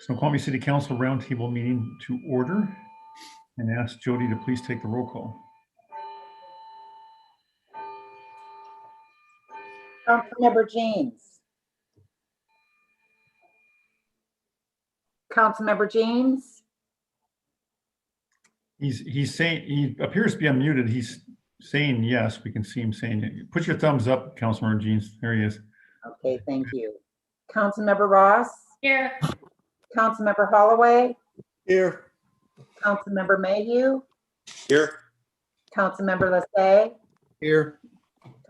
Snoqualmie City Council Roundtable meeting to order, and ask Jody to please take the roll call. Councilmember James. Councilmember James. He's saying, he appears to be unmuted. He's saying yes. We can see him saying it. Put your thumbs up, Councilmember James. There he is. Okay, thank you. Councilmember Ross. Here. Councilmember Holloway. Here. Councilmember Mayhew. Here. Councilmember Lassay. Here.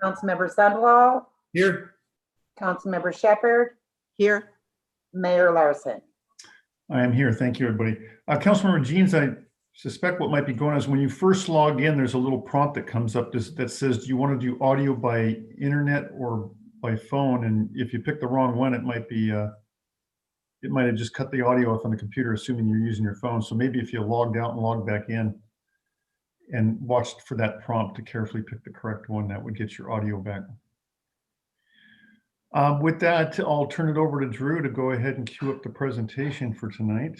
Councilmember Sundwall. Here. Councilmember Shepherd. Here. Mayor Larson. I am here. Thank you, everybody. Councilmember Jeans, I suspect what might be going on is when you first log in, there's a little prompt that comes up that says, do you want to do audio by internet or by phone? And if you pick the wrong one, it might be, it might have just cut the audio off on the computer, assuming you're using your phone. So maybe if you logged out and logged back in and watched for that prompt to carefully pick the correct one, that would get your audio back. With that, I'll turn it over to Drew to go ahead and cue up the presentation for tonight.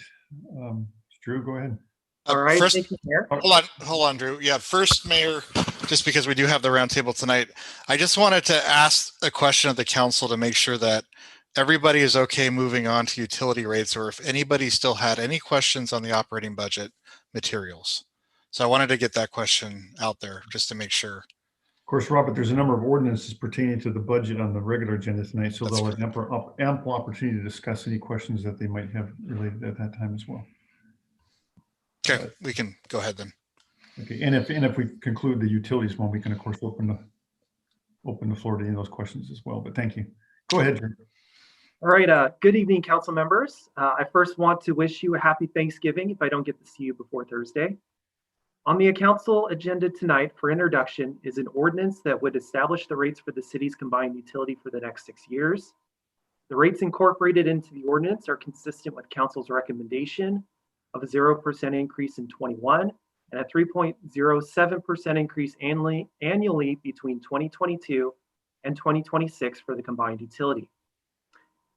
Drew, go ahead. All right. First, thank you, Mayor. hold on, Drew. Yeah, first, Mayor, just because we do have the roundtable tonight, I just wanted to ask a question of the council to make sure that everybody is okay moving on to utility rates, or if anybody still had any questions on the operating budget materials. So I wanted to get that question out there just to make sure. Of course, Robert, there's a number of ordinances pertaining to the budget on the regular agenda tonight, so they'll have ample opportunity to discuss any questions that they might have related at that time as well. Okay, we can go ahead then. Okay, and if we conclude the utilities one, we can of course open the floor to any of those questions as well. But thank you. Go ahead, Drew. All right. Good evening, council members. I first want to wish you a happy Thanksgiving if I don't get to see you before Thursday. On the council agenda tonight for introduction is an ordinance that would establish the rates for the city's combined utility for the next 6 years. The rates incorporated into the ordinance are consistent with council's recommendation of a 0% increase in 21 and a 3.07% increase annually between 2022 and 2026 for the combined utility.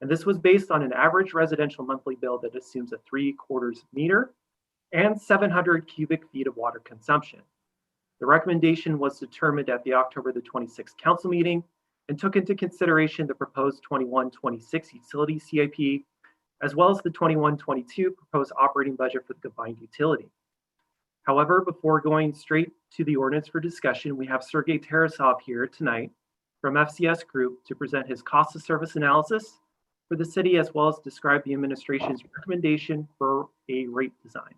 And this was based on an average residential monthly bill that assumes a 3/4 meter and 700 cubic feet of water consumption. The recommendation was determined at the October the 26th council meeting and took into consideration the proposed 21-26 utility CIP, as well as the 21-22 proposed operating budget for the combined utility. However, before going straight to the ordinance for discussion, we have Sergey Tarasov here tonight from FCS Group to present his cost of service analysis for the city, as well as describe the administration's recommendation for a rate design.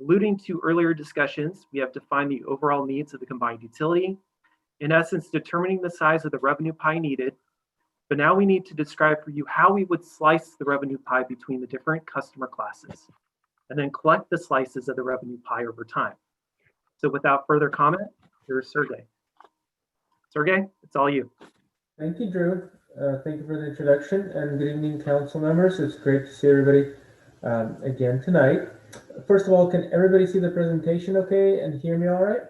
Alluding to earlier discussions, we have defined the overall needs of the combined utility, in essence, determining the size of the revenue pie needed. But now we need to describe for you how we would slice the revenue pie between the different customer classes, and then collect the slices of the revenue pie over time. So without further comment, here's Sergey. Sergey, it's all you. Thank you, Drew. Thank you for the introduction, and good evening, council members. It's great to see everybody again tonight. First of all, can everybody see the presentation okay and hear me all right?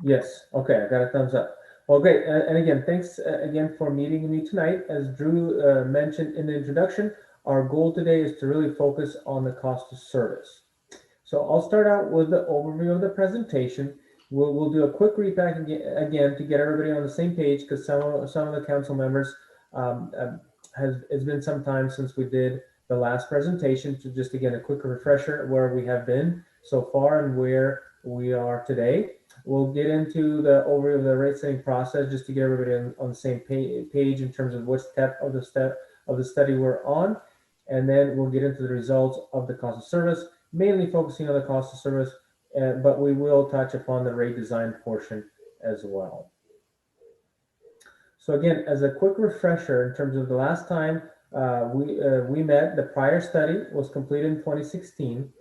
Yes, okay, I got a thumbs up. Well, great, and again, thanks again for meeting me tonight. As Drew mentioned in the introduction, our goal today is to really focus on the cost of service. So I'll start out with the overview of the presentation. We'll do a quick read-back again to get everybody on the same page, because some of the council members it's been some time since we did the last presentation. So just again, a quick refresher where we have been so far and where we are today. We'll get into the overview of the rate setting process just to get everybody on the same page in terms of what step of the study we're on, and then we'll get into the results of the cost of service, mainly focusing on the cost of service, but we will touch upon the rate design portion as well. So again, as a quick refresher, in terms of the last time we met, the prior study was completed in 2016.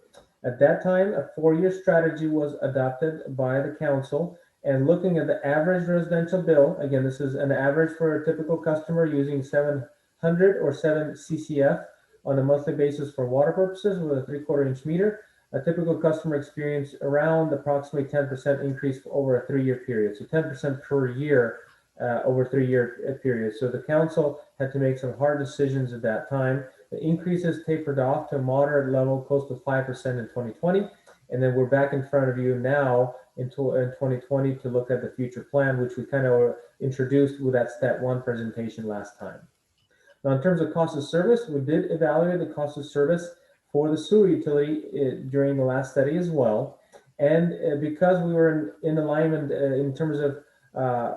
At that time, a 4-year strategy was adopted by the council, and looking at the average residential bill, again, this is an average for a typical customer using 700 or 7 CCF on a monthly basis for water purposes with a 3/4 inch meter. A typical customer experienced around approximately 10% increase over a 3-year period. So 10% per year over 3-year period. So the council had to make some hard decisions at that time. The increases tapered off to a moderate level, close to 5% in 2020. And then we're back in front of you now in 2020 to look at the future plan, which we kind of introduced with that step 1 presentation last time. Now, in terms of cost of service, we did evaluate the cost of service for the sewer utility during the last study as well. And because we were in alignment in terms of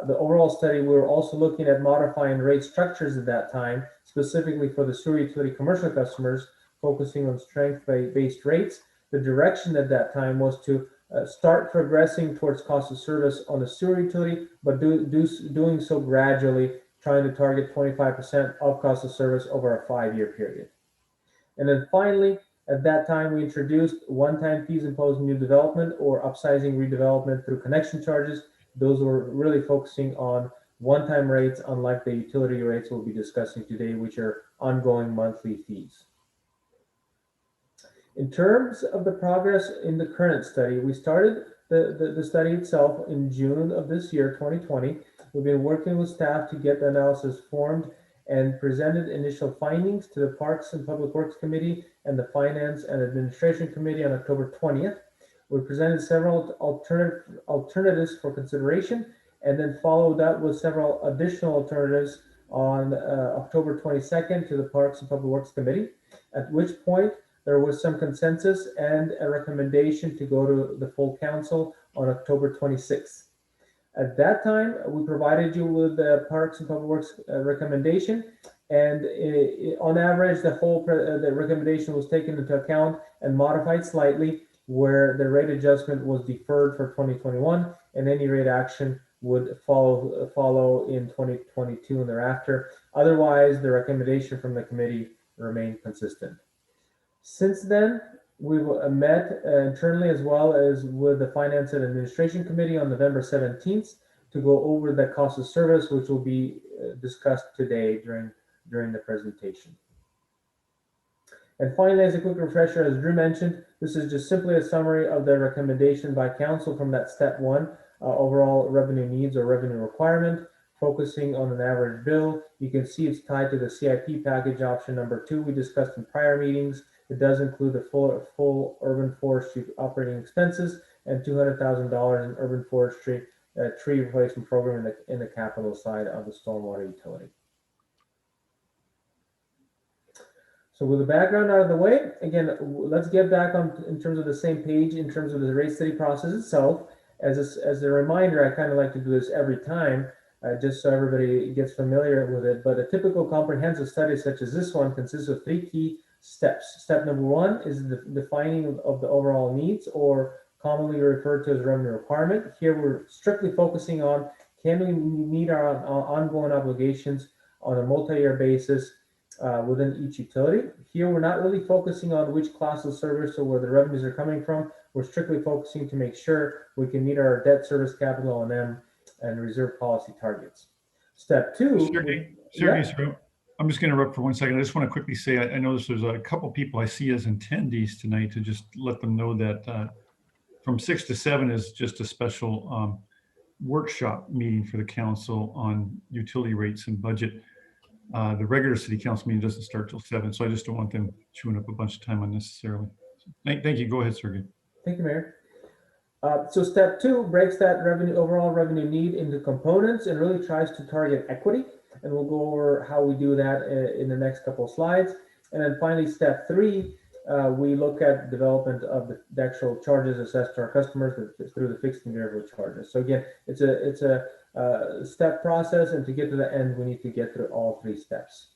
the overall study, we were also looking at modifying rate structures at that time, specifically for the sewer utility commercial customers, focusing on strength-based rates. The direction at that time was to start progressing towards cost of service on the sewer utility, but doing so gradually, trying to target 25% of cost of service over a 5-year period. And then finally, at that time, we introduced one-time fees imposed new development or upsizing redevelopment through connection charges. Those were really focusing on one-time rates, unlike the utility rates we'll be discussing today, which are ongoing monthly fees. In terms of the progress in the current study, we started the study itself in June of this year, 2020. We've been working with staff to get the analysis formed and presented initial findings to the Parks and Public Works Committee and the Finance and Administration Committee on October 20th. We presented several alternatives for consideration and then followed up with several additional alternatives on October 22nd to the Parks and Public Works Committee, at which point there was some consensus and a recommendation to go to the full council on October 26th. At that time, we provided you with the Parks and Public Works recommendation, and on average, the recommendation was taken into account and modified slightly, where the rate adjustment was deferred for 2021, and any rate action would follow in 2022 and thereafter. Otherwise, the recommendation from the committee remained consistent. Since then, we've met internally as well as with the Finance and Administration Committee on November 17th to go over the cost of service, which will be discussed today during the presentation. And finally, as a quick refresher, as Drew mentioned, this is just simply a summary of the recommendation by council from that step 1, overall revenue needs or revenue requirement, focusing on an average bill. You can see it's tied to the CIP package option number 2 we discussed in prior meetings. It does include the full urban forestry operating expenses and $200,000 in urban forestry tree replacement program in the capital side of the stormwater utility. So with the background out of the way, again, let's get back on in terms of the same page in terms of the rate study process itself. As a reminder, I kind of like to do this every time, just so everybody gets familiar with it. But a typical comprehensive study such as this one consists of 3 key steps. Step number 1 is the defining of the overall needs, or commonly referred to as revenue requirement. Here we're strictly focusing on, can we meet our ongoing obligations on a multi-year basis within each utility. Here we're not really focusing on which class of service or where the revenues are coming from. We're strictly focusing to make sure we can meet our debt service, capital O&M, and reserve policy targets. Step 2. Sergey, I'm just going to interrupt for 1 second. I just want to quickly say, I noticed there's a couple people I see as attendees tonight, to just let them know that from 6 to 7 is just a special workshop meeting for the council on utility rates and budget. The regular city council meeting doesn't start till 7, so I just don't want them chewing up a bunch of time unnecessarily. So, thank you. Go ahead, Sergey. Thank you, Mayor. So step 2 breaks that overall revenue need into components and really tries to target equity. And we'll go over how we do that in the next couple of slides. And then finally, step 3, we look at development of the actual charges assessed to our customers through the fixed and variable charges. So again, it's a step process, and to get to the end, we need to get through all 3 steps.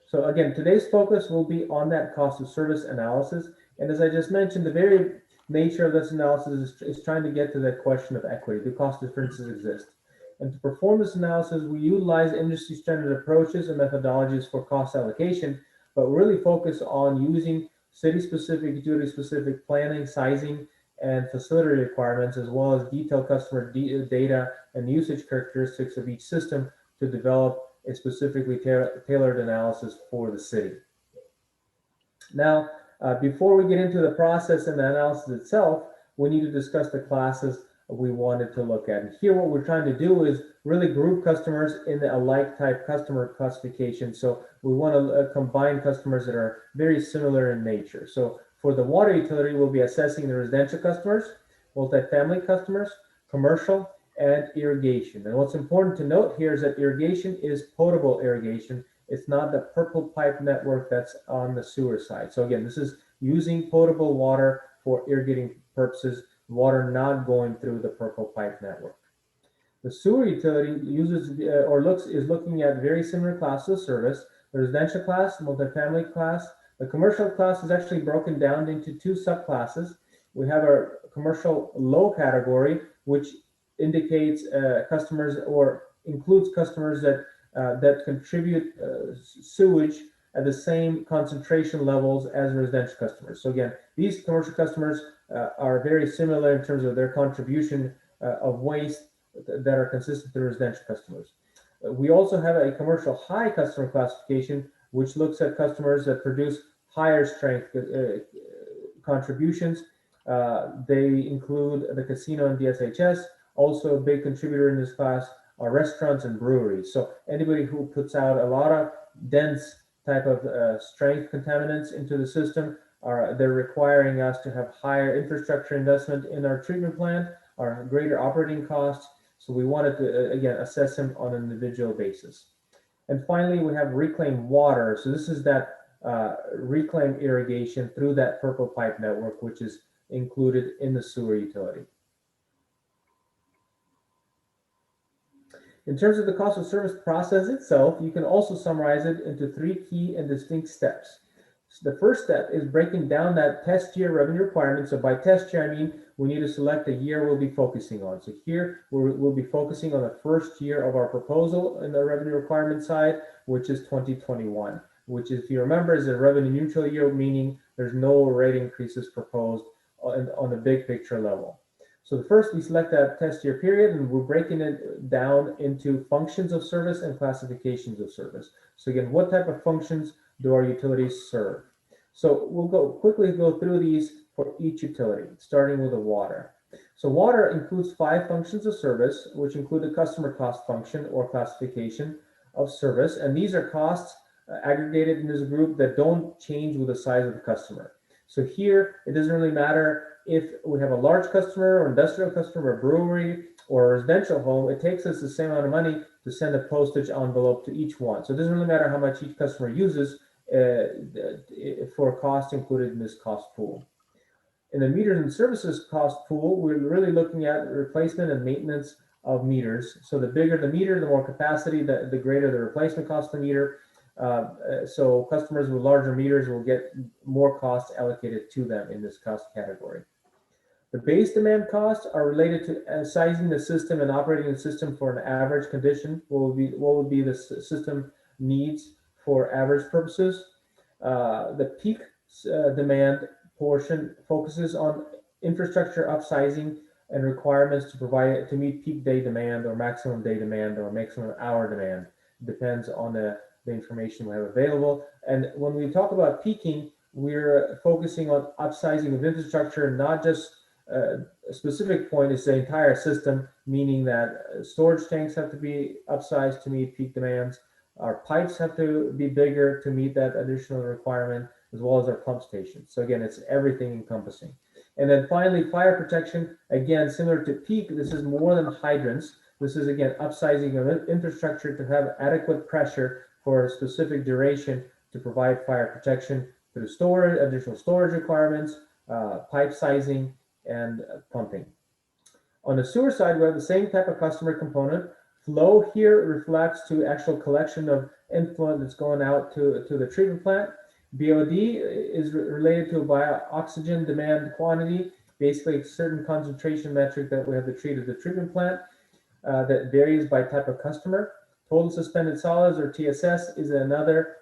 So again, today's focus will be on that cost of service analysis. And as I just mentioned, the very nature of this analysis is trying to get to the question of equity. Do cost differences exist? And to perform this analysis, we utilize industry standard approaches and methodologies for cost allocation, but really focus on using city-specific, utility-specific planning, sizing, and facility requirements, as well as detailed customer data and usage characteristics of each system to develop a specifically tailored analysis for the city. Now, before we get into the process and the analysis itself, we need to discuss the classes we wanted to look at. And here what we're trying to do is really group customers in a like type customer classification. So we want to combine customers that are very similar in nature. So for the water utility, we'll be assessing the residential customers, multifamily customers, commercial, and irrigation. And what's important to note here is that irrigation is potable irrigation. It's not the purple pipe network that's on the sewer side. So again, this is using potable water for irrigating purposes, water not going through the purple pipe network. The sewer utility uses is looking at very similar classes of service: the residential class, multifamily class. The commercial class is actually broken down into two subclasses. We have our commercial low category, which indicates customers or includes customers that contribute sewage at the same concentration levels as residential customers. So again, these commercial customers are very similar in terms of their contribution of waste that are consistent with residential customers. We also have a commercial high customer classification, which looks at customers that produce higher strength contributions. They include the casino and DSHS. Also a big contributor in this class are restaurants and breweries. So anybody who puts out a lot of dense type of strength contaminants into the system, they're requiring us to have higher infrastructure investment in our treatment plant, or greater operating costs. So we wanted to, again, assess them on an individual basis. And finally, we have reclaimed water. So this is that reclaimed irrigation through that purple pipe network, which is included in the sewer utility. In terms of the cost of service process itself, you can also summarize it into three key and distinct steps. So the first step is breaking down that test year revenue requirement. So by test year, I mean we need to select a year we'll be focusing on. So here we'll be focusing on the first year of our proposal in the revenue requirement side, which is 2021, which, if you remember, is a revenue neutral year, meaning there's no rate increases proposed on the big picture level. So the first, we select that test year period, and we're breaking it down into functions of service and classifications of service. So again, what type of functions do our utilities serve? So we'll quickly go through these for each utility, starting with the water. So water includes 5 functions of service, which include the customer cost function or classification of service. And these are costs aggregated in this group that don't change with the size of the customer. So here, it doesn't really matter if we have a large customer or industrial customer, a brewery or a residential home. It takes us the same amount of money to send a postage envelope to each one. So it doesn't really matter how much each customer uses for cost included in this cost pool. In the meters and services cost pool, we're really looking at replacement and maintenance of meters. So the bigger the meter, the more capacity, the greater the replacement cost of the meter. So customers with larger meters will get more costs allocated to them in this cost category. The base demand costs are related to sizing the system and operating the system for an average condition. What would be the system needs for average purposes? The peak demand portion focuses on infrastructure upsizing and requirements to meet peak day demand or maximum day demand or maximum hour demand. It depends on the information we have available. And when we talk about peaking, we're focusing on upsizing of infrastructure, not just a specific point, is the entire system, meaning that storage tanks have to be upsized to meet peak demands. Our pipes have to be bigger to meet that additional requirement, as well as our pump stations. So again, it's everything encompassing. And then finally, fire protection, again, similar to peak, this is more than hydrants. This is, again, upsizing of infrastructure to have adequate pressure for a specific duration to provide fire protection through storage, additional storage requirements, pipe sizing, and pumping. On the sewer side, we have the same type of customer component. Flow here reflects to actual collection of effluent that's going out to the treatment plant. BOD is related to bio-oxygen demand quantity, basically a certain concentration metric that we have to treat at the treatment plant that varies by type of customer. Total suspended solids, or TSS, is another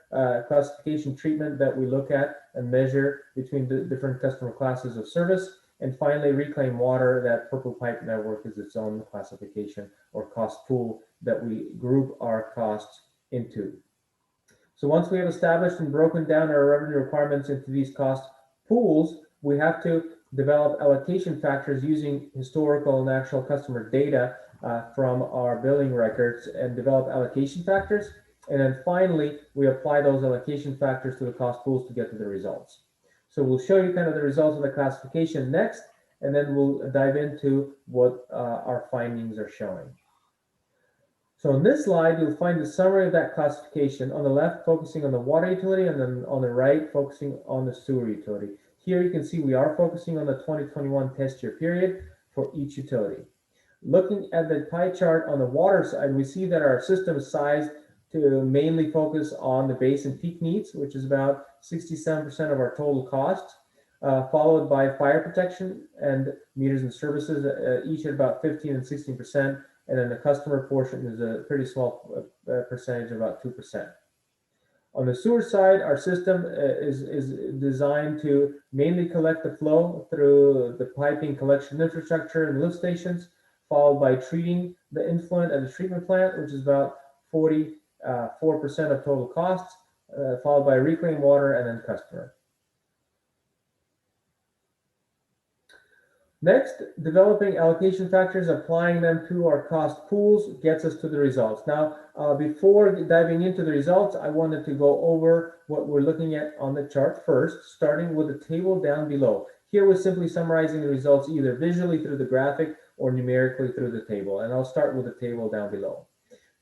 classification treatment that we look at and measure between the different customer classes of service. And finally, reclaimed water, that purple pipe network, is its own classification or cost pool that we group our costs into. So once we have established and broken down our revenue requirements into these cost pools, we have to develop allocation factors using historical and actual customer data from our billing records and develop allocation factors. And then finally, we apply those allocation factors to the cost pools to get to the results. So we'll show you kind of the results of the classification next, and then we'll dive into what our findings are showing. So in this slide, you'll find the summary of that classification. On the left, focusing on the water utility, and then on the right, focusing on the sewer utility. Here you can see we are focusing on the 2021 test year period for each utility. Looking at the pie chart on the water side, we see that our system is sized to mainly focus on the base and peak needs, which is about 67% of our total cost, followed by fire protection and meters and services, each at about 15 and 16%. And then the customer portion is a pretty small percentage, about 2%. On the sewer side, our system is designed to mainly collect the flow through the piping collection infrastructure and lift stations, followed by treating the influent at the treatment plant, which is about 44% of total costs, followed by reclaimed water and then customer. Next, developing allocation factors, applying them to our cost pools gets us to the results. Now, before diving into the results, I wanted to go over what we're looking at on the chart first, starting with the table down below. Here we're simply summarizing the results either visually through the graphic or numerically through the table. And I'll start with the table down below.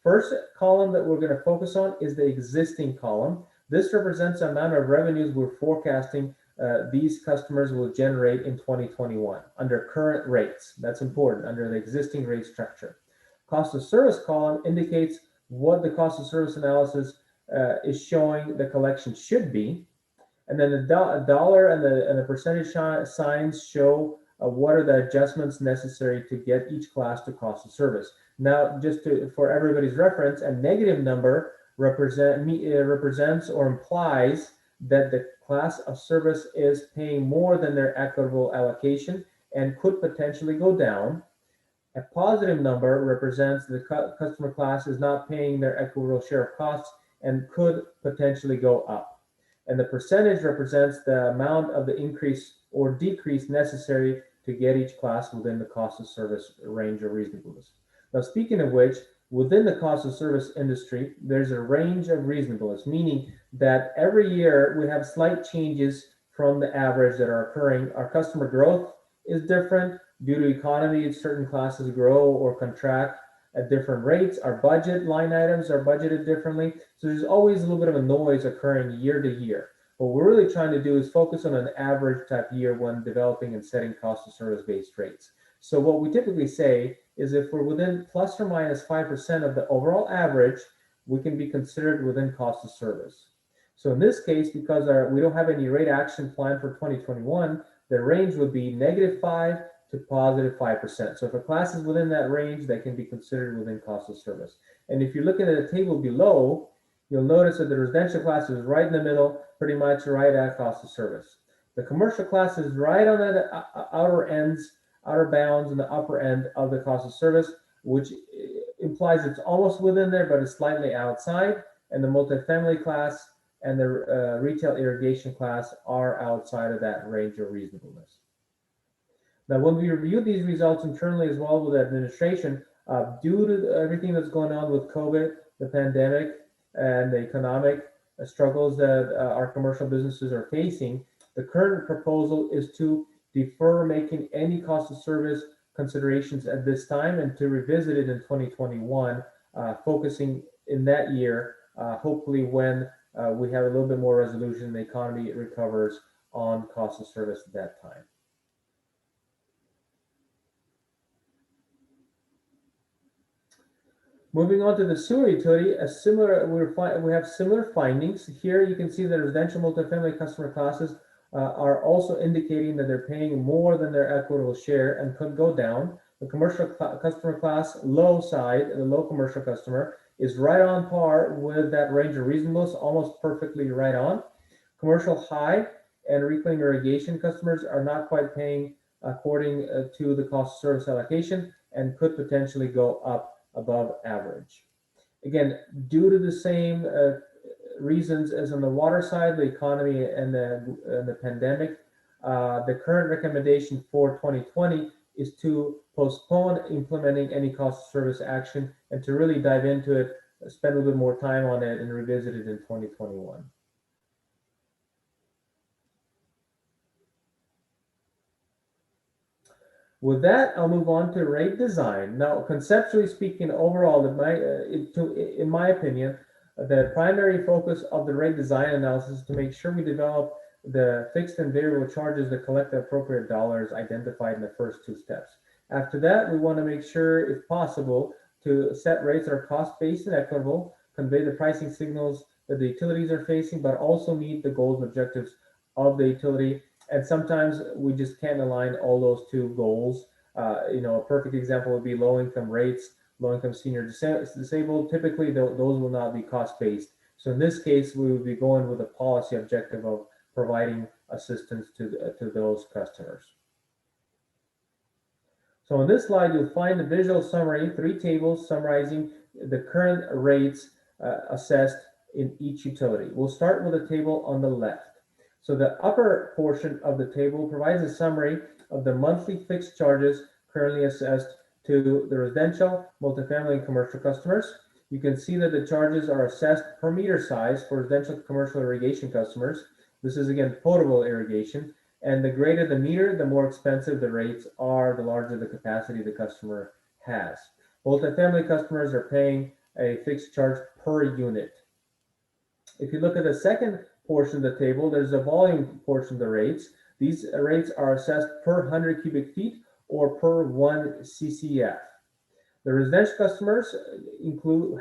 First column that we're going to focus on is the existing column. This represents the amount of revenues we're forecasting these customers will generate in 2021 under current rates. That's important, under the existing rate structure. Cost of service column indicates what the cost of service analysis is showing the collection should be. And then the dollar and the percentage signs show what are the adjustments necessary to get each class to cost of service. Now, for everybody's reference, a negative number represents or implies that the class of service is paying more than their equitable allocation and could potentially go down. A positive number represents the customer class is not paying their equitable share of costs and could potentially go up. And the percentage represents the amount of the increase or decrease necessary to get each class within the cost of service range of reasonableness. Now, speaking of which, within the cost of service industry, there's a range of reasonableness, meaning that every year we have slight changes from the average that are occurring. Our customer growth is different due to economy. Certain classes grow or contract at different rates. Our budget line items are budgeted differently. So there's always a little bit of a noise occurring year to year. What we're really trying to do is focus on an average type year when developing and setting cost of service based rates. So what we typically say is if we're within plus or minus 5% of the overall average, we can be considered within cost of service. So in this case, because we don't have any rate action plan for 2021, the range would be -5 to +5%. So if a class is within that range, they can be considered within cost of service. And if you're looking at the table below, you'll notice that the residential class is right in the middle, pretty much right at cost of service. The commercial class is right on the outer bounds and the upper end of the cost of service, which implies it's almost within there, but it's slightly outside. And the multifamily class and the retail irrigation class are outside of that range of reasonableness. Now, when we review these results internally as well with the administration, due to everything that's going on with COVID, the pandemic, and the economic struggles that our commercial businesses are facing, the current proposal is to defer making any cost of service considerations at this time and to revisit it in 2021, focusing in that year, hopefully when we have a little bit more resolution, the economy recovers on cost of service at that time. Moving on to the sewer utility, we have similar findings. Here you can see the residential multifamily customer classes are also indicating that they're paying more than their equitable share and could go down. The commercial customer class low side, the low commercial customer, is right on par with that range of reasonableness, almost perfectly right on. Commercial high and reclaimed irrigation customers are not quite paying according to the cost of service allocation and could potentially go up above average. Again, due to the same reasons as on the water side, the economy and the pandemic, The current recommendation for 2020 is to postpone implementing any cost of service action and to really dive into it, spend a little bit more time on it, and revisit it in 2021. With that, I'll move on to rate design. Now, conceptually speaking, overall, in my opinion, the primary focus of the rate design analysis is to make sure we develop the fixed and variable charges that collect the appropriate dollars identified in the first two steps. After that, we want to make sure, if possible, to set rates that are cost-based and equitable, convey the pricing signals that the utilities are facing, but also meet the goals and objectives of the utility. And sometimes we just can't align all those two goals. A perfect example would be low-income rates, low-income senior disabled. Typically, those will not be cost-based. So in this case, we would be going with a policy objective of providing assistance to those customers. So on this slide, you'll find a visual summary, 3 tables summarizing the current rates assessed in each utility. We'll start with the table on the left. So the upper portion of the table provides a summary of the monthly fixed charges currently assessed to the residential, multifamily, and commercial customers. You can see that the charges are assessed per meter size for residential, commercial irrigation customers. This is, again, potable irrigation. And the greater the meter, the more expensive the rates are, the larger the capacity the customer has. Multifamily customers are paying a fixed charge per unit. If you look at the second portion of the table, there's a volume portion of the rates. These rates are assessed per 100 cubic feet or per 1 CCF. The residential customers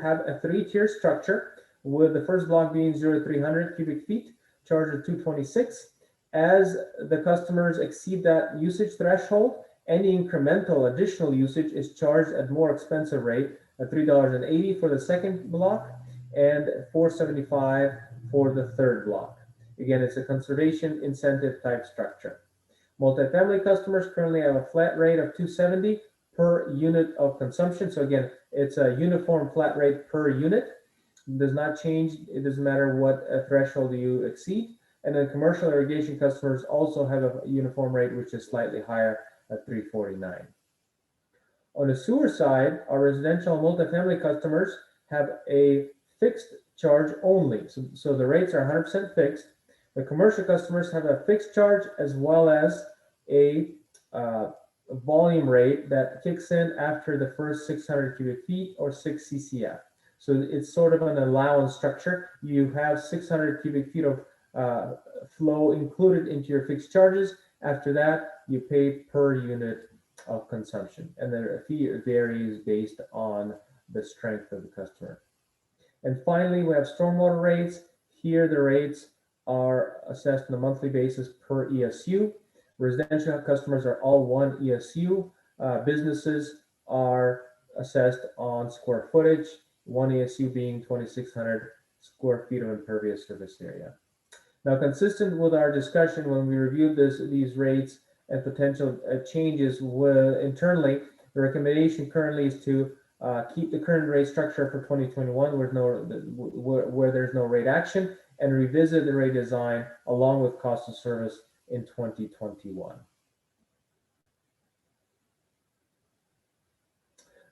have a 3-tier structure, with the first block being 0 to 300 cubic feet, charged at $226. As the customers exceed that usage threshold, any incremental additional usage is charged at more expensive rate at $3.80 for the second block and $4.75 for the third block. Again, it's a conservation incentive type structure. Multifamily customers currently have a flat rate of $2.70 per unit of consumption. So again, it's a uniform flat rate per unit. It does not change. It doesn't matter what threshold you exceed. And then commercial irrigation customers also have a uniform rate, which is slightly higher at $3.49. On the sewer side, our residential and multifamily customers have a fixed charge only. So the rates are 100% fixed. The commercial customers have a fixed charge as well as a volume rate that kicks in after the first 600 cubic feet or 6 CCF. So it's sort of an allowance structure. You have 600 cubic feet of flow included into your fixed charges. After that, you pay per unit of consumption, and the fee varies based on the strength of the customer. And finally, we have stormwater rates. Here, the rates are assessed on a monthly basis per ESU. Residential customers are all 1 ESU. Businesses are assessed on square footage, 1 ESU being 2,600 square feet of impervious surface area. Now, consistent with our discussion when we reviewed these rates and potential changes internally, the recommendation currently is to keep the current rate structure for 2021 where there's no rate action, and revisit the rate design along with cost of service in 2021.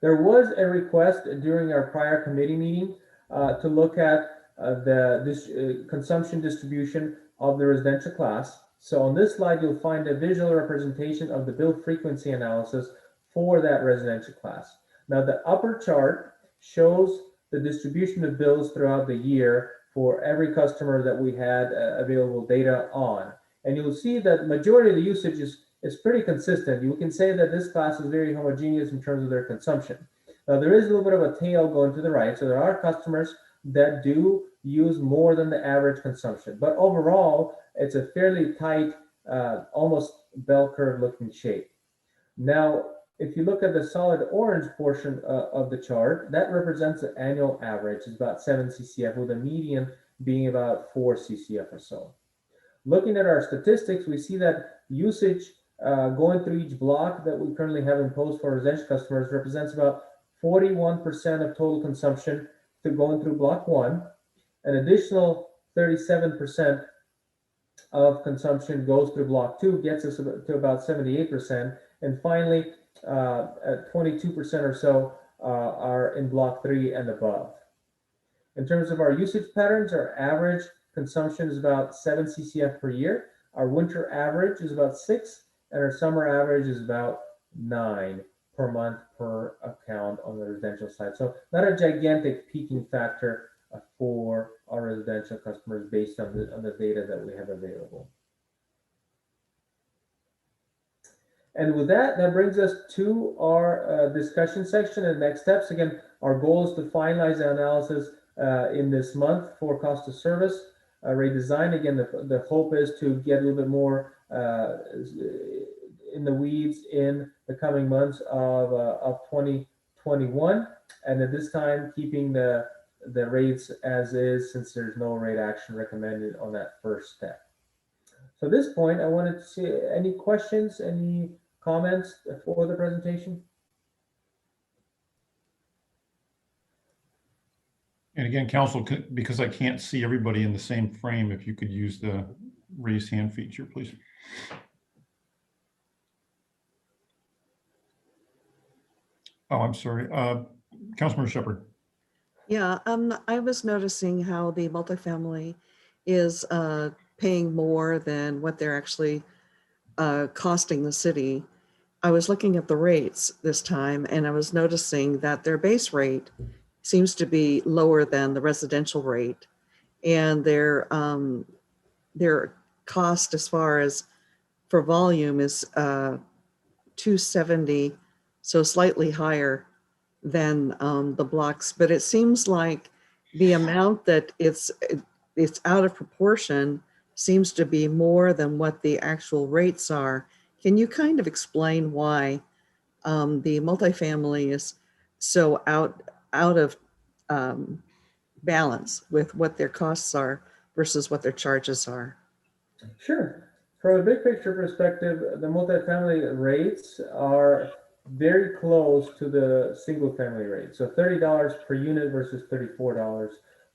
There was a request during our prior committee meeting to look at the consumption distribution of the residential class. So on this slide, you'll find a visual representation of the bill frequency analysis for that residential class. Now, the upper chart shows the distribution of bills throughout the year for every customer that we had available data on. And you'll see that the majority of the usage is pretty consistent. You can say that this class is very homogeneous in terms of their consumption. Now, there is a little bit of a tail going to the right. So there are customers that do use more than the average consumption. But overall, it's a fairly tight, almost bell curve looking shape. Now, if you look at the solid orange portion of the chart, that represents the annual average. It's about 7 CCF, with a median being about 4 CCF or so. Looking at our statistics, we see that usage going through each block that we currently have imposed for residential customers represents about 41% of total consumption to going through block 1. An additional 37% of consumption goes through block 2, gets us to about 78%. And finally, at 22% or so are in block 3 and above. In terms of our usage patterns, our average consumption is about 7 CCF per year. Our winter average is about 6, and our summer average is about 9 per month per account on the residential side. So not a gigantic peaking factor for our residential customers based on the data that we have available. And with that, that brings us to our discussion section and next steps. Again, our goal is to finalize the analysis in this month for cost of service rate design. Again, the hope is to get a little bit more in the weeds in the coming months of 2021, and at this time keeping the rates as is, since there's no rate action recommended on that first step. So at this point, I wanted to see any questions, any comments for the presentation. And again, council, because I can't see everybody in the same frame, if you could use the raise hand feature, please. Oh, I'm sorry. Councilmember Shepherd. Yeah, I was noticing how the multifamily is paying more than what they're actually costing the city. I was looking at the rates this time, and I was noticing that their base rate seems to be lower than the residential rate, and their cost as far as for volume is $270, so slightly higher than the blocks. But it seems like the amount that it's out of proportion seems to be more than what the actual rates are. Can you kind of explain why the multifamily is so out of balance with what their costs are versus what their charges are? Sure. From a big picture perspective, the multifamily rates are very close to the single family rate. So $30 per unit versus $34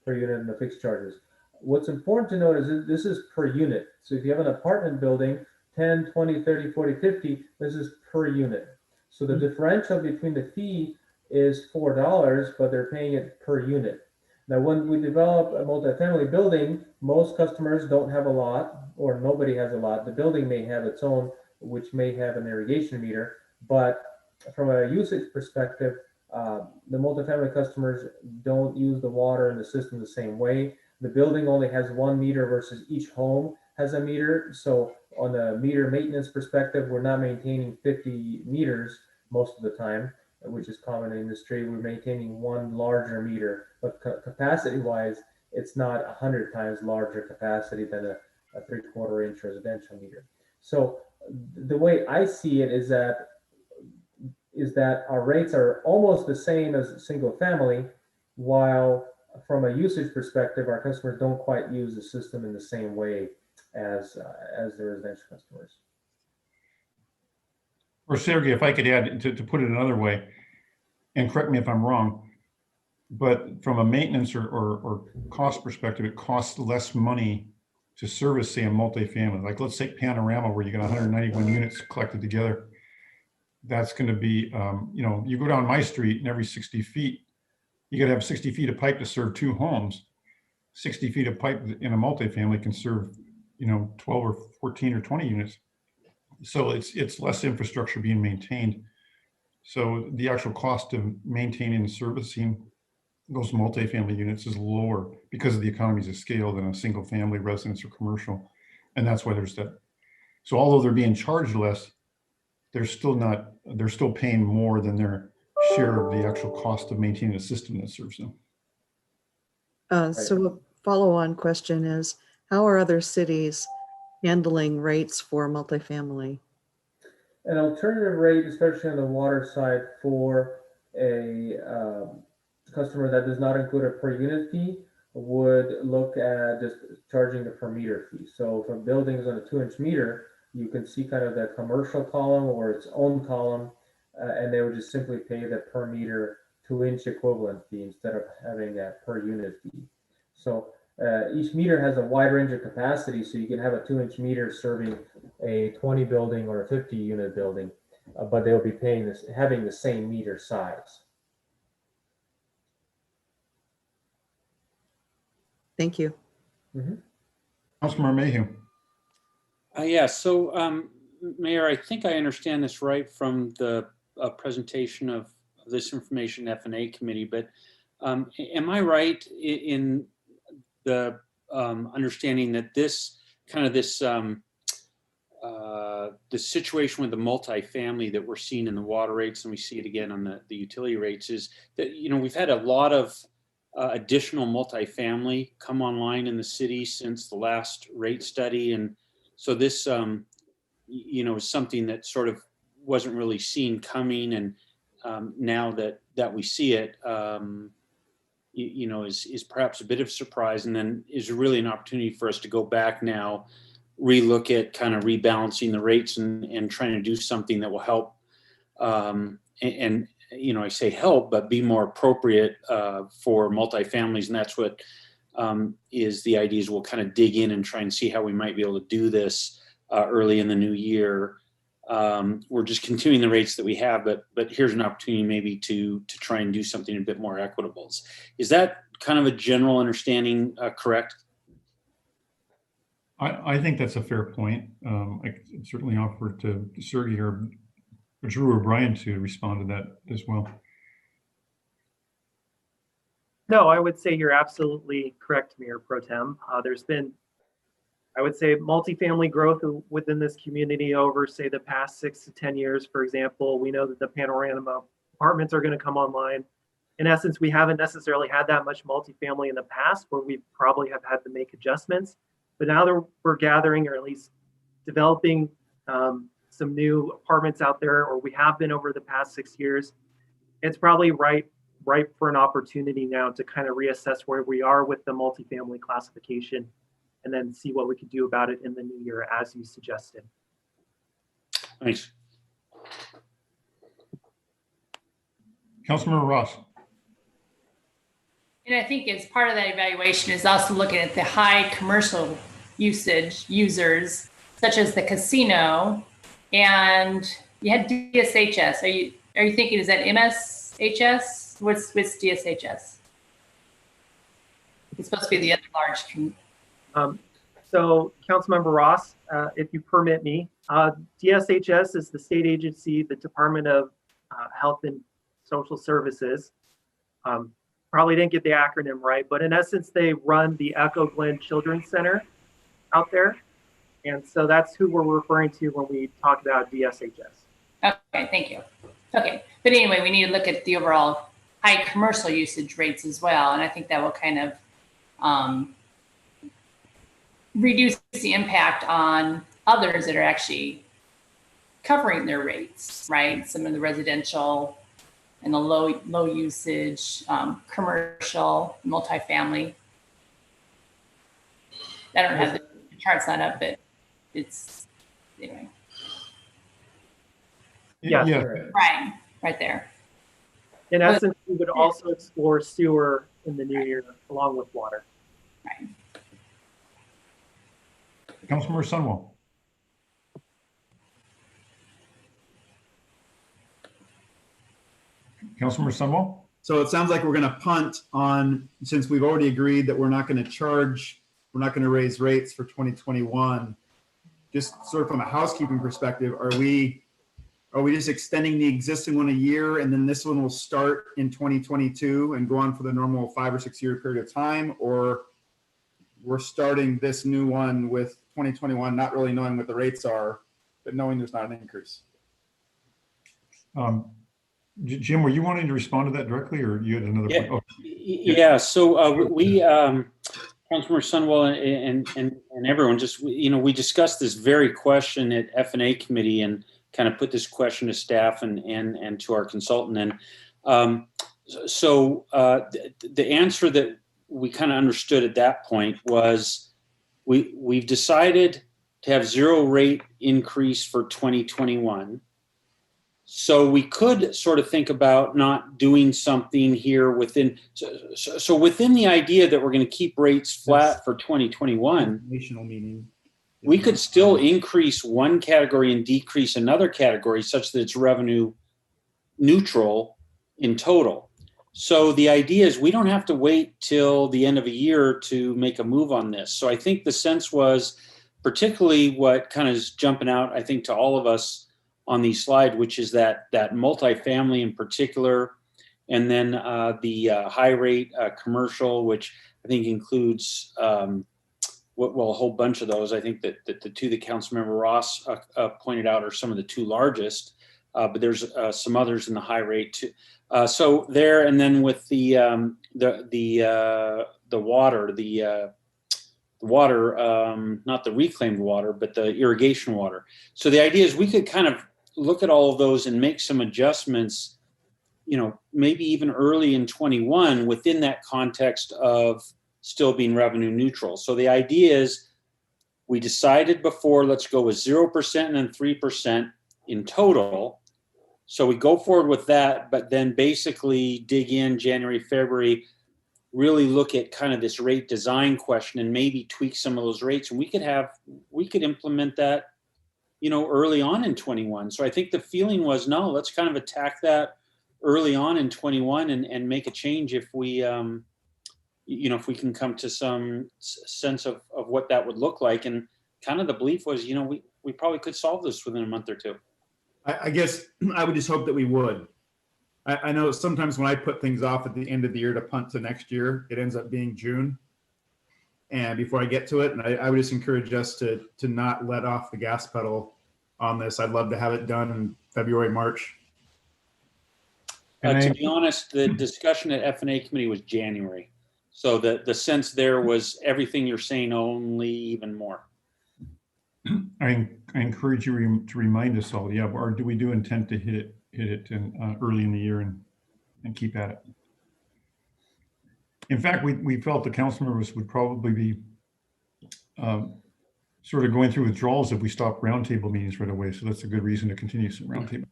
per unit in the fixed charges. What's important to note is that this is per unit. So if you have an apartment building, 10, 20, 30, 40, 50, this is per unit. So the differential between the fee is $4, but they're paying it per unit. Now, when we develop a multifamily building, most customers don't have a lot, or nobody has a lot. The building may have its own, which may have an irrigation meter, but from a usage perspective, the multifamily customers don't use the water in the system the same way. The building only has 1 meter versus each home has a meter. So on the meter maintenance perspective, we're not maintaining 50 meters most of the time, which is common in the industry. We're maintaining 1 larger meter, but capacity wise, it's not 100 times larger capacity than a 3/4 inch residential meter. So the way I see it is that our rates are almost the same as single family, while from a usage perspective, our customers don't quite use the system in the same way as the residential customers. Or Sergey, if I could add, to put it another way, and correct me if I'm wrong, but from a maintenance or cost perspective, it costs less money to service, say, a multifamily. Like let's take Panorama, where you got 191 units collected together. That's going to be, you go down my street and every 60 feet, you got to have 60 feet of pipe to serve 2 homes. 60 feet of pipe in a multifamily can serve, 12 or 14 or 20 units. So it's less infrastructure being maintained. So the actual cost of maintaining and servicing those multifamily units is lower because of the economies of scale than a single family residence or commercial. And that's why there's that. So although they're being charged less, they're still paying more than their share of the actual cost of maintaining a system that serves them. So a follow-on question is, how are other cities handling rates for multifamily? An alternative rate, especially on the water side, for a customer that does not include a per unit fee, would look at just charging the per meter fee. So if a building is on a 2-inch meter, you can see kind of the commercial column or its own column, and they would just simply pay the per meter 2-inch equivalent fee instead of having that per unit fee. So Each meter has a wide range of capacity, so you can have a 2-inch meter serving a 20 building or a 50 unit building, but they'll be paying this, having the same meter size. Thank you. Councilmember Mayhew. Yeah, so Mayor, I think I understand this right from the presentation of this information F&A committee, but am I right in the understanding that this situation with the multifamily that we're seeing in the water rates, and we see it again on the utility rates, is that, you know, we've had a lot of additional multifamily come online in the city since the last rate study. And so this, you know, is something that sort of wasn't really seen coming. And now that we see it, you know, is perhaps a bit of surprise, and then is really an opportunity for us to go back now, relook at kind of rebalancing the rates and trying to do something that will help. And you know, I say help, but be more appropriate for multifamilies. And that's what is the idea, is we'll kind of dig in and try and see how we might be able to do this early in the new year. We're just continuing the rates that we have, but here's an opportunity maybe to try and do something a bit more equitable. Is that kind of a general understanding correct? I think that's a fair point. I could certainly offer to Sergey or Drew or Brian to respond to that as well. No, I would say you're absolutely correct, Mayor Pro Tem. There's been, I would say, multifamily growth within this community over, say, the past 6 to 10 years. For example, we know that the panorama apartments are going to come online. In essence, we haven't necessarily had that much multifamily in the past, where we probably have had to make adjustments. But now that we're gathering, or at least developing some new apartments out there, or we have been over the past 6 years, it's probably ripe for an opportunity now to kind of reassess where we are with the multifamily classification, and then see what we could do about it in the new year, as you suggested. Thanks. Councilmember Ross. And I think as part of that evaluation is also looking at the high commercial users, such as the casino, and you had DSHS. Are you thinking, is that MSHS? What's DSHS? It's supposed to be the other large. So, Councilmember Ross, if you permit me, DSHS is the state agency, the Department of Health and Social Services. Probably didn't get the acronym right, but in essence, they run the Echo Glen Children's Center out there. And so that's who we're referring to when we talk about DSHS. Okay, thank you. Okay, but anyway, we need to look at the overall high commercial usage rates as well. And I think that will kind of reduce the impact on others that are actually covering their rates, right? Some of the residential and the low usage, commercial, multifamily. I don't have the charts not up, but it's, anyway. Yeah. Right there. In essence, we would also explore sewer in the new year along with water. Right. Councilmember Sunwell. Councilmember Sunwell. So it sounds like we're going to punt on, since we've already agreed that we're not going to raise rates for 2021. Just sort of from a housekeeping perspective, are we just extending the existing one a year, and then this one will start in 2022 and go on for the normal 5 or 6 year period of time? Or we're starting this new one with 2021, not really knowing what the rates are, but knowing there's not an increase? Jim, were you wanting to respond to that directly, or you had another point? Oh. Yeah, so we, Councilmember Sunwell and everyone, just, you know, we discussed this very question at F&A committee and kind of put this question to staff and to our consultant. And so the answer that we kind of understood at that point was we've decided to have 0 rate increase for 2021. So we could sort of think about not doing something here within, so within the idea that we're going to keep rates flat for 2021, Informational meeting. we could still increase one category and decrease another category such that it's revenue neutral in total. So the idea is we don't have to wait till the end of a year to make a move on this. So I think the sense was, particularly what kind of is jumping out, I think, to all of us on these slides, which is that multifamily in particular, and then the high rate commercial, which I think includes a whole bunch of those. I think that the two that Councilmember Ross pointed out are some of the two largest, but there's some others in the high rate too. So there, and then with the water, not the reclaimed water, but the irrigation water. So the idea is we could kind of look at all of those and make some adjustments, maybe even early in 21 within that context of still being revenue neutral. So the idea is we decided before, let's go with 0% and then 3% in total. So we go forward with that, but then basically dig in January, February, really look at kind of this rate design question and maybe tweak some of those rates. And we could implement that, early on in 21. So I think the feeling was, no, let's kind of attack that early on in 21 and make a change if we, if we can come to some sense of what that would look like. And kind of the belief was, we probably could solve this within a month or two. I guess I would just hope that we would. I know sometimes when I put things off at the end of the year to punt to next year, it ends up being June. And before I get to it, and I would just encourage us to not let off the gas pedal on this. I'd love to have it done in February, March. To be honest, the discussion at F&A committee was January. So the sense there was everything you're saying, only even more. I encourage you to remind us all, or do we intend to hit it in, early in the year and keep at it? In fact, we felt the council members would probably be sort of going through withdrawals if we stop roundtable meetings right away. So that's a good reason to continue some roundtable.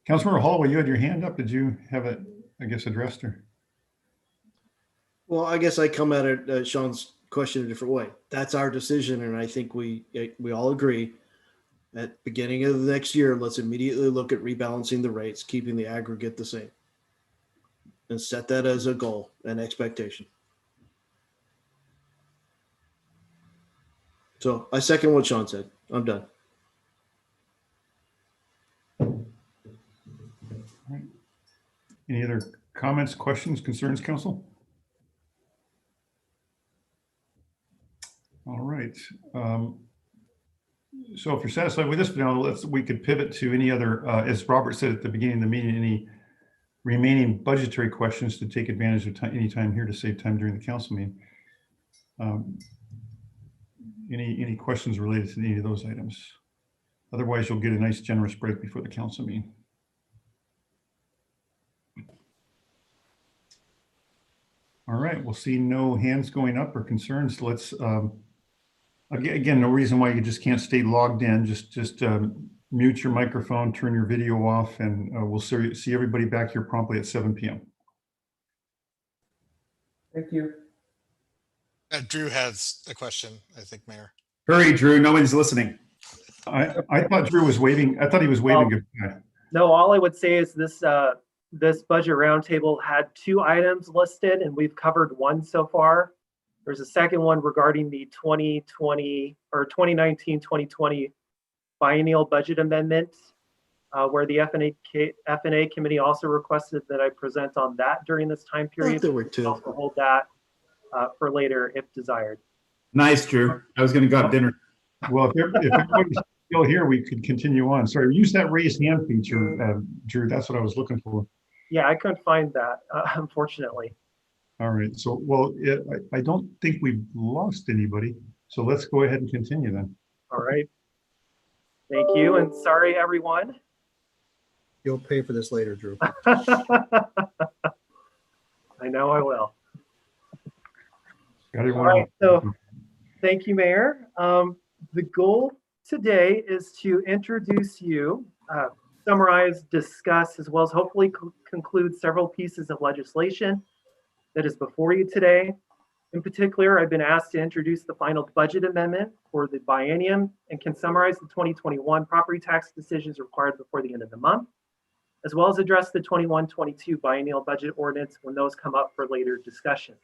Councilmember Holloway, you had your hand up. Did you have it, addressed her? Well, I guess I come at it, Sean's question a different way. That's our decision, and I think we all agree. At beginning of the next year, let's immediately look at rebalancing the rates, keeping the aggregate the same, and set that as a goal and expectation. So I second what Sean said. I'm done. Any other comments, questions, concerns, council? All right. So if you're satisfied with this, now we could pivot to any other, as Robert said at the beginning of the meeting, any remaining budgetary questions to take advantage of any time here to save time during the council meeting. Any questions related to any of those items? Otherwise, you'll get a nice generous break before the council meeting. All right, we'll see no hands going up or concerns. Let's, again, no reason why you just can't stay logged in. Just mute your microphone, turn your video off, and we'll see everybody back here promptly at 7 p.m. Thank you. Drew has a question, I think, Mayor. Hurry, Drew. Nobody's listening. I thought Drew was waving. I thought he was waving goodbye. No, all I would say is this budget roundtable had 2 items listed, and we've covered one so far. There's a second one regarding the 2020 or 2019-2020 biennial budget amendment, where the F&A committee also requested that I present on that during this time period. There were 2. Also hold that for later if desired. Nice, Drew. I was going to go have dinner. Well, if everybody's still here, we could continue on. Sorry, use that raise hand feature, Drew. That's what I was looking for. Yeah, I couldn't find that, unfortunately. All right. So, well, I don't think we've lost anybody. So let's go ahead and continue then. All right. Thank you. And sorry, everyone. You'll pay for this later, Drew. I know I will. Got it. All right. So thank you, Mayor. The goal today is to introduce you, summarize, discuss, as well as hopefully conclude several pieces of legislation that is before you today. In particular, I've been asked to introduce the final budget amendment for the biennium and can summarize the 2021 property tax decisions required before the end of the month, as well as address the 21-22 biennial budget ordinance when those come up for later discussion.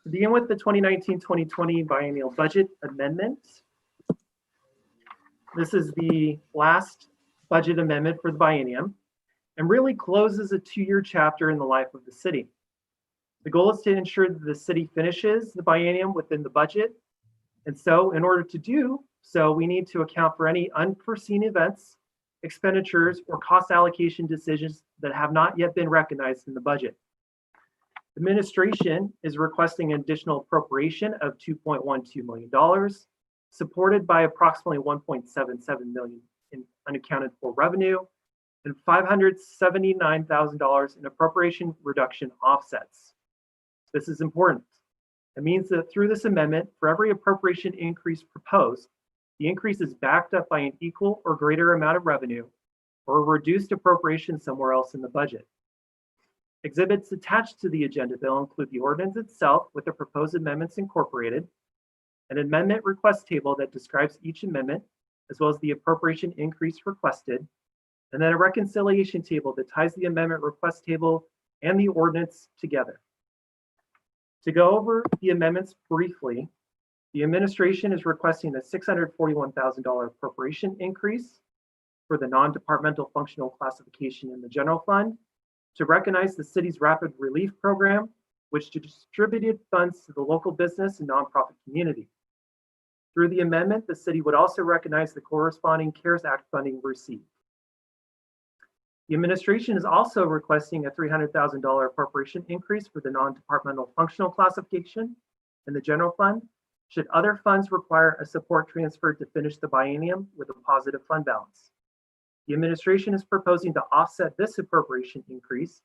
To begin with the 2019-2020 biennial budget amendment, this is the last budget amendment for the biennium and really closes a 2-year chapter in the life of the city. The goal is to ensure that the city finishes the biennium within the budget. And so in order to do so, we need to account for any unforeseen events, expenditures, or cost allocation decisions that have not yet been recognized in the budget. Administration is requesting an additional appropriation of $2.12 million, supported by approximately $1.77 million in unaccounted for revenue and $579,000 in appropriation reduction offsets. This is important. It means that through this amendment, for every appropriation increase proposed, the increase is backed up by an equal or greater amount of revenue or a reduced appropriation somewhere else in the budget. Exhibits attached to the agenda bill include the ordinance itself with the proposed amendments incorporated, an amendment request table that describes each amendment, as well as the appropriation increase requested, and then a reconciliation table that ties the amendment request table and the ordinance together. To go over the amendments briefly, the administration is requesting a $641,000 appropriation increase for the non-departmental functional classification in the general fund to recognize the city's rapid relief program, which distributed funds to the local business and nonprofit community. Through the amendment, the city would also recognize the corresponding CARES Act funding received. The administration is also requesting a $300,000 appropriation increase for the non-departmental functional classification in the general fund, should other funds require a support transfer to finish the biennium with a positive fund balance. The administration is proposing to offset this appropriation increase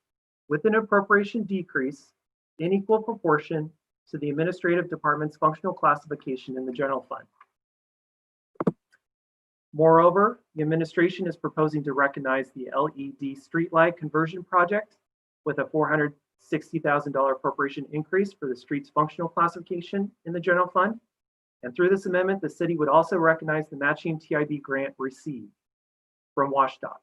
with an appropriation decrease in equal proportion to the administrative department's functional classification in the general fund. Moreover, the administration is proposing to recognize the LED streetlight conversion project with a $460,000 appropriation increase for the street's functional classification in the general fund. And through this amendment, the city would also recognize the matching TIB grant received from WashDOT.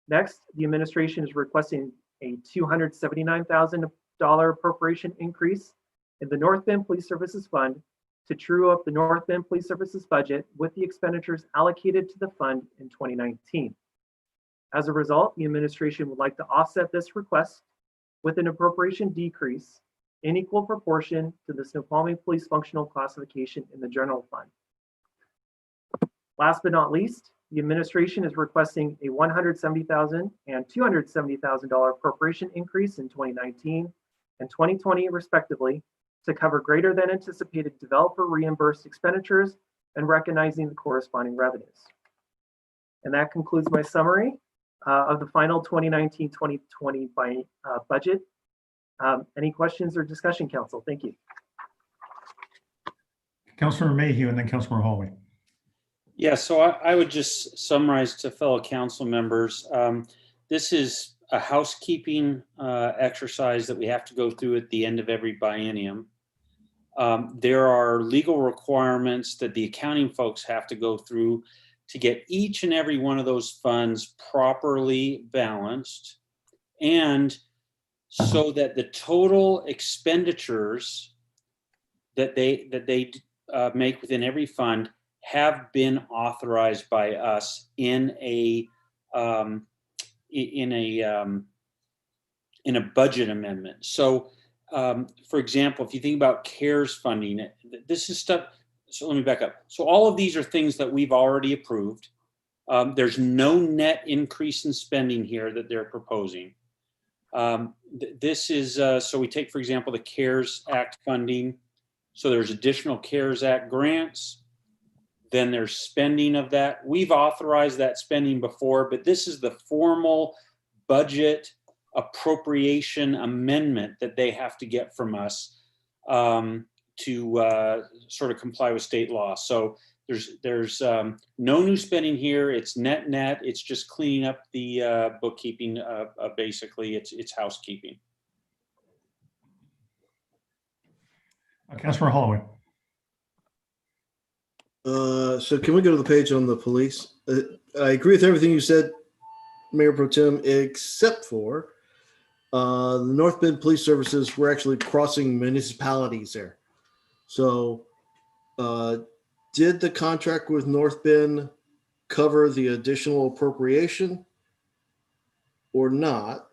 Next, the administration is requesting a $279,000 appropriation increase in the North Bend Police Services Fund to true up the North Bend Police Services budget with the expenditures allocated to the fund in 2019. As a result, the administration would like to offset this request with an appropriation decrease in equal proportion to the Snoqualmie Police Functional Classification in the general fund. Last but not least, the administration is requesting a $170,000 and $270,000 appropriation increase in 2019 and 2020 respectively to cover greater than anticipated developer reimbursed expenditures and recognizing the corresponding revenues. And that concludes my summary of the final 2019-2020 budget. Any questions or discussion, Council? Thank you. Councilmember Mayhew and then Councilmember Hawley. Yeah, so I would just summarize to fellow council members. This is a housekeeping exercise that we have to go through at the end of every biennium. There are legal requirements that the accounting folks have to go through to get each and every one of those funds properly balanced, and so that the total expenditures that they make within every fund have been authorized by us in a budget amendment. So, for example, if you think about CARES funding, this is stuff. So let me back up. So all of these are things that we've already approved. There's no net increase in spending here that they're proposing. This is, so we take, for example, the CARES Act funding. So there's additional CARES Act grants. Then there's spending of that. We've authorized that spending before, but this is the formal budget appropriation amendment that they have to get from us to sort of comply with state law. So There's no new spending here. It's net. It's just cleaning up the bookkeeping. Basically, it's housekeeping. Councilmember Holloway. So can we go to the page on the police? I agree with everything you said, Mayor Pro Tem, except for the North Bend Police Services. We're actually crossing municipalities there. So did the contract with North Bend cover the additional appropriation or not?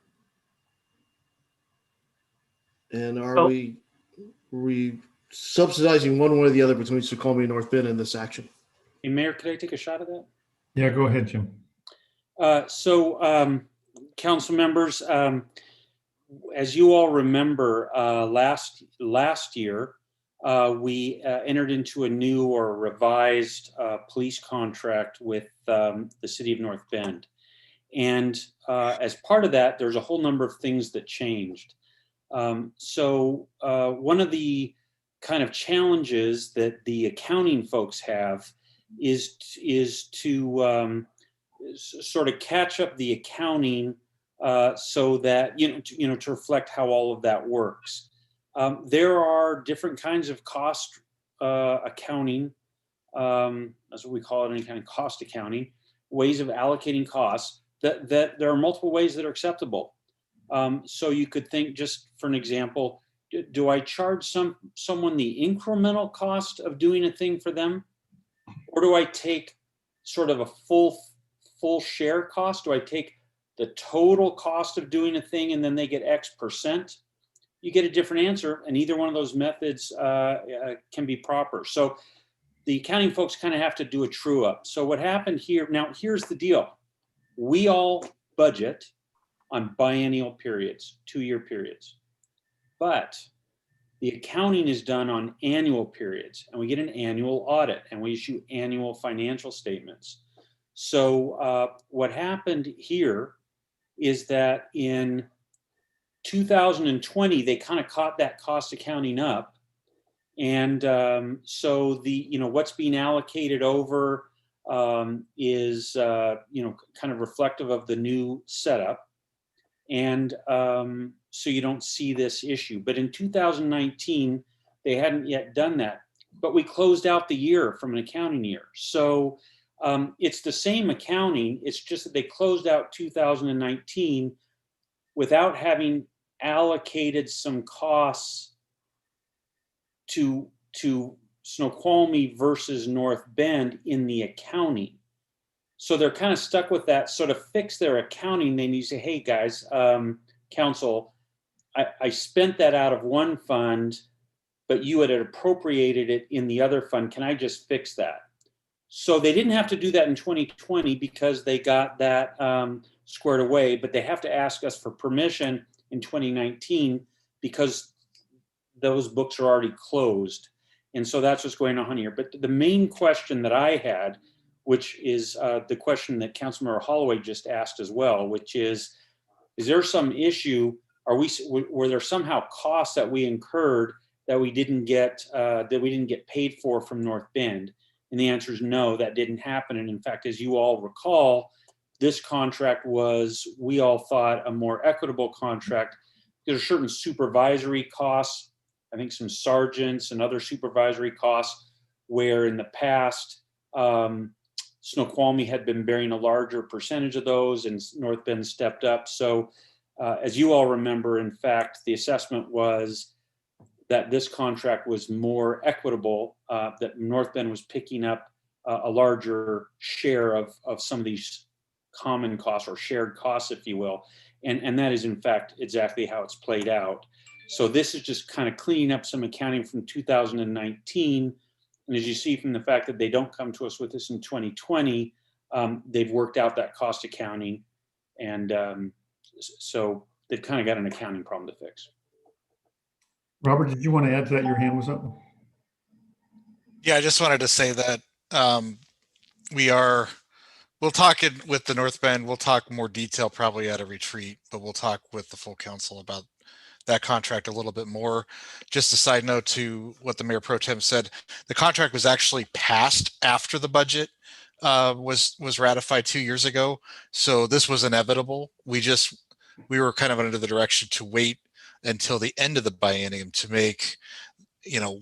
And are we subsidizing one way or the other between Snoqualmie and North Bend in this action? Hey, Mayor, could I take a shot at that? Yeah, go ahead, Jim. Council members, as you all remember, last year, we entered into a new or revised police contract with the city of North Bend. And as part of that, there's a whole number of things that changed. One of the kind of challenges that the accounting folks have is to sort of catch up the accounting so that to reflect how all of that works. There are different kinds of cost accounting. That's what we call it, any kind of cost accounting, ways of allocating costs. That there are multiple ways that are acceptable. So you could think, just for an example, do I charge someone the incremental cost of doing a thing for them? Or do I take sort of a full share cost? Do I take the total cost of doing a thing and then they get X percent? You get a different answer, and either one of those methods can be proper. So the accounting folks kind of have to do a true up. So what happened here, now here's the deal. We all budget on biennial periods, 2-year periods. But the accounting is done on annual periods, and we get an annual audit, and we issue annual financial statements. So what happened here is that in 2020, they kind of caught that cost accounting up. And so what's being allocated over is kind of reflective of the new setup. And so you don't see this issue. But in 2019, they hadn't yet done that. But we closed out the year from an accounting year. So it's the same accounting. It's just that they closed out 2019 without having allocated some costs to Snoqualmie versus North Bend in the accounting. So they're kind of stuck with that. So to fix their accounting, they need to say, hey guys, council, I spent that out of one fund, but you had appropriated it in the other fund. Can I just fix that? So they didn't have to do that in 2020 because they got that squared away, but they have to ask us for permission in 2019 because those books are already closed. And so that's what's going on here. But the main question that I had, which is the question that Councilmember Holloway just asked as well, which is there some issue? Were there somehow costs that we incurred that we didn't get paid for from North Bend? And the answer is no, that didn't happen. And in fact, as you all recall, this contract was, we all thought, a more equitable contract. There's certain supervisory costs, I think some sergeants and other supervisory costs, where in the past, Snoqualmie had been bearing a larger percentage of those and North Bend stepped up. So as you all remember, in fact, the assessment was that this contract was more equitable, that North Bend was picking up a larger share of some of these common costs or shared costs, if you will. And that is, in fact, exactly how it's played out. So this is just kind of cleaning up some accounting from 2019. And as you see from the fact that they don't come to us with this in 2020, they've worked out that cost accounting. And so they've kind of got an accounting problem to fix. Robert, did you want to add to that? Your hand was up. Yeah, I just wanted to say that we'll talk with the North Bend. We'll talk more detail probably at a retreat, but we'll talk with the full council about that contract a little bit more. Just a side note to what the Mayor Pro Tem said, the contract was actually passed after the budget was ratified 2 years ago. So this was inevitable. We were kind of under the direction to wait until the end of the biennium to make,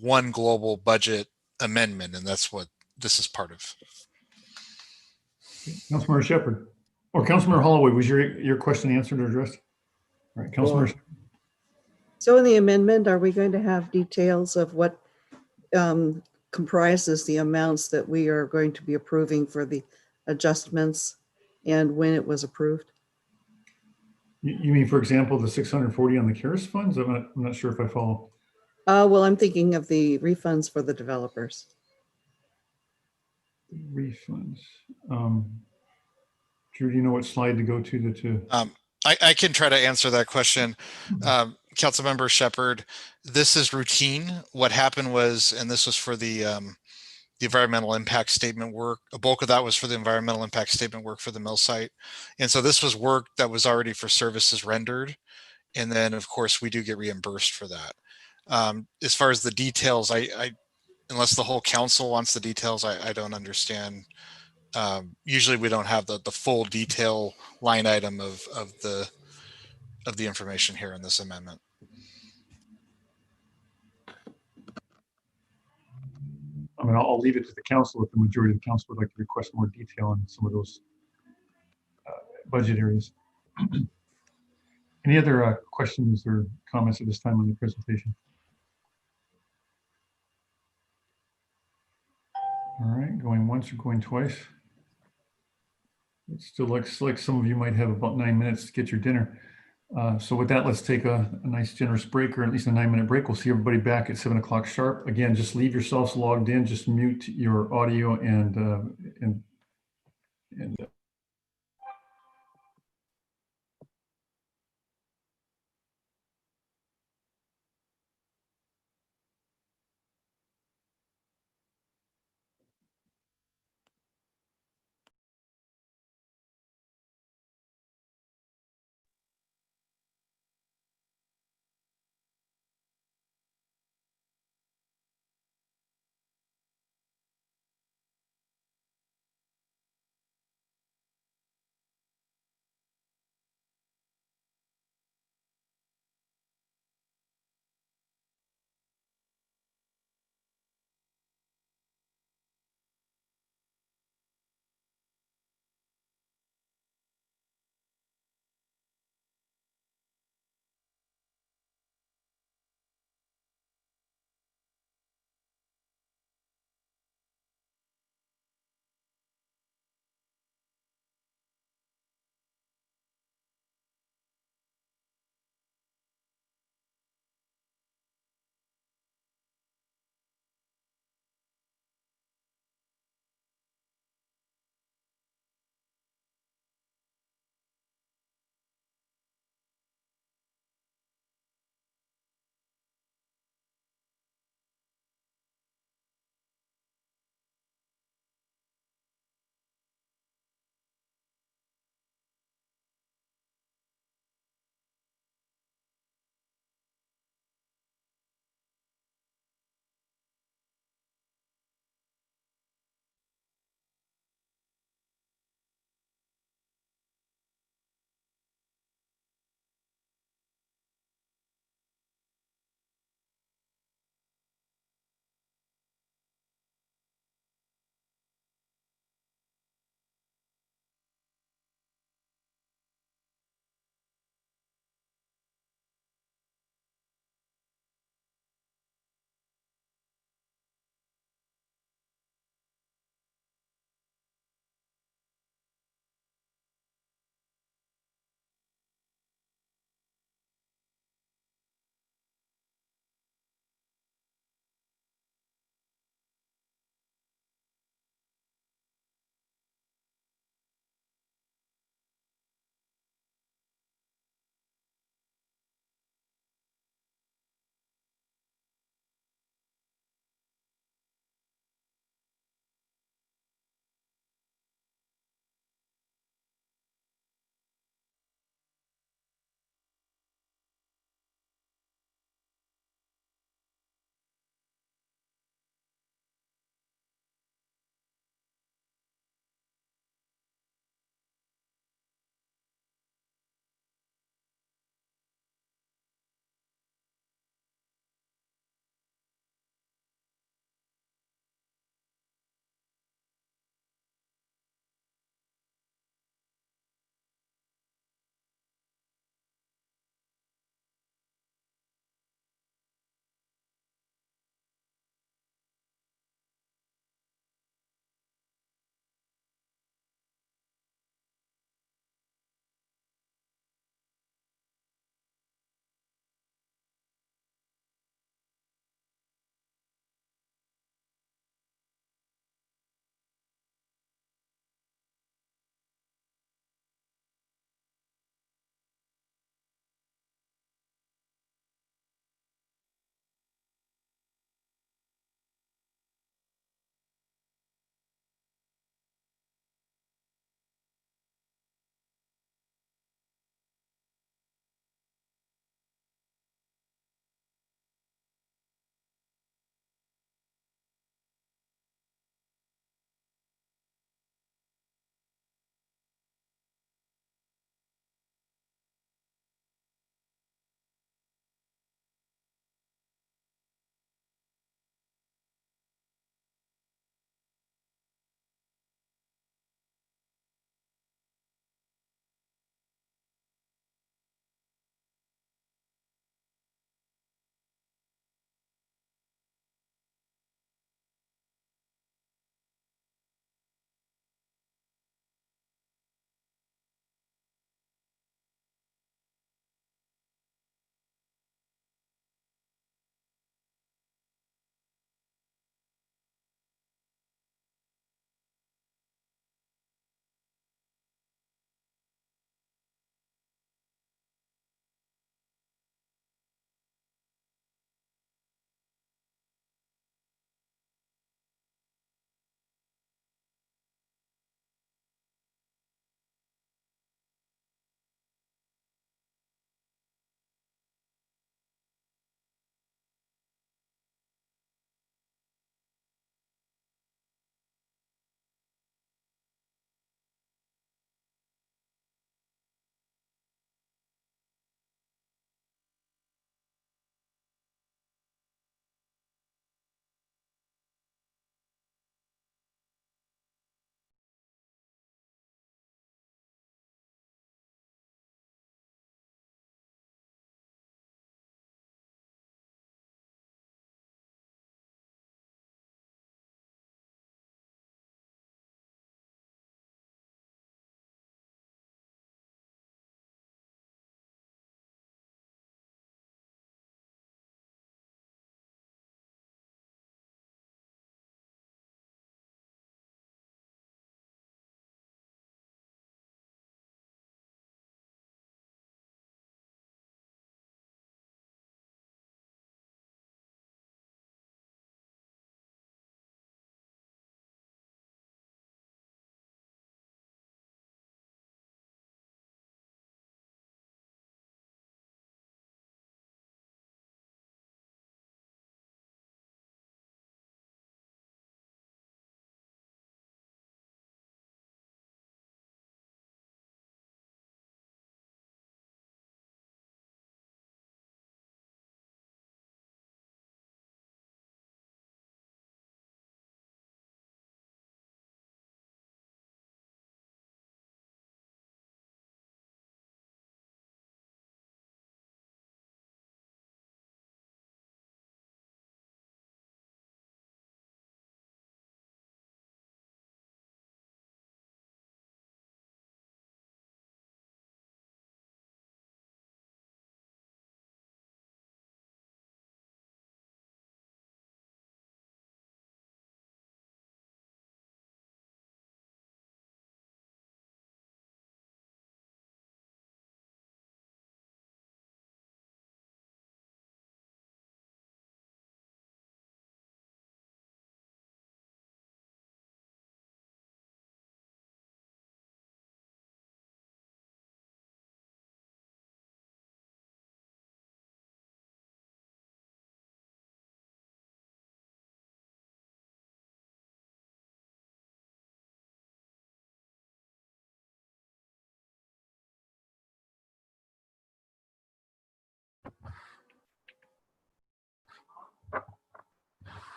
one global budget amendment. And that's what this is part of. Councilmember Shepherd, or Councilmember Holloway, was your question answered or addressed? All right, Councilmember. So in the amendment, are we going to have details of what comprises the amounts that we are going to be approving for the adjustments and when it was approved? You mean, for example, the 640 on the CARES funds? I'm not sure if I follow. Well, I'm thinking of the refunds for the developers. Refunds. Drew, do you know what slide to go to? I can try to answer that question. Councilmember Shepherd, this is routine. What happened was, and this was for the environmental impact statement work. A bulk of that was for the environmental impact statement work for the mill site. And so this was work that was already for services rendered. And then of course we do get reimbursed for that. As far as the details, I unless the whole council wants the details, I don't understand. Usually we don't have the full detail line item of the information here in this amendment. I mean, I'll leave it to the council if the majority of the council would like to request more detail on some of those budget areas. Any other questions or comments at this time on the presentation? All right, going once or going twice. It still looks like some of you might have about 9 minutes to get your dinner. So with that, let's take a nice generous break, or at least a 9-minute break. We'll see everybody back at 7 o'clock sharp. Again, just leave yourselves logged in, just mute your audio and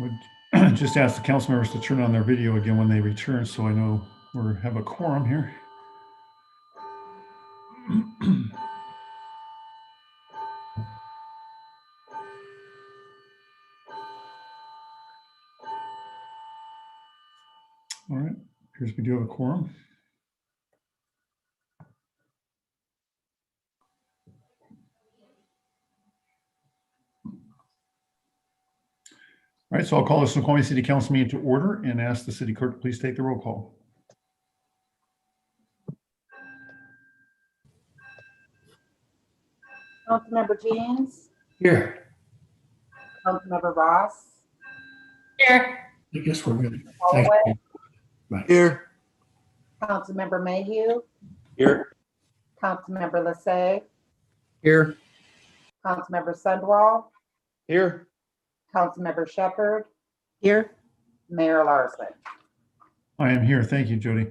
Would just ask the council members to turn on their video again when they return, so I know we have a quorum here. All right, appears we do have a quorum. All right, so I'll call the Snoqualmie City Council meeting to order and ask the city clerk to please take the roll call. Councilmember Jeans, Here. Councilmember Ross, Here. I guess we're good. Thank Holloway, you. Here. Councilmember Mayhew, Here. Councilmember Lassay, Here. Councilmember Sundwall, Here. Councilmember Shepherd, Here, Mayor Larson. I am here. Thank you, Jody.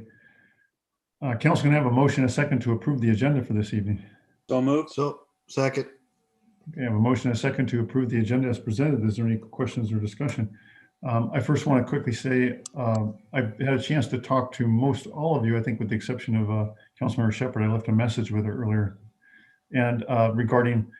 Council can I have a motion and a second to approve the agenda for this evening. So moved. So, second. Okay, I have a motion and a second to approve the agenda as presented. Is there any questions or discussion? I first want to quickly say I've had a chance to talk to most all of you, I think with the exception of Councilmember Shepherd. I left a message with her earlier and regarding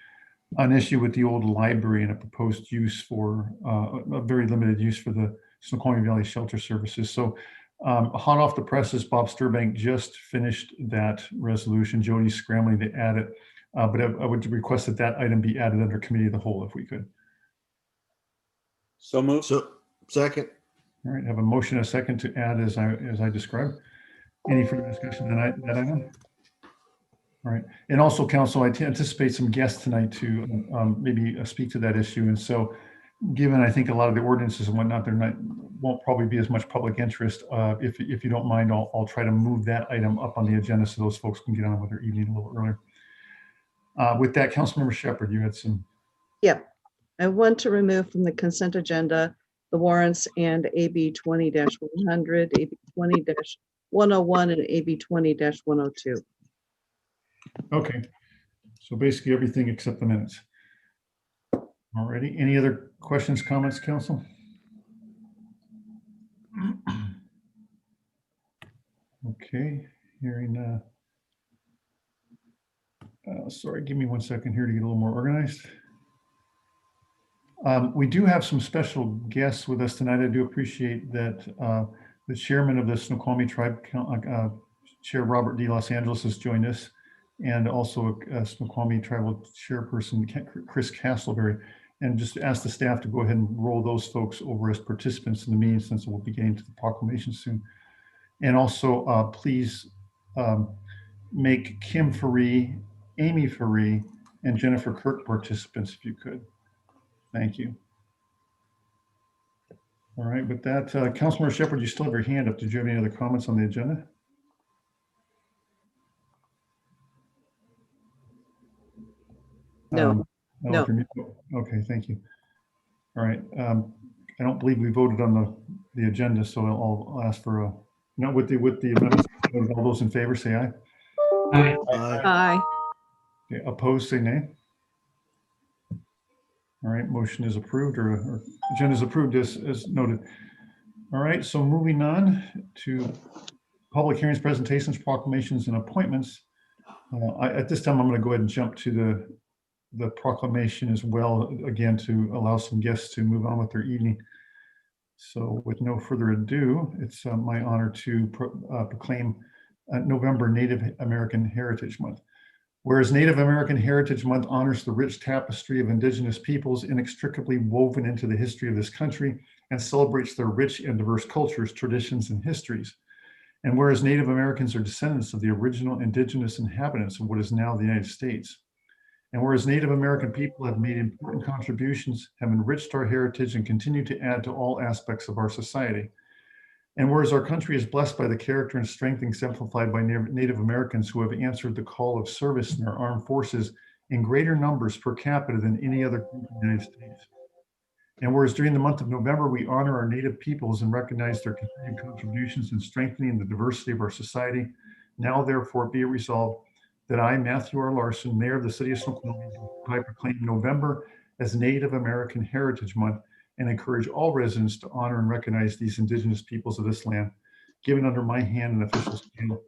an issue with the old library and a proposed use for a very limited use for the Snoqualmie Valley Shelter Services. So hot off the presses, Bob Sturbank just finished that resolution. Jody's scrambling to add it, but I would request that that item be added under committee of the whole if we could. So moved. So, second. All right, have a motion, a second to add as I described. Any further discussion on that item? All right, and also council, I anticipate some guests tonight to maybe speak to that issue. And so given I think a lot of the ordinances and whatnot, won't probably be as much public interest. If you don't mind, I'll try to move that item up on the agenda so those folks can get on with their evening a little earlier. With that, Councilmember Shepherd, you had some. yeah. I want to remove from the consent agenda the warrants and AB 20-100, AB 20-101, and AB 20-102. Okay, so basically everything except the minutes. Alrighty, any other questions, comments, council? Okay, hearing, sorry, give me 1 second here to get a little more organized. We do have some special guests with us tonight. I do appreciate that the chairman of the Snoqualmie Tribe, Chair Robert D. Los Angeles has joined us, and also Snoqualmie Tribal Chairperson Chris Castleberry, and just ask the staff to go ahead and roll those folks over as participants in the meeting since we'll be getting to the proclamation soon. And also please make Kim Faree, Amy Faree, and Jennifer Kirk participants if you could. Thank you. All right, with that, Councilmember Shepherd, you still have your hand up. Did you have any other comments on the agenda? No. No. Okay, thank you. All right, I don't believe we voted on the agenda, so I'll ask for a, no, with the amendments, all those in favor say aye. Aye. Aye. Okay, opposed say nay. All right, motion is approved or agenda is approved as noted. All right, so moving on to public hearings, presentations, proclamations, and appointments. At this time, I'm going to go ahead and jump to the proclamation as well, again, to allow some guests to move on with their evening. So with no further ado, it's my honor to proclaim November Native American Heritage Month. Whereas Native American Heritage Month honors the rich tapestry of Indigenous peoples inextricably woven into the history of this country and celebrates their rich and diverse cultures, traditions, and histories. And whereas Native Americans are descendants of the original Indigenous inhabitants of what is now the United States. And whereas Native American people have made important contributions, have enriched our heritage, and continue to add to all aspects of our society. And whereas our country is blessed by the character and strength exemplified by Native Americans who have answered the call of service in our armed forces in greater numbers per capita than any other group in the United States. And whereas during the month of November, we honor our Native peoples and recognize their continued contributions in strengthening the diversity of our society, now therefore be it resolved that I, Matthew R. Larson, Mayor of the City of Snoqualmie, I proclaim November as Native American Heritage Month and encourage all residents to honor and recognize these indigenous peoples of this land, given under my hand and official seal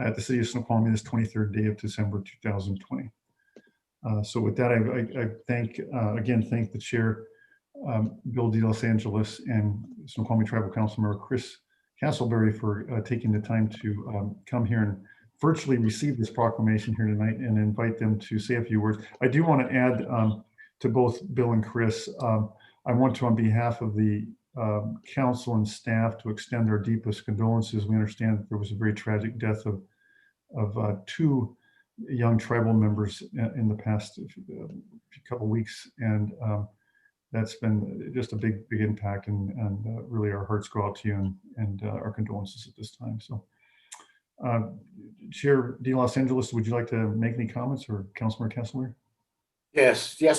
at the city of Snoqualmie this 23rd day of December 2020. So with that, I thank the chair, Bill de Los Angeles, and Snoqualmie Tribal Council member Chris Castleberry for taking the time to come here and virtually receive this proclamation here tonight and invite them to say a few words. I do want to add to both Bill and Chris, I want to, on behalf of the council and staff, to extend our deepest condolences. We understand that there was a very tragic death of two young tribal members in the past couple weeks, and that's been just a big impact, and really our hearts go out to you, and our condolences at this time. So Chair de Los Angeles, would you like to make any comments, or Councilmember Kessler? Yes, Mayor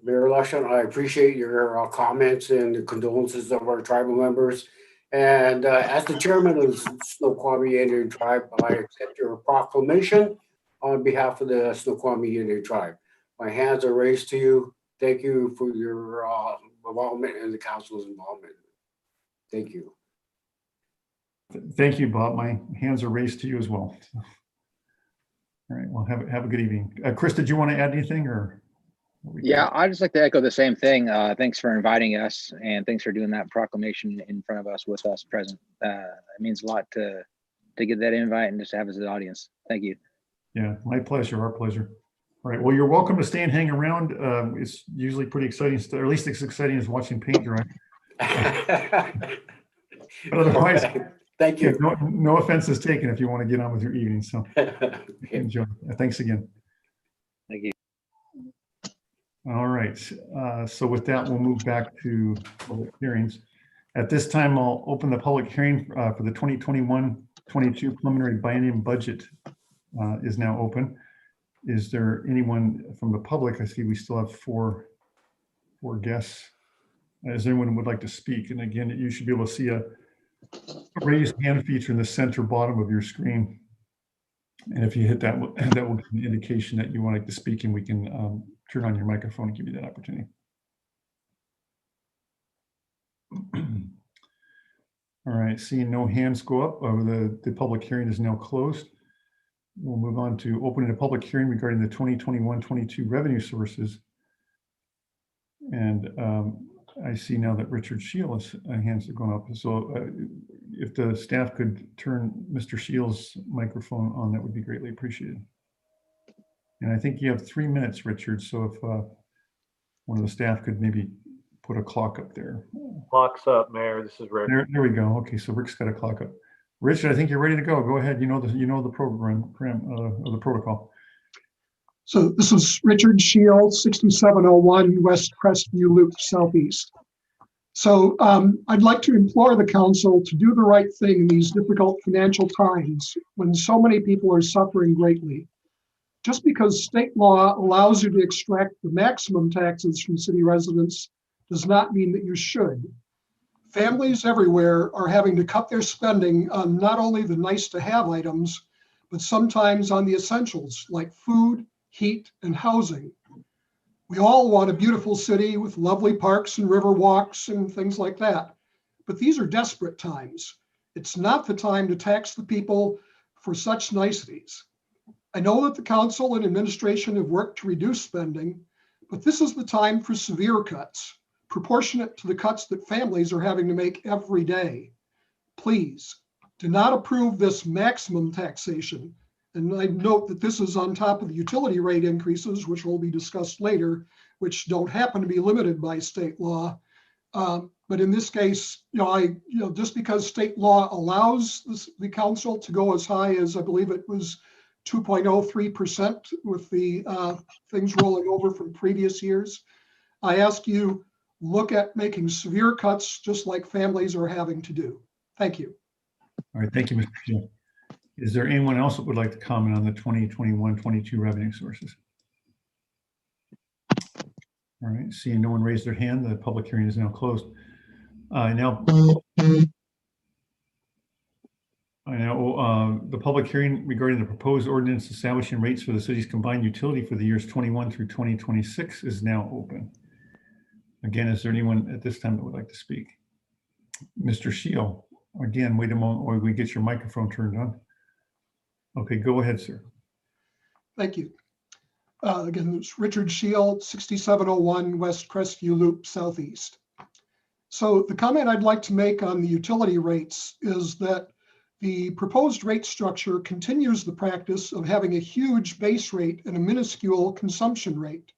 Lushon, I appreciate your comments and the condolences of our tribal members. And as the chairman of the Snoqualmie Indian Tribe, I accept your proclamation on behalf of the Snoqualmie Indian Tribe. My hands are raised to you. Thank you for your involvement and the council's involvement. Thank you. Thank you, Bob. My hands are raised to you as well. All right, well, have a good evening. Chris, did you want to add anything, or? Yeah, I'd just like to echo the same thing. Thanks for inviting us, and thanks for doing that proclamation in front of us with us present. It means a lot to get that invite and just have us as an audience. Thank you. Yeah, my pleasure, our pleasure. All right, well, you're welcome to stay and hang around. It's usually pretty exciting, or at least as exciting as watching paint dry. But otherwise, thank you. Yeah, no offense is taken if you want to get on with your evening. So enjoy. Thanks again. Thank you. All right. So with that, we'll move back to public hearings. At this time, I'll open the public hearing for the 2021-22 preliminary biennium budget is now open. Is there anyone from the public? I see we still have four guests. Is there anyone who would like to speak? And again, you should be able to see a raised hand feature in the center bottom of your screen. And if you hit that, that will give an indication that you want to speak, and we can turn on your microphone and give you that opportunity. All right, seeing no hands go up, the public hearing is now closed. We'll move on to opening a public hearing regarding the 2021-22 revenue sources. And I see now that Richard Shields' hands are going up. So if the staff could turn Mr. Shields' microphone on, that would be greatly appreciated. And I think you have 3 minutes, Richard. So if one of the staff could maybe put a clock up there. Clock's up, Mayor. This is Rick. There we go. Okay, so Rick's got a clock up. Richard, I think you're ready to go. Go ahead. You know the program or the protocol. So this is Richard Shields, 6701 West Crestview Loop Southeast. So I'd like to implore the council to do the right thing in these difficult financial times when so many people are suffering greatly. Just because state law allows you to extract the maximum taxes from city residents does not mean that you should. Families everywhere are having to cut their spending on not only the nice to have items, but sometimes on the essentials like food, heat, and housing. We all want a beautiful city with lovely parks and river walks and things like that. But these are desperate times. It's not the time to tax the people for such niceties. I know that the council and administration have worked to reduce spending, but this is the time for severe cuts, proportionate to the cuts that families are having to make every day. Please do not approve this maximum taxation. And I note that this is on top of the utility rate increases, which will be discussed later, which don't happen to be limited by state law. But in this case, just because state law allows the council to go as high as, I believe it was 2.03% with the things rolling over from previous years, I ask you, look at making severe cuts just like families are having to do. Thank you. All right, thank you, Mr. Shields. Is there anyone else that would like to comment on the 2021-22 revenue sources? All right, seeing no one raise their hand, the public hearing is now closed. The public hearing regarding the proposed ordinance establishing rates for the city's combined utility for the years 21 through 2026 is now open. Again, is there anyone at this time that would like to speak? Mr. Shield, again, wait a moment while we get your microphone turned on. Okay, go ahead, sir. Thank you. Again, it's Richard Shield, 6701 West Crestview Loop Southeast. So the comment I'd like to make on the utility rates is that the proposed rate structure continues the practice of having a huge base rate and a minuscule consumption rate.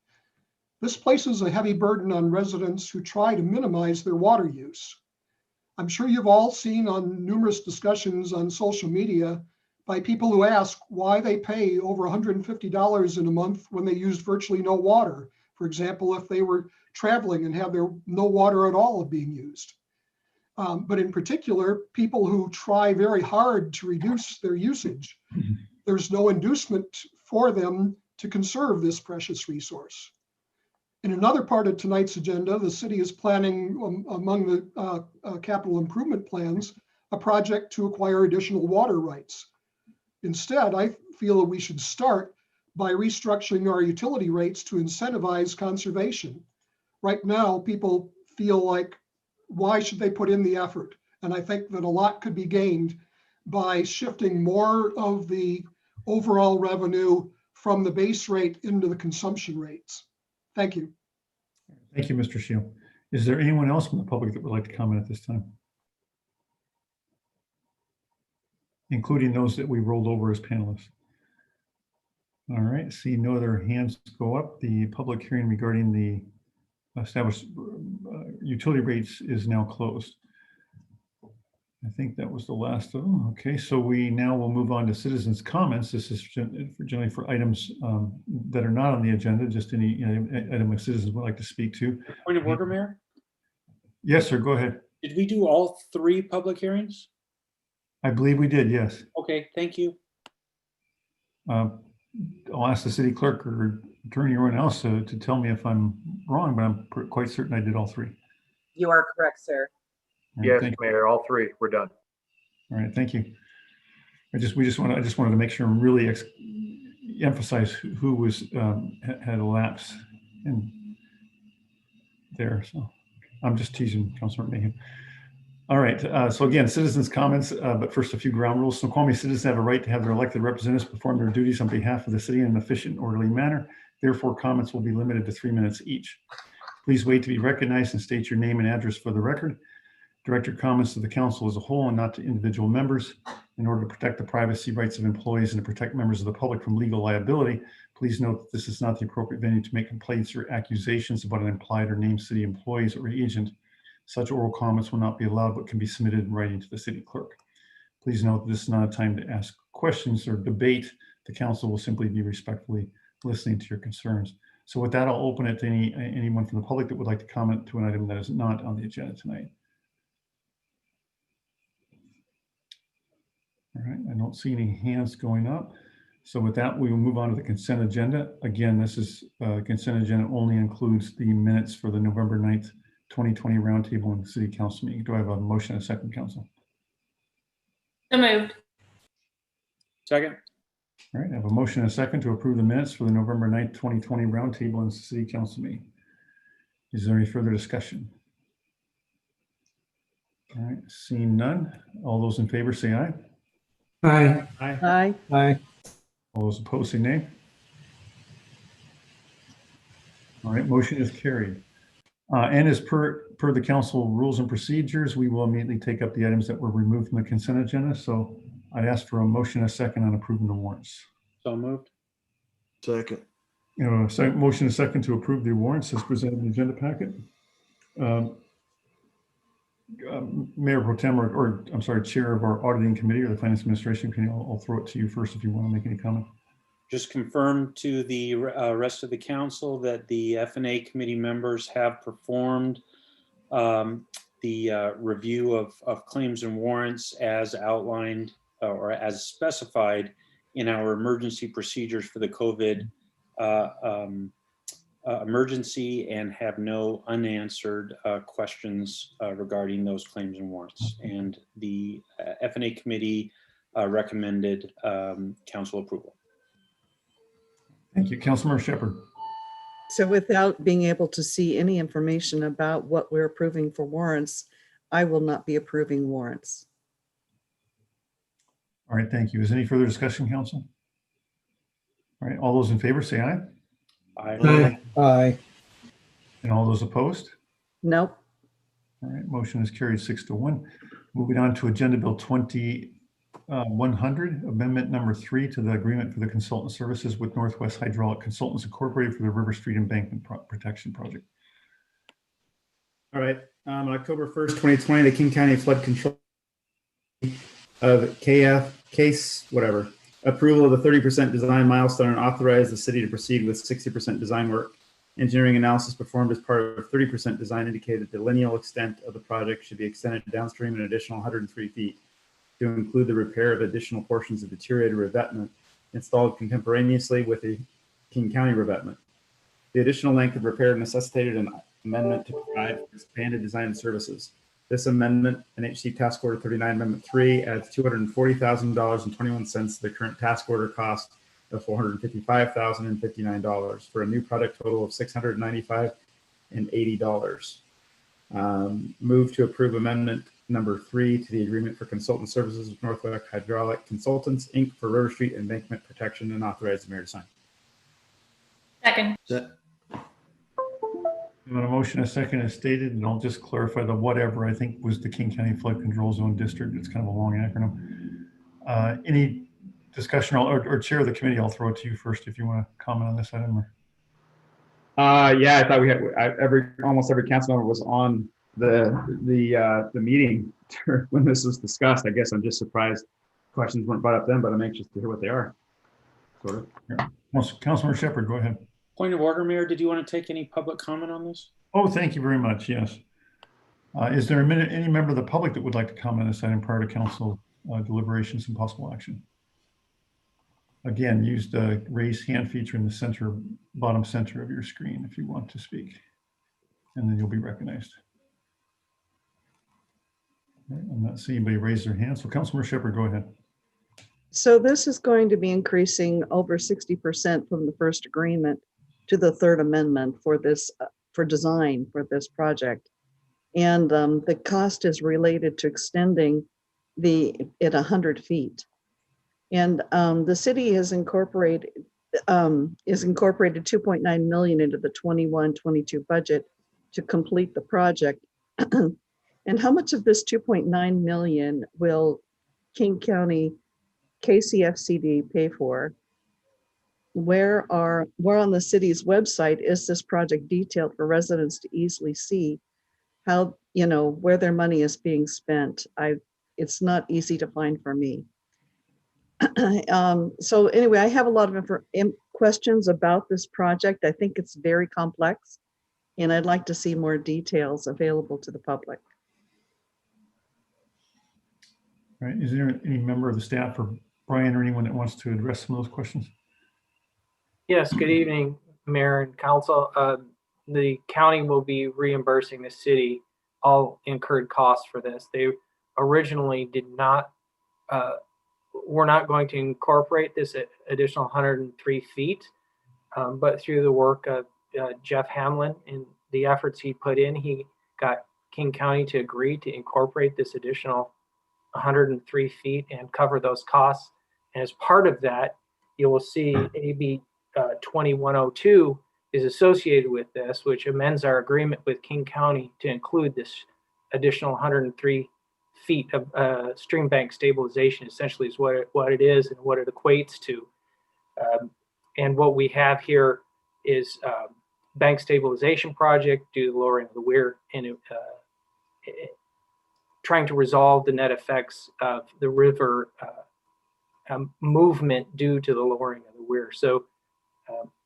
This places a heavy burden on residents who try to minimize their water use. I'm sure you've all seen on numerous discussions on social media by people who ask why they pay over $150 in a month when they use virtually no water. For example, if they were traveling and have no water at all being used. But in particular, people who try very hard to reduce their usage, there's no inducement for them to conserve this precious resource. In another part of tonight's agenda, the city is planning among the capital improvement plans, a project to acquire additional water rights. Instead, I feel that we should start by restructuring our utility rates to incentivize conservation. Right now, people feel like, why should they put in the effort? And I think that a lot could be gained by shifting more of the overall revenue from the base rate into the consumption rates. Thank you. Thank you, Mr. Shield. Is there anyone else from the public that would like to comment at this time? Including those that we rolled over as panelists. All right, see no other hands go up. The public hearing regarding the established utility rates is now closed. I think that was the last of them. Okay, so we now will move on to citizens' comments. This is generally for items that are not on the agenda, just any item that citizens would like to speak to. Point of order, Mayor? Yes, sir, go ahead. Did we do all 3 public hearings? I believe we did, yes. Okay, thank you. I'll ask the city clerk or attorney or anyone else to tell me if I'm wrong, but I'm quite certain I did all 3. You are correct, sir. All right, Yes, Mayor, all 3. We're done. All right, thank you. I just wanted to make sure and really emphasize who was had a lapse in there. So I'm just teasing Councilor Mayhew. All right, so again, citizens' comments, but first a few ground rules. Snoqualmie citizens have a right to have their elected representatives perform their duties on behalf of the city in an efficient and orderly manner. Therefore, comments will be limited to 3 minutes each. Please wait to be recognized and state your name and address for the record. Direct your comments to the council as a whole and not to individual members. In order to protect the privacy rights of employees and to protect members of the public from legal liability, please note that this is not the appropriate venue to make complaints or accusations about an implied or named city employees or agent. Such oral comments will not be allowed, but can be submitted in writing to the city clerk. Please note that this is not a time to ask questions or debate. The council will simply be respectfully listening to your concerns. So with that, I'll open it to anyone from the public that would like to comment to an item that is not on the agenda tonight. All right, I don't see any hands going up. So with that, we will move on to the consent agenda. Again, this is consent agenda only includes the minutes for the November 9th, 2020 roundtable and city council meeting. Do I have a motion and a second, council? So moved. Second. All right, I have a motion and a second to approve the minutes for the November 9th, 2020 roundtable and city council meeting. Is there any further discussion? All right, seeing none. All those in favor say aye. Aye. Aye. Aye. All those opposed say nay. All right, motion is carried. And as per the council rules and procedures, we will immediately take up the items that were removed from the consent agenda. So I'd ask for a motion and a second on approving the warrants. So moved. Second. Motion and a second to approve the warrants as presented in the agenda packet. Mayor Pro Tem, or I'm sorry, Chair of our auditing committee or the Finance Administration Committee, I'll throw it to you first if you want to make any comment. Just confirm to the rest of the council that the F&A committee members have performed the review of claims and warrants as outlined or as specified in our emergency procedures for the COVID emergency and have no unanswered questions regarding those claims and warrants. And the F&A committee recommended council approval. Thank you. Councilmember Shepherd. So without being able to see any information about what we're approving for warrants, I will not be approving warrants. All right, thank you. Is there any further discussion, council? All right, all those in favor say aye. Aye. Aye. And all those opposed? Nope. All right, motion is carried 6-1. Moving on to Agenda Bill 2100, Amendment number 3 to the agreement for the consultant services with Northwest Hydraulic Consultants Incorporated for the River Street Embankment Protection Project. All right, on October 1st, 2020, the King County Flood Control of KF case, whatever, approval of the 30% design milestone and authorized the city to proceed with 60% design work. Engineering analysis performed as part of 30% design indicated the lineal extent of the project should be extended downstream an additional 103 feet to include the repair of additional portions of deteriorated revetment installed contemporaneously with the King County revetment. The additional length of repair necessitated an amendment to provide for expanded design services. This amendment, NHC Task Order 39 Amendment 3, adds $240,000.21 to the current task order cost of $455,059 for a new product total of $695.80. Move to approve amendment number 3 to the agreement for consultant services with Northwest Hydraulic Consultants, Inc. for River Street embankment protection and authorize the mayor to sign. Second. On a motion, a second as stated, and I'll just clarify the whatever I think was the King County Flood Control Zone District. It's kind of a long acronym. Any discussion or chair of the committee? I'll throw it to you first if you want to comment on this item. Yeah, I thought we had almost every council member was on the meeting when this was discussed. I guess I'm just surprised questions weren't brought up then, but I'm anxious to hear what they are. Sort of. Yeah. Councilmember Shepherd, go ahead. Point of order, Mayor. Did you want to take any public comment on this? Oh, thank you very much. Yes. Is there any member of the public that would like to comment on this item prior to council deliberations and possible action? Again, use the raise hand feature in the bottom center of your screen if you want to speak, and then you'll be recognized. Okay, I'm not seeing anybody raise their hand. So Councilmember Shepherd, go ahead. So this is going to be increasing over 60% from the first agreement to the third amendment for this, for design for this project. And the cost is related to extending it 100 feet. And the city has incorporated 2.9 million into the 21-22 budget to complete the project. And how much of this 2.9 million will King County KCFCD pay for? Where on the city's website is this project detailed for residents to easily see how, where their money is being spent? It's not easy to find for me. So anyway, I have a lot of questions about this project. I think it's very complex, and I'd like to see more details available to the public. All right. Is there any member of the staff or Brian or anyone that wants to address some of those questions? Yes, good evening, Mayor and Council. The county will be reimbursing the city all incurred costs for this. They originally were not going to incorporate this additional 103 feet, but through the work of Jeff Hamlin and the efforts he put in, he got King County to agree to incorporate this additional 103 feet and cover those costs. And as part of that, you will see AB 2102 is associated with this, which amends our agreement with King County to include this additional 103 feet of stream bank stabilization. Essentially is what it is and what it equates to. And what we have here is bank stabilization project due to the lowering of the weir and trying to resolve the net effects of the river movement due to the lowering of the weir. So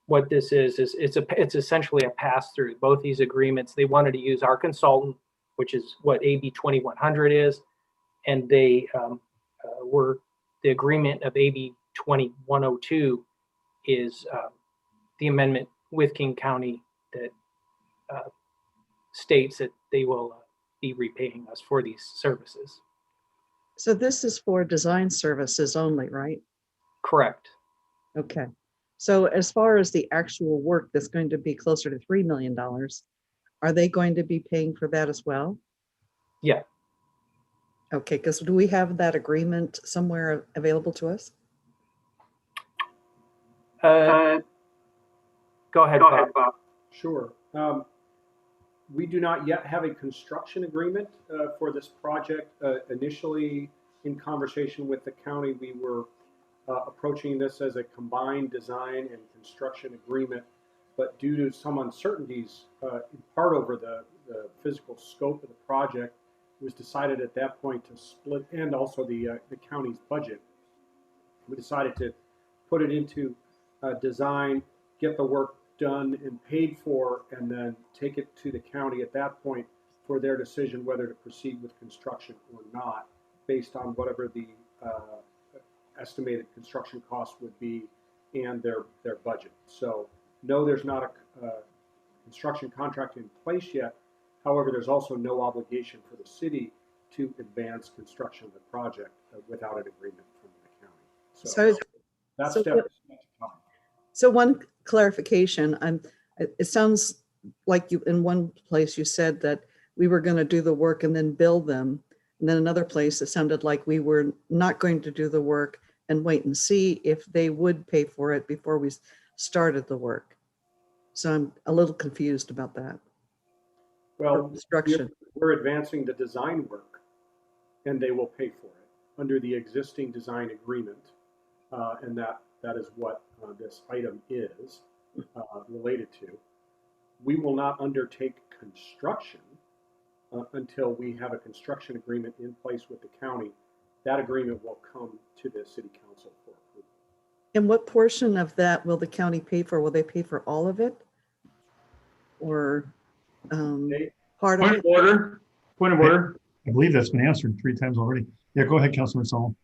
what this is it's essentially a pass-through. Both these agreements, they wanted to use our consultant, which is what AB 2100 is, and they were the agreement of AB 2102 is the amendment with King County that states that they will be repaying us for these services. So this is for design services only, right? Correct. Okay. So as far as the actual work that's going to be closer to $3 million, are they going to be paying for that as well? Yeah. Okay, because do we have that agreement somewhere available to us? Go ahead, Bob. Sure. We do not yet have a construction agreement for this project. Initially, in conversation with the county, we were approaching this as a combined design and construction agreement. But due to some uncertainties, in part over the physical scope of the project, it was decided at that point to split, and also the county's budget. We decided to put it into design, get the work done and paid for, and then take it to the county at that point for their decision whether to proceed with construction or not, based on whatever the estimated construction cost would be and their budget. So no, there's not a construction contract in place yet. However, there's also no obligation for the city to advance construction of the project without an agreement from the county. So that's definitely to come. So one clarification, it sounds like you, in one place you said that we were going to do the work and then build them. And then another place, it sounded like we were not going to do the work and wait and see if they would pay for it before we started the work. So I'm a little confused about that. Well, construction. We're advancing the design work and they will pay for it under the existing design agreement. And that is what this item is related to. We will not undertake construction until we have a construction agreement in place with the county. That agreement will come to the city council for approval. And what portion of that will the county pay for? Will they pay for all of it? Or part of it? Point of order. I believe that's been answered 3 times already. Yeah, go ahead, Councilman Solomon.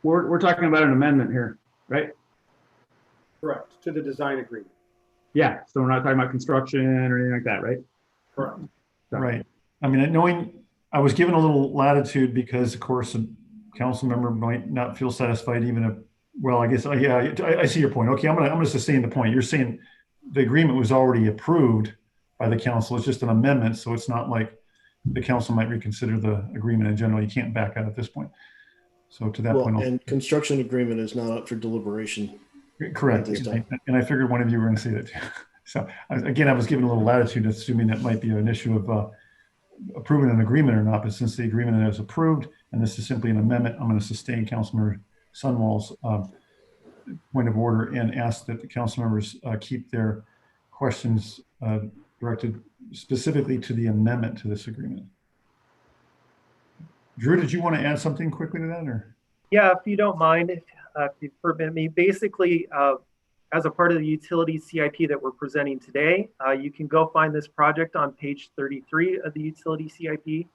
We're talking about an amendment here, right? Correct, to the design agreement. Yeah, so we're not talking about construction or anything like that, right? Correct. Right. I mean, knowing I was given a little latitude because, of course, a council member might not feel satisfied even if, well, I guess, yeah, I see your point. Okay, I'm gonna sustain the point. You're saying the agreement was already approved by the council. It's just an amendment, so it's not like the council might reconsider the agreement in general. You can't back out at this point. So to that point, and construction agreement is not up for deliberation. Correct. And I figured one of you were going to say that too. So again, I was given a little latitude, assuming that might be an issue of approving an agreement or not. But since the agreement is approved and this is simply an amendment, I'm going to sustain Councilmember Sunwall's point of order and ask that the council members keep their questions directed specifically to the amendment to this agreement. Drew, did you want to add something quickly to that, or? Yeah, if you don't mind, if you permit me. Basically, as a part of the utility CIP that we're presenting today, you can go find this project on page 33 of the utility CIP.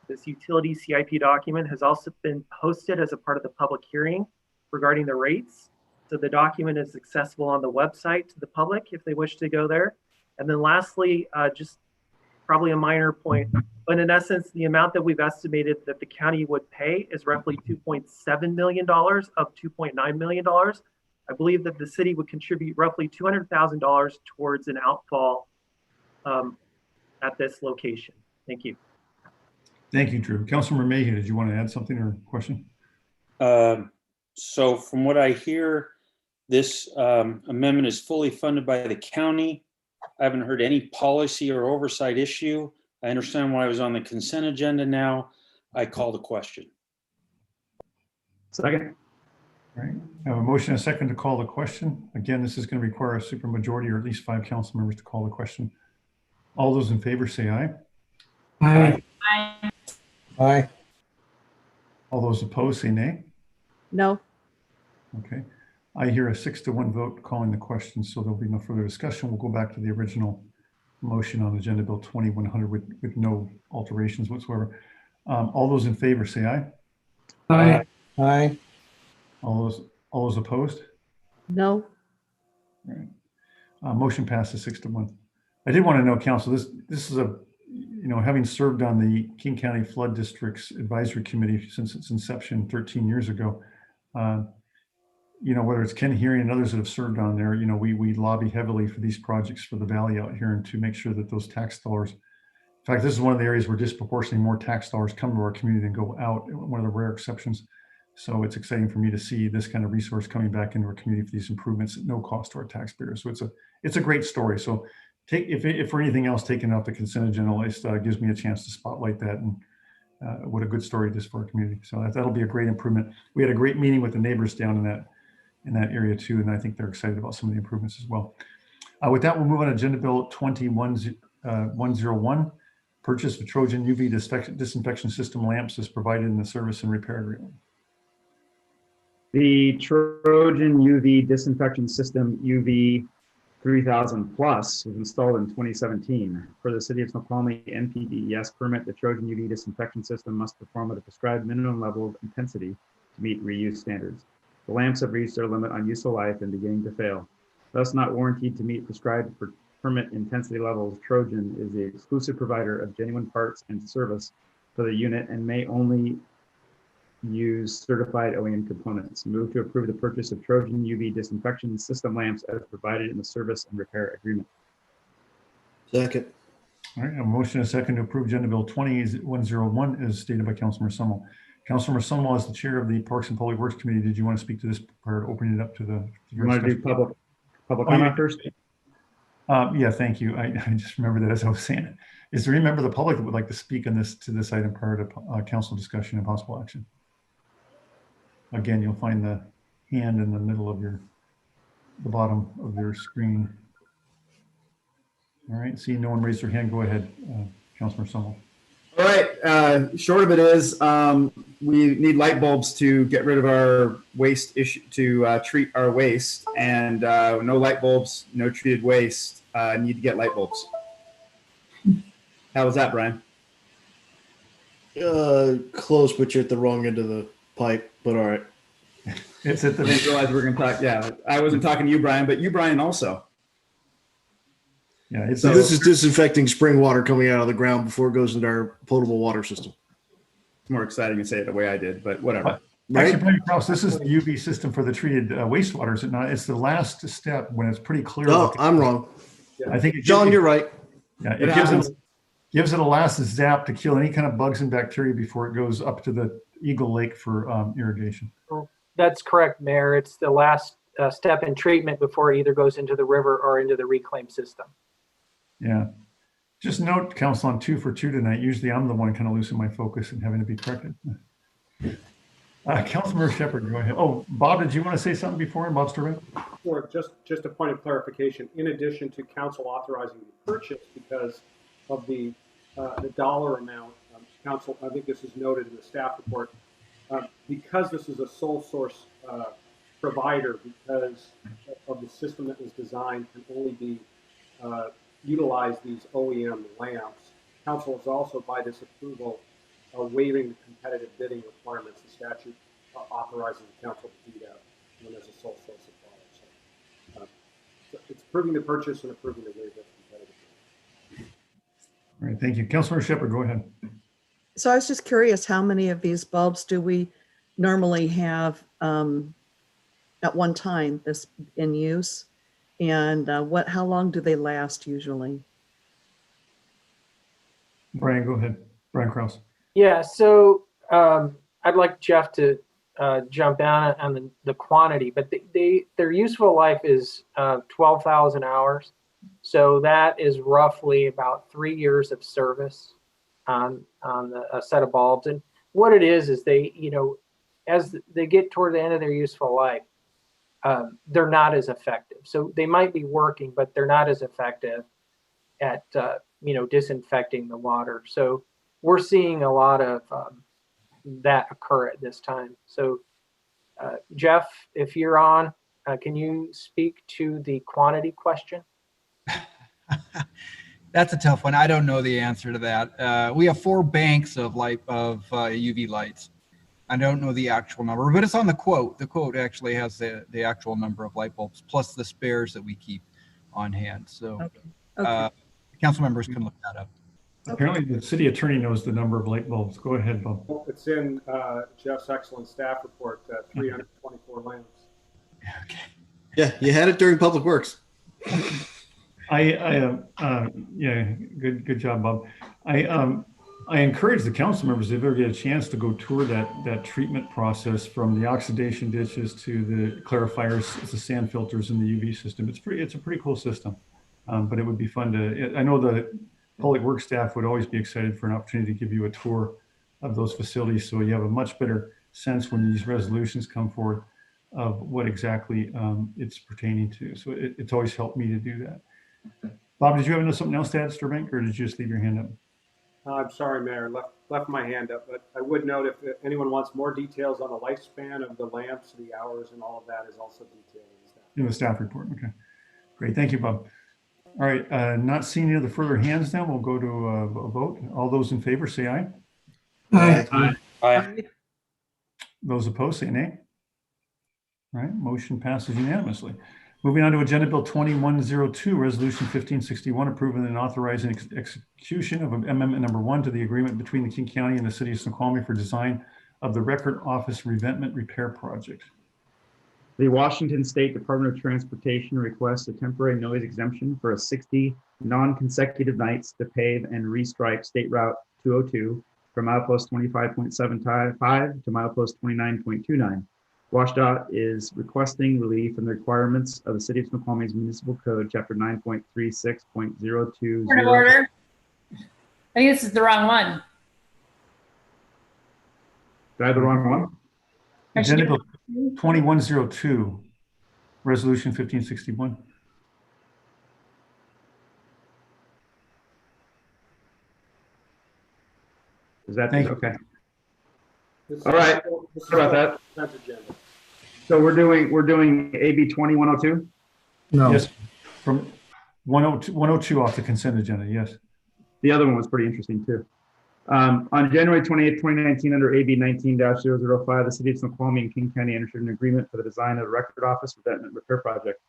This utility CIP document has also been posted as a part of the public hearing regarding the rates. So the document is accessible on the website to the public if they wish to go there. And then lastly, just probably a minor point, but in essence, the amount that we've estimated that the county would pay is roughly $2.7 million of $2.9 million. I believe that the city would contribute roughly $200,000 towards an outfall at this location. Thank you. Thank you, Drew. Councilmember Mayhew, did you want to add something or question? So from what I hear, this amendment is fully funded by the county. I haven't heard any policy or oversight issue. I understand why I was on the consent agenda now. I call the question. Second. All right. I have a motion and a second to call the question. Again, this is going to require a supermajority or at least 5 council members to call the question. All those in favor say aye. Aye. Aye. Aye. All those opposed say nay. No. Okay. I hear a 6-1 vote calling the question, so there'll be no further discussion. We'll go back to the original motion on Agenda Bill 2100 with no alterations whatsoever. All those in favor say aye. Aye. Aye. All those opposed? No. All right. Motion passes 6-1. I did want to know, Council, this is a, having served on the King County Flood District's Advisory Committee since its inception 13 years ago, whether it's Ken Hearing and others that have served on there, we lobby heavily for these projects for the valley out here and to make sure that those tax dollars, in fact, this is one of the areas where disproportionately more tax dollars come to our community than go out, one of the rare exceptions. So it's exciting for me to see this kind of resource coming back into our community for these improvements at no cost to our taxpayers. So it's a great story. So if for anything else, taking out the consent agenda list gives me a chance to spotlight that, and what a good story it is for our community. So that'll be a great improvement. We had a great meeting with the neighbors down in that area too, and I think they're excited about some of the improvements as well. With that, we'll move on to Agenda Bill 21101, purchase of Trojan UV disinfection system lamps as provided in the service and repair agreement. The Trojan UV disinfection system UV 3000 plus was installed in 2017. For the City of Snoqualmie NPDES permit, the Trojan UV disinfection system must perform at a prescribed minimum level of intensity to meet reuse standards. The lamps have reached their limit on useful life and beginning to fail. Thus not warranted to meet prescribed permit intensity levels, Trojan is the exclusive provider of genuine parts and service for the unit and may only use certified OEM components. Move to approve the purchase of Trojan UV disinfection system lamps as provided in the service and repair agreement. Second. All right, a motion and a second to approve Agenda Bill 20101 as stated by Councilmember Summel. Councilmember Summel, as the chair of the Parks and Public Works Committee, did you want to speak to this prior to opening it up to the? You want to do public comment first? Yeah, thank you. I just remembered that as I was saying it. Is there any member of the public that would like to speak on this item prior to council discussion and possible action? Again, you'll find the hand in the middle of the bottom of your screen. All right, see no one raise their hand. Go ahead, Councilmember Summel. All right, short of it is we need light bulbs to get rid of our waste issue, to treat our waste, and no light bulbs, no treated waste, need to get light bulbs. How was that, Brian? Close, but you're at the wrong end of the pipe, but all right. It's at the. I didn't realize we were going to talk. Yeah, I wasn't talking to you, Brian, but you, Brian, also. Yeah, so this is disinfecting spring water coming out of the ground before it goes into our potable water system. It's more exciting to say it the way I did, but whatever. Actually, Brian Krause, this is the UV system for the treated wastewater, is it not? It's the last step when it's pretty clear. No, I'm wrong. I think John, you're right. Yeah, it gives it a last zap to kill any kind of bugs and bacteria before it goes up to the Eagle Lake for irrigation. That's correct, Mayor. It's the last step in treatment before it either goes into the river or into the reclaim system. Yeah. Just note, Council, on 2 for 2 tonight. Usually I'm the one kind of losing my focus and having to be corrected. Councilmember Shepherd, go ahead. Oh, Bob, did you want to say something before? Bob Sturban? Sure. Just a point of clarification. In addition to council authorizing the purchase because of the dollar amount, council, I think this is noted in the staff report, because this is a sole source provider, because of the system that was designed can only be utilize these OEM lamps. Council is also, by this approval, waiving the competitive bidding requirements. The statute authorizes the council to do that when there's a sole source supplier. So it's approving the purchase and approving the waiver of competitive bidding. All right, thank you. Councilmember Shepherd, go ahead. So I was just curious, how many of these bulbs do we normally have at one time this in use? And how long do they last usually? Brian, go ahead. Brian Krause. Yeah, so I'd like Jeff to jump down on the quantity, but their useful life is 12,000 hours. So that is roughly about 3 years of service on a set of bulbs. And what it is they, as they get toward the end of their useful life, they're not as effective. So they might be working, but they're not as effective at, disinfecting the water. So we're seeing a lot of that occur at this time. So Jeff, if you're on, can you speak to the quantity question? That's a tough one. I don't know the answer to that. We have 4 banks of UV lights. I don't know the actual number, but it's on the quote. The quote actually has the actual number of light bulbs plus the spares that we keep on hand. So council members can look that up. Apparently the city attorney knows the number of light bulbs. Go ahead, Bob. It's in Jeff's excellent staff report, 324 lamps. Yeah, you had it during Public Works. Yeah, good job, Bob. I encourage the council members, if they ever get a chance, to go tour that treatment process from the oxidation ditches to the clarifiers, the sand filters, and the UV system. It's a pretty cool system, but it would be fun to. I know the public works staff would always be excited for an opportunity to give you a tour of those facilities, so you have a much better sense when these resolutions come forward of what exactly it's pertaining to. So it's always helped me to do that. Bob, did you have something else to add, Sturbank, or did you just leave your hand up? I'm sorry, Mayor, left my hand up, but I would note if anyone wants more details on the lifespan of the lamps, the hours, and all of that is also detailed In the staff report. Okay, great. Thank you, Bob. All right, not seeing any other further hands now, we'll go to a vote. All those in favor say aye. Aye. Aye. Those opposed say nay. All right, motion passes unanimously. Moving on to Agenda Bill 2102, Resolution 1561, approving and authorizing execution of Amendment Number 1 to the agreement between the King County and the City of Snoqualmie for design of the Record Office Revetment Repair Project. The Washington State Department of Transportation requests a temporary noise exemption for 60 non-consecutive nights to pave and restripe State Route 202 from milepost 25.75 to milepost 29.29. WashDOT is requesting relief from the requirements of the City of Snoqualmie's Municipal Code, Chapter 9.36.020. Point of order. I think this is the wrong one. Did I have the wrong one? Agenda Bill 2102, Resolution 1561. Is that Thank you. Okay? All right. Sorry about that. agenda. So we're doing AB 2102? No. Yes, from 102 off the consent agenda, yes. The other one was pretty interesting too. On January 28, 2019, under AB 19-005, the City of Snoqualmie and King County entered an agreement for the design of a record office revetment repair project.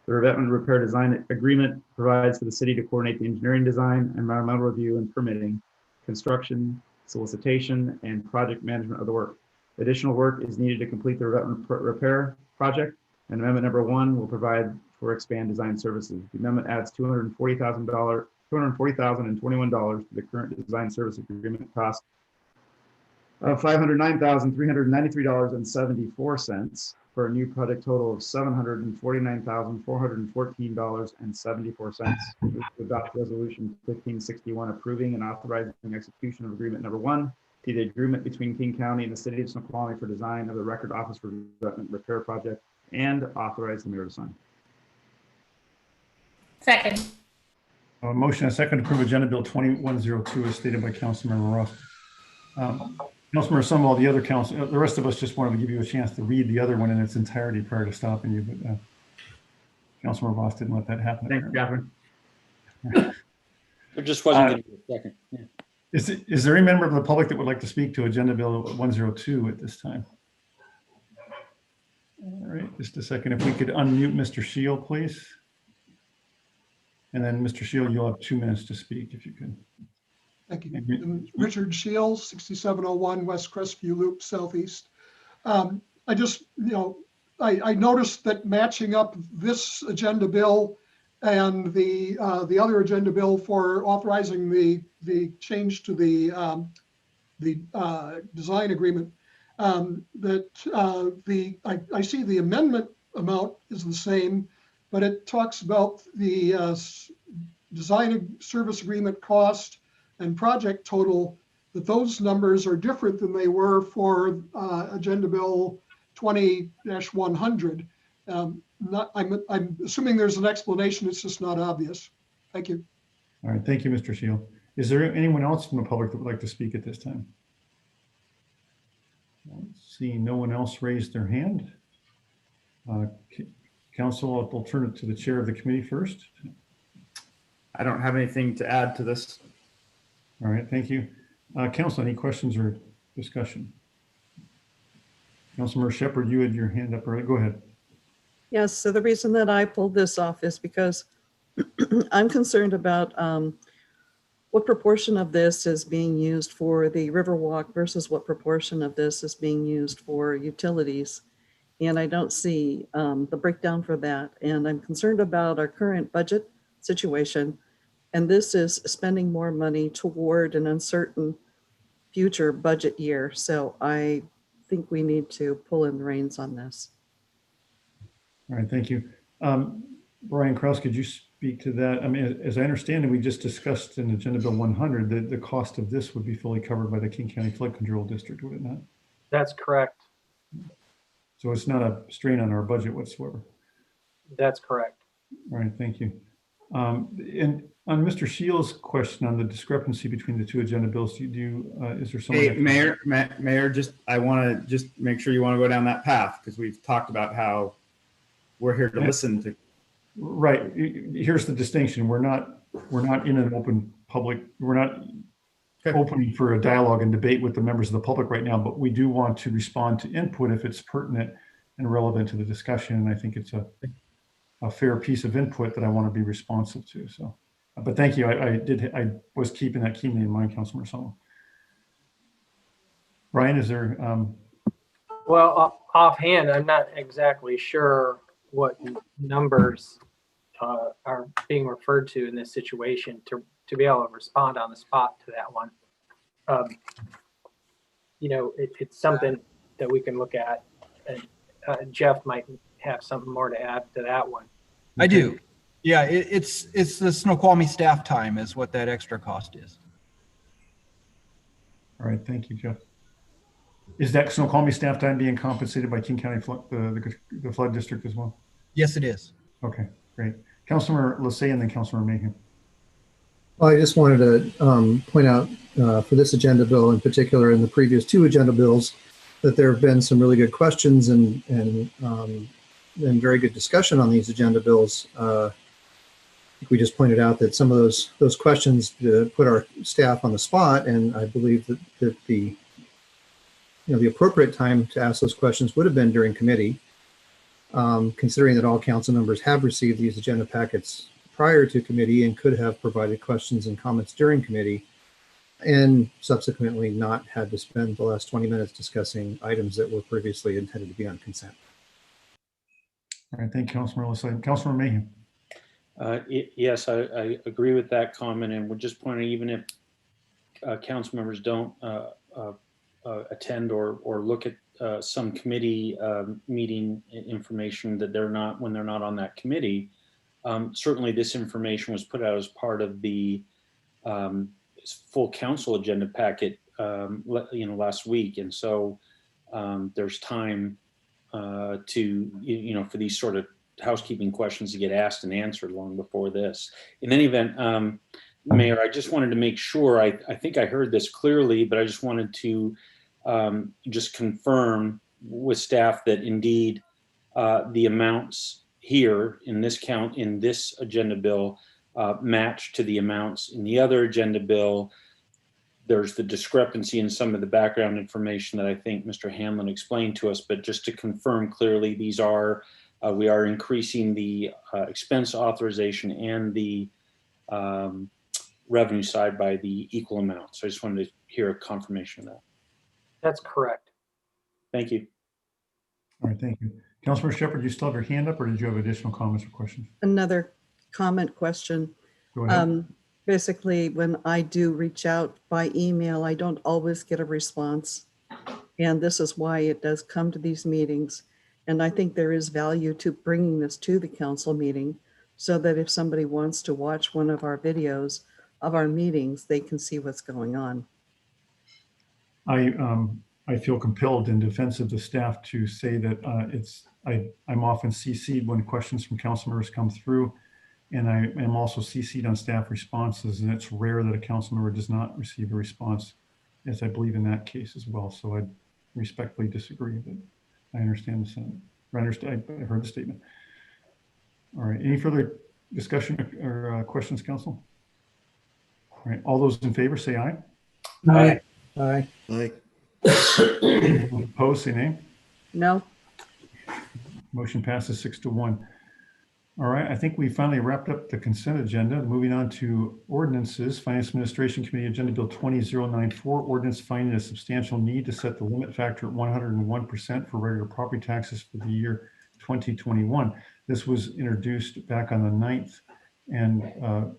The revetment repair design agreement provides for the city to coordinate the engineering design, environmental review and permitting, construction, solicitation, and project management of the work. Additional work is needed to complete the revetment repair project, and Amendment Number 1 will provide for expand design services. The amendment adds $240,021 to the current design service agreement cost of $509,393.74 for a new project total of $749,414.74. To adopt Resolution 1561 approving and authorizing execution of Agreement Number 1 to the agreement between King County and the City of Snoqualmie for design of the record office revetment repair project and authorize the mayor to sign. Second. A motion and a second to approve Agenda Bill 2102 as stated by Councilmember Ross. Councilmember Sunwell, the rest of us just wanted to give you a chance to read the other one in its entirety prior to stopping you, but Councilmember Ross didn't let that happen. Thanks, Catherine. There just wasn't going to be a second. Yeah. Is there any member of the public that would like to speak to Agenda Bill 102 at this time? All right, just a second. If we could unmute Mr. Shield, please. And then Mr. Shield, you'll have 2 minutes to speak if you could. Thank you. Richard Shields, 6701 West Crestview Loop, Southeast. I noticed that matching up this agenda bill and the other agenda bill for authorizing the change to the design agreement, I see the amendment amount is the same, but it talks about the design service agreement cost and project total, that those numbers are different than they were for Agenda Bill 20-100. I'm assuming there's an explanation, it's just not obvious. Thank you. All right, thank you, Mr. Shield. Is there anyone else from the public that would like to speak at this time? Seeing no one else raise their hand. Council, I'll turn it to the chair of the committee first. I don't have anything to add to this. All right, thank you. Council, any questions or discussion? Councilmember Shepherd, you had your hand up early. Go ahead. Yes, so the reason that I pulled this off is because I'm concerned about what proportion of this is being used for the Riverwalk versus what proportion of this is being used for utilities. and I don't see the breakdown for that. And I'm concerned about our current budget situation. And this is spending more money toward an uncertain future budget year. So I think we need to pull in the reins on this. All right, thank you. Brian Kraus, could you speak to that? I mean, as I understand it, we just discussed in Agenda Bill 100 that the cost of this would be fully covered by the King County Flood Control District, would it not? That's correct. So it's not a strain on our budget whatsoever. That's correct. All right, thank you. And on Mr. Shields' question on the discrepancy between the two agenda bills, is there someone? Hey, Mayor, I want to just make sure you want to go down that path because we've talked about how we're here to listen to. Right. Here's the distinction. We're not in an open public. We're not opening for a dialogue and debate with the members of the public right now, but we do want to respond to input if it's pertinent and relevant to the discussion. And I think it's a fair piece of input that I want to be responsive to. So, but thank you. I was keeping that keenly in mind, Councilmember Sullivan. Brian, is there? Well, offhand, I'm not exactly sure what numbers are being referred to in this situation to be able to respond on the spot to that one. It's something that we can look at, and Jeff might have something more to add to that one. I do. Yeah, it's the Snoqualmie staff time is what that extra cost is. All right, thank you, Jeff. Is that Snoqualmie staff time being compensated by King County the flood district as well? Yes, it is. Okay, great. Councilmember Lassay and then Councilmember Mayhew. Well, I just wanted to point out for this agenda bill in particular and the previous two agenda bills that there have been some really good questions and very good discussion on these agenda bills. We just pointed out that some of those questions put our staff on the spot, and I believe that the appropriate time to ask those questions would have been during committee, considering that all council members have received these agenda packets prior to committee and could have provided questions and comments during committee, and subsequently not had to spend the last 20 minutes discussing items that were previously intended to be on consent. All right, thank you, Councilmember Lassay. Councilmember Mayhew. Yes, I agree with that comment, and we're just pointing, even if council members don't attend or look at some committee meeting information that when they're not on that committee. Certainly this information was put out as part of the full council agenda packet last week, and so there's time to for these sort of housekeeping questions to get asked and answered long before this. In any event, Mayor, I just wanted to make sure, I think I heard this clearly, but I just wanted to just confirm with staff that indeed the amounts here in this agenda bill match to the amounts in the other agenda bill. There's the discrepancy in some of the background information that I think Mr. Hanlon explained to us, but just to confirm clearly, these are we are increasing the expense authorization and the revenue side by the equal amount. So I just wanted to hear a confirmation of that. That's correct. Thank you. All right, thank you. Councilmember Shepherd, do you still have your hand up, or did you have additional comments or questions? Another comment question. Go ahead. Basically, when I do reach out by email, I don't always get a response. And this is why it does come to these meetings. And I think there is value to bringing this to the council meeting so that if somebody wants to watch one of our videos of our meetings, they can see what's going on. I feel compelled in defense of the staff to say that I'm often CC'd when questions from council members come through, and I am also CC'd on staff responses, and it's rare that a council member does not receive a response, as I believe in that case as well. So I respectfully disagree, but I understand the sentiment. I heard the statement. All right, any further discussion or questions, council? All right, all those in favor say aye. Aye. Aye. Aye. Opposed, say nay. No. Motion passes 6-1. All right, I think we finally wrapped up the consent agenda. Moving on to ordinances, Finance Administration Committee Agenda Bill 20094, ordinance finding a substantial need to set the limit factor at 101% for regular property taxes for the year 2021. This was introduced back on the 9th and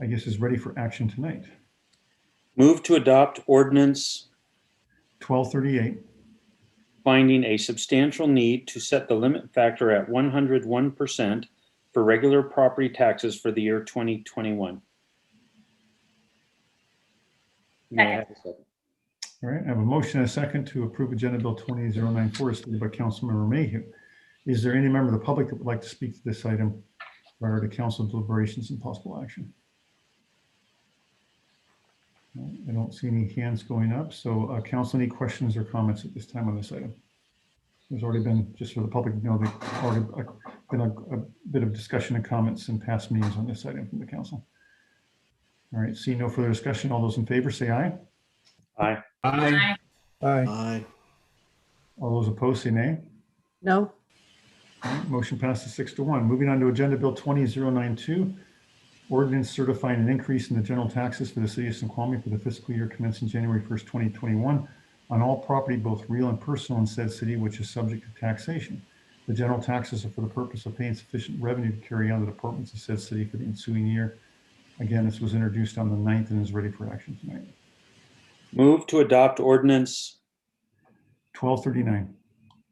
I guess is ready for action tonight. Move to adopt ordinance 1238. finding a substantial need to set the limit factor at 101% for regular property taxes for the year 2021. May I have a second? All right, I have a motion and a second to approve Agenda Bill 20094 as stated by Councilmember Mayhew. Is there any member of the public that would like to speak to this item prior to council deliberations and possible action? No, I don't see any hands going up. So council, any questions or comments at this time on this item? There's already been, just for the public to know, there's already been a bit of discussion and comments in past meetings on this item from the council. All right, seeing no further discussion, all those in favor say aye. Aye. Aye. Aye. All those opposed say nay. No. All right, motion passes 6-1. Moving on to Agenda Bill 20092, ordinance certifying an increase in the general taxes for the city of Snoqualmie for the fiscal year commencing January 1st, 2021 on all property, both real and personal in said city, which is subject to taxation. The general taxes are for the purpose of paying sufficient revenue to carry on the departments of said city for the ensuing year. Again, this was introduced on the 9th and is ready for action tonight. Move to adopt ordinance 1239.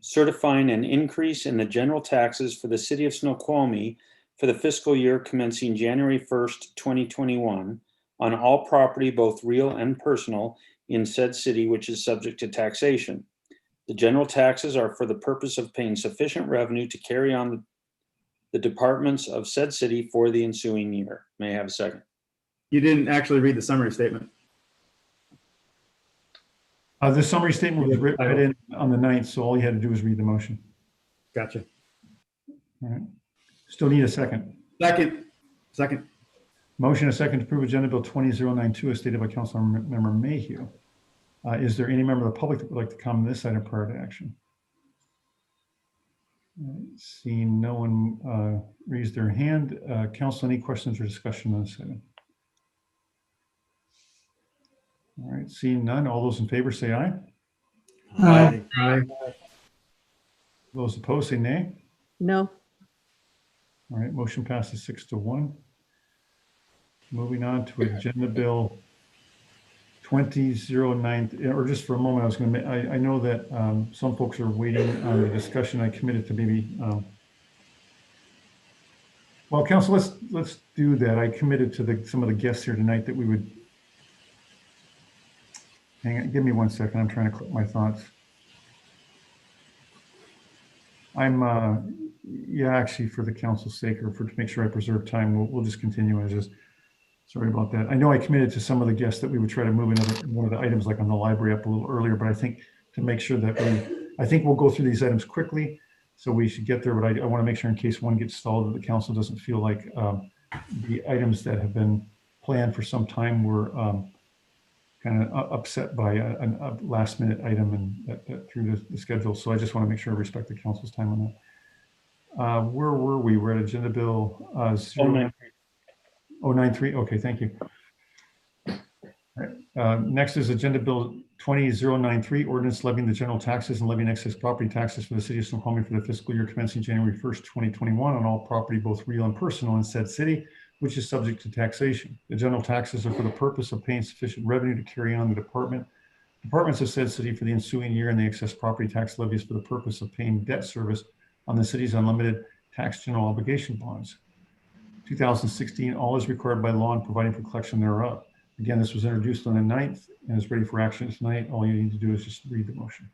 certifying an increase in the general taxes for the city of Snoqualmie for the fiscal year commencing January 1st, 2021 on all property, both real and personal, in said city, which is subject to taxation. The general taxes are for the purpose of paying sufficient revenue to carry on the departments of said city for the ensuing year. May I have a second? You didn't actually read the summary statement. The summary statement was read in on the 9th, so all you had to do was read the motion. Gotcha. All right. Still need a second. Second. Motion a second to approve Agenda Bill 20092 as stated by Councilmember Mayhew. Is there any member of the public that would like to comment on this item prior to action? Seeing no one raise their hand, council, any questions or discussion on this item? All right, seeing none, all those in favor say aye. Aye. Those opposed say nay. No. All right, motion passes 6-1. Moving on to Agenda Bill 2009, or just for a moment, I was going to. I know that some folks are waiting on the discussion. I committed to maybe. Well, council, let's do that. I committed to some of the guests here tonight that we would. Hang on, give me 1 second. I'm trying to collect my thoughts. Yeah, actually, for the council's sake, or to make sure I preserve time, we'll just continue. Sorry about that. I know I committed to some of the guests that we would try to move one of the items like on the library up a little earlier, but I think to make sure that I think we'll go through these items quickly, so we should get there, but I want to make sure in case one gets stalled that the council doesn't feel like the items that have been planned for some time were kind of upset by a last minute item and that through the schedule. So I just want to make sure I respect the council's time on that. Where were we? We're at Agenda Bill 093. Okay, thank you. All right. Next is Agenda Bill 20093, ordinance levying the general taxes and levying excess property taxes for the city of Snoqualmie for the fiscal year commencing January 1st, 2021 on all property, both real and personal in said city, which is subject to taxation. The general taxes are for the purpose of paying sufficient revenue to carry on the departments of said city for the ensuing year, and the excess property tax levies for the purpose of paying debt service on the city's unlimited tax general obligation bonds. 2016, all is required by law and providing for collection thereof. Again, this was introduced on the 9th and is ready for action tonight. All you need to do is just read the motion.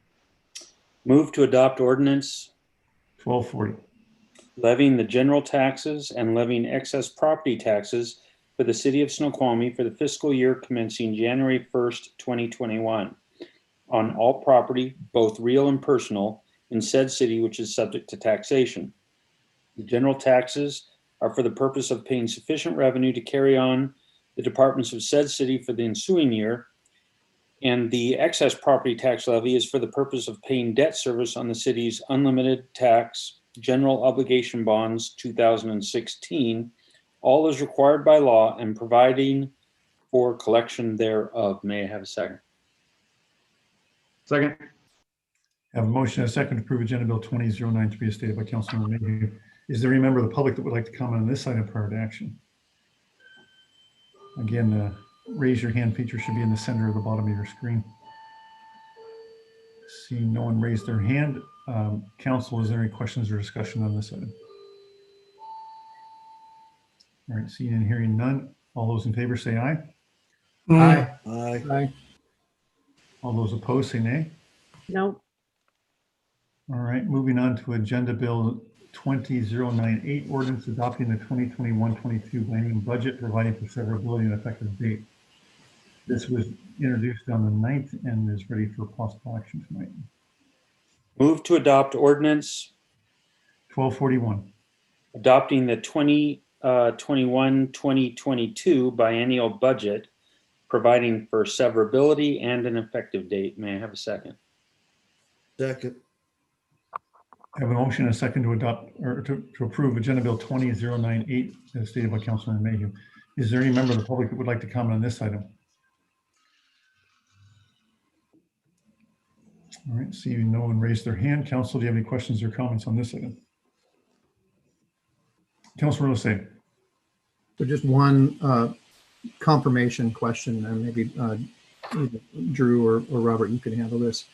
Move to adopt ordinance 1240. levying the general taxes and levying excess property taxes for the city of Snoqualmie for the fiscal year commencing January 1st, 2021 on all property, both real and personal, in said city, which is subject to taxation. The general taxes are for the purpose of paying sufficient revenue to carry on the departments of said city for the ensuing year, and the excess property tax levy is for the purpose of paying debt service on the city's unlimited tax General Obligation Bonds 2016, all as required by law and providing for collection thereof. May I have a second? Second. Have a motion and a second to approve Agenda Bill 20093 as stated by Councilmember Mayhew. Is there any member of the public that would like to comment on this item prior to action? Again, the raise your hand feature should be in the center of the bottom of your screen. Seeing no one raise their hand, council, is there any questions or discussion on this item? All right, seeing and hearing none. All those in favor say aye. Aye. Aye. All those opposed say nay. No. All right, moving on to Agenda Bill 20098, ordinance adopting the 2021-22 biennium budget, providing for severability and effective date. This was introduced on the 9th and is ready for possible action tonight. Move to adopt ordinance 1241. adopting the 2021-2022 biennial budget, providing for severability and an effective date. May I have a second? Second. I have a motion and a second to adopt or to approve Agenda Bill 20098 as stated by Councilmember Mayhew. Is there any member of the public that would like to comment on this item? All right, seeing no one raise their hand. Council, do you have any questions or comments on this item? Councilor Losay. So just one confirmation question, and maybe Drew or Robert, you can handle this.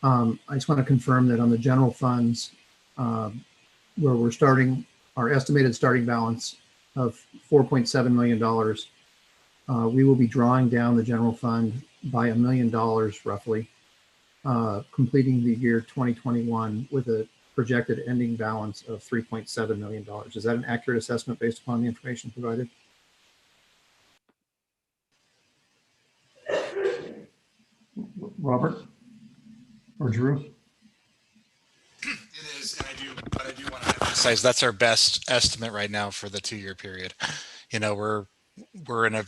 I just want to confirm that on the general funds, where we're starting, our estimated starting balance of $4.7 million, we will be drawing down the general fund by $1 million roughly, completing the year 2021 with a projected ending balance of $3.7 million. Is that an accurate assessment based upon the information provided? Robert or Drew? It is, and I do want to emphasize that's our best estimate right now for the 2-year period. You know, we're in a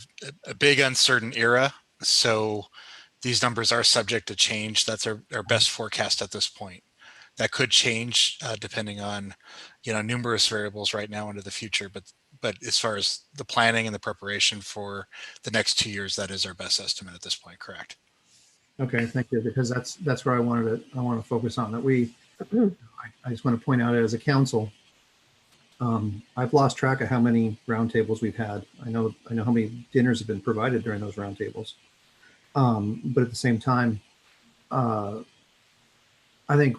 big uncertain era, so these numbers are subject to change. That's our best forecast at this point. That could change depending on, you know, numerous variables right now into the future. But as far as the planning and the preparation for the next 2 years, that is our best estimate at this point. Correct. Okay, thank you. Because that's where I want to focus on that. I just want to point out as a council, I've lost track of how many roundtables we've had. I know how many dinners have been provided during those roundtables. But at the same time, I think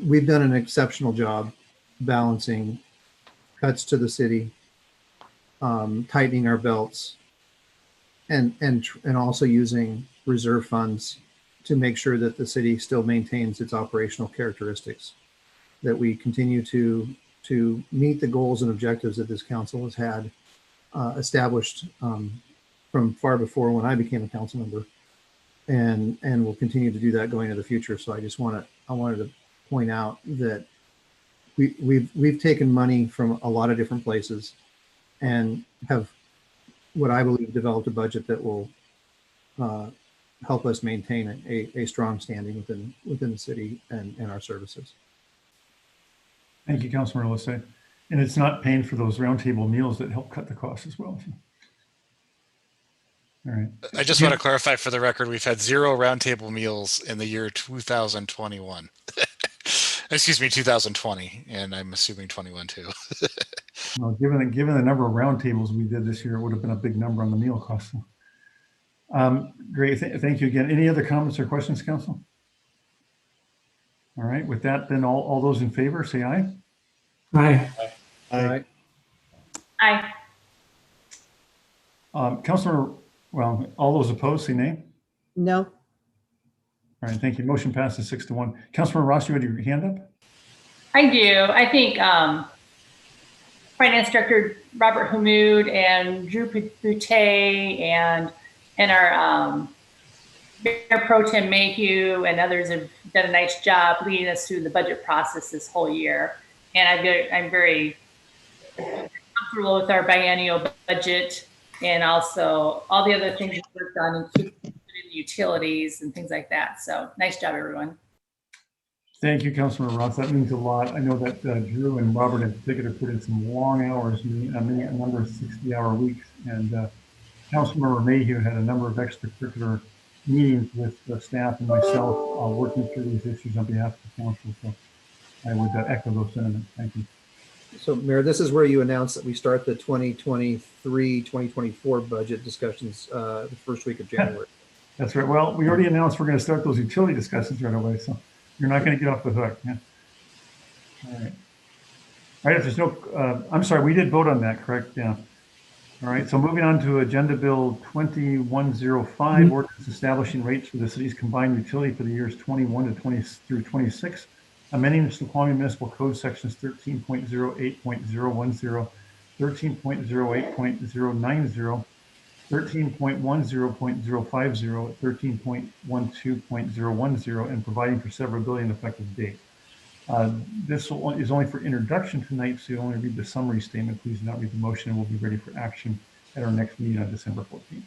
we've done an exceptional job balancing cuts to the city, tightening our belts, and also using reserve funds to make sure that the city still maintains its operational characteristics, that we continue to meet the goals and objectives that this council has had established from far before when I became a council member, and will continue to do that going into the future. So I wanted to point out that we've taken money from a lot of different places and have what I believe developed a budget that will help us maintain a strong standing within the city and our services. Thank you, Councilor Losay. And it's not paying for those roundtable meals that help cut the costs as well. All right. I just want to clarify for the record, we've had 0 roundtable meals in the year 2021. Excuse me, 2020, and I'm assuming 21 too. Well, given the number of roundtables we did this year, it would have been a big number on the meal cost. Great, thank you again. Any other comments or questions, council? All right, with that, then all those in favor say aye. Aye. Aye. Aye. Councilor, well, all those opposed say nay. No. All right, thank you. Motion passes 6-1. Councilor Ross, you had your hand up? I do. I think Finance Director Robert Hamoud and Drew Boutte and our Mayor Pro Tem Mayhew and others have done a nice job leading us through the budget process this whole year. And I'm very comfortable with our biennial budget and also all the other things we've worked on, including utilities and things like that. So nice job, everyone. Thank you, Councilmember Ross. That means a lot. I know that Drew and Robert in particular put in some long hours, a number of 60-hour weeks. And Councilmember Mayhew had a number of extracurricular meetings with the staff and myself working through these issues on behalf of the council. So I would echo those sentiments. Thank you. So Mayor, this is where you announce that we start the 2023-2024 budget discussions the first week of January. That's right. Well, we already announced we're going to start those utility discussions right away. So you're not going to get off the hook. Yeah. All right. All right. If there's no, I'm sorry, we did vote on that, correct? Yeah. All right. So moving on to Agenda Bill 2105, ordinance establishing rates for the city's combined utility for the years 21 to 20 through 26. Amending the Snoqualmie Municipal Code sections 13.08.010, 13.08.090, 13.10.050, 13.12.010, and providing for severability and effective date. This is only for introduction tonight, so you only read the summary statement. Please do not read the motion, and we'll be ready for action at our next meeting on December 14th.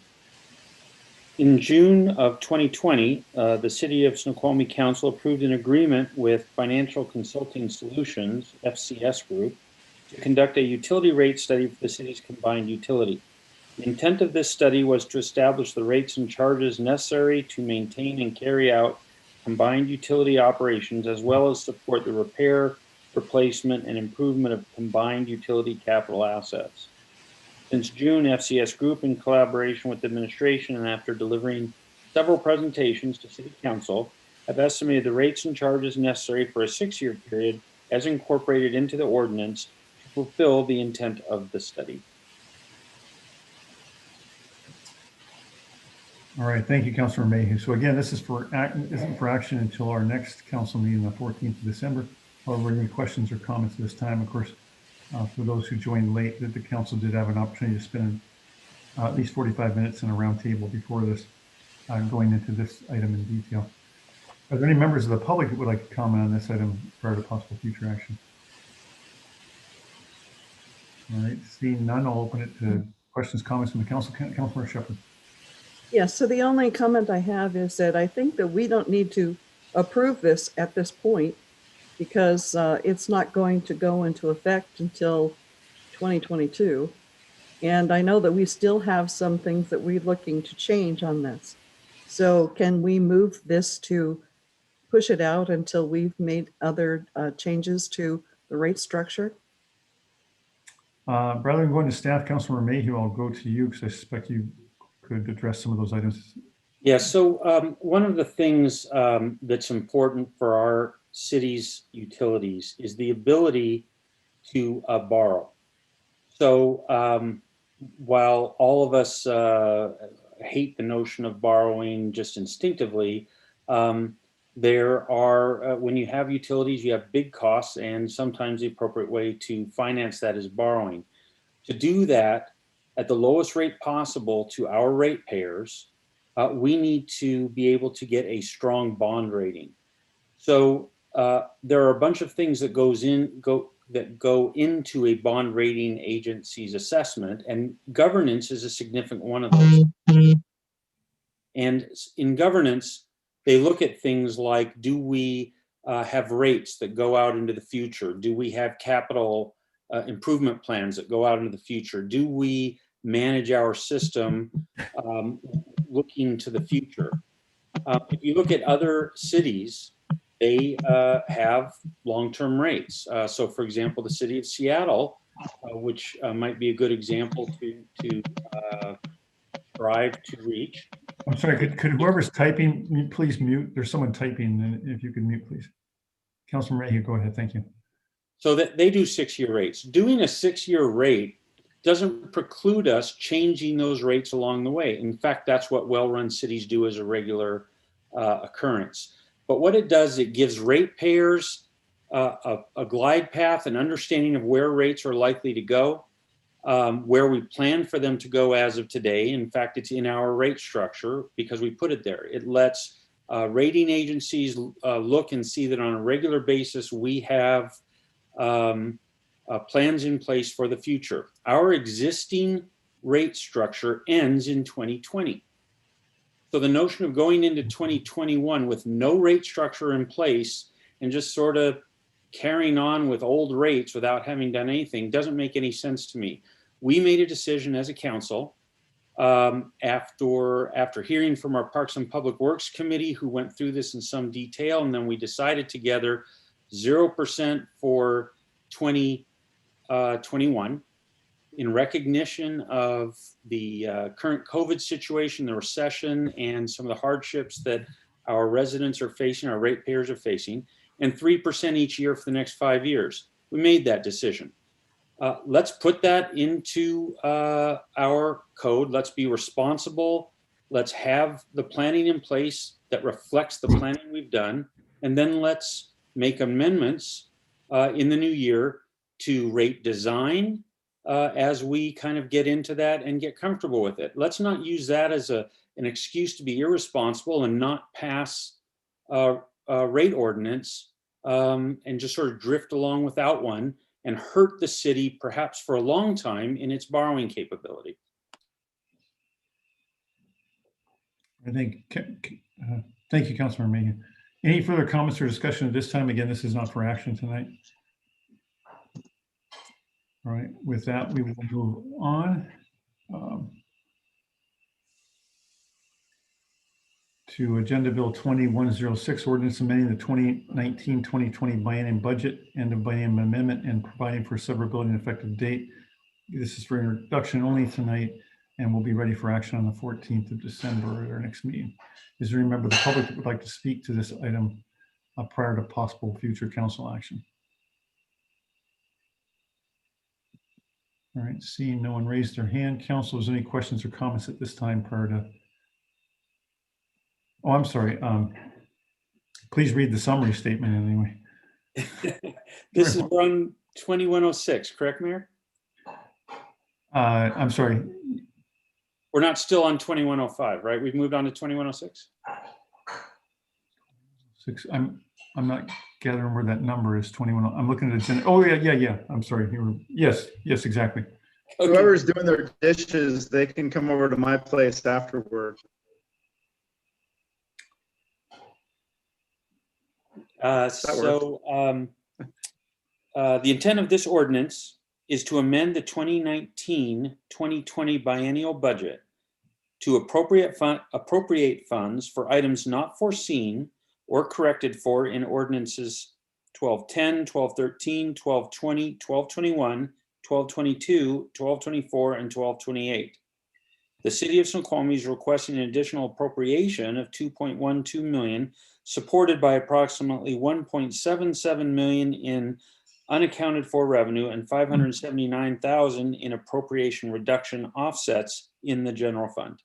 In June of 2020, the City of Snoqualmie Council approved an agreement with Financial Consulting Solutions, FCS Group, to conduct a utility rate study for the city's combined utility. The intent of this study was to establish the rates and charges necessary to maintain and carry out combined utility operations, as well as support the repair, replacement, and improvement of combined utility capital assets. Since June, FCS Group, in collaboration with the administration and after delivering several presentations to City Council, have estimated the rates and charges necessary for a 6-year period as incorporated into the ordinance to fulfill the intent of the study. All right, thank you, Councilor Mayhew. So again, this is isn't for action until our next council meeting, the 14th of December. However, any questions or comments at this time, of course, for those who joined late, that the council did have an opportunity to spend at least 45 minutes in a roundtable before this, going into this item in detail. Are there any members of the public that would like to comment on this item prior to possible future action? All right, seeing none, I'll open it to questions, comments from the council. Councilor Shepherd. Yes, so the only comment I have is that I think that we don't need to approve this at this point because it's not going to go into effect until 2022. And I know that we still have some things that we're looking to change on this. So can we move this to push it out until we've made other changes to the rate structure? Rather than going to staff, Councilor Mayhew, I'll go to you because I suspect you could address some of those items. Yeah, so one of the things that's important for our city's utilities is the ability to borrow. So while all of us hate the notion of borrowing just instinctively, there are, when you have utilities, you have big costs, and sometimes the appropriate way to finance that is borrowing. To do that at the lowest rate possible to our ratepayers, we need to be able to get a strong bond rating. So there are a bunch of things that go into a bond rating agency's assessment, and governance is a significant one of those. And in governance, they look at things like, do we have rates that go out into the future? Do we have capital improvement plans that go out into the future? Do we manage our system looking to the future? If you look at other cities, they have long-term rates. So for example, the city of Seattle, which might be a good example to strive to reach. I'm sorry, could whoever's typing, please mute? There's someone typing, and if you could mute, please. Councilman Mayhew, go ahead, thank you. So that they do 6-year rates. Doing a 6-year rate doesn't preclude us changing those rates along the way. In fact, that's what well-run cities do as a regular occurrence. But what it does, it gives ratepayers a glide path, an understanding of where rates are likely to go, where we plan for them to go as of today. In fact, it's in our rate structure because we put it there. It lets rating agencies look and see that on a regular basis we have plans in place for the future. Our existing rate structure ends in 2020. So the notion of going into 2021 with no rate structure in place and just sort of carrying on with old rates without having done anything doesn't make any sense to me. We made a decision as a council after hearing from our Parks and Public Works Committee, who went through this in some detail, and then we decided together 0% for 2021 in recognition of the current COVID situation, the recession, and some of the hardships that our residents are facing, our ratepayers are facing, and 3% each year for the next 5 years. We made that decision. Let's put that into our code. Let's be responsible. Let's have the planning in place that reflects the planning we've done. And then let's make amendments in the new year to rate design as we kind of get into that and get comfortable with it. Let's not use that as an excuse to be irresponsible and not pass a rate ordinance and just sort of drift along without one and hurt the city perhaps for a long time in its borrowing capability. I think, thank you, Councilmember Megan. Any further comments or discussion at this time? Again, this is not for action tonight. All right, with that, we will move on to Agenda Bill 2106, ordinance amending the 2019-2020 biennium budget and the biennium amendment and providing for severability and effective date. This is for introduction only tonight and will be ready for action on the 14th of December at our next meeting. Is there any member of the public that would like to speak to this item prior to possible future council action? All right, seeing no one raised their hand. Council, is there any questions or comments at this time prior to? Oh, I'm sorry. Please read the summary statement anyway. This is on 2106, correct, Mayor? I'm sorry. We're not still on 2105, right? We've moved on to 2106. I'm not gathering where that number is. 21. I'm looking at agenda. Oh yeah. I'm sorry. Yes, exactly. Okay. Whoever's doing their dishes, they can come over to my place afterward. The intent of this ordinance is to amend the 2019-2020 biennial budget to appropriate funds for items not foreseen or corrected for in ordinances 1210, 1213, 1220, 1221, 1222, 1224, and 1228. The City of Snoqualmie is requesting an additional appropriation of $2.12 million, supported by approximately $1.77 million in unaccounted for revenue and $579,000 in appropriation reduction offsets in the general fund.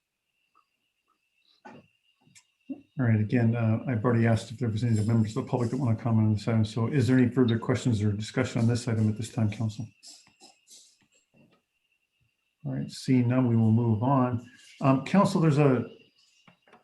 All right, again, I've already asked if there was any of the members of the public that want to comment on this item. So is there any further questions or discussion on this item at this time, Council? All right, seeing none, we will move on. Council, there's a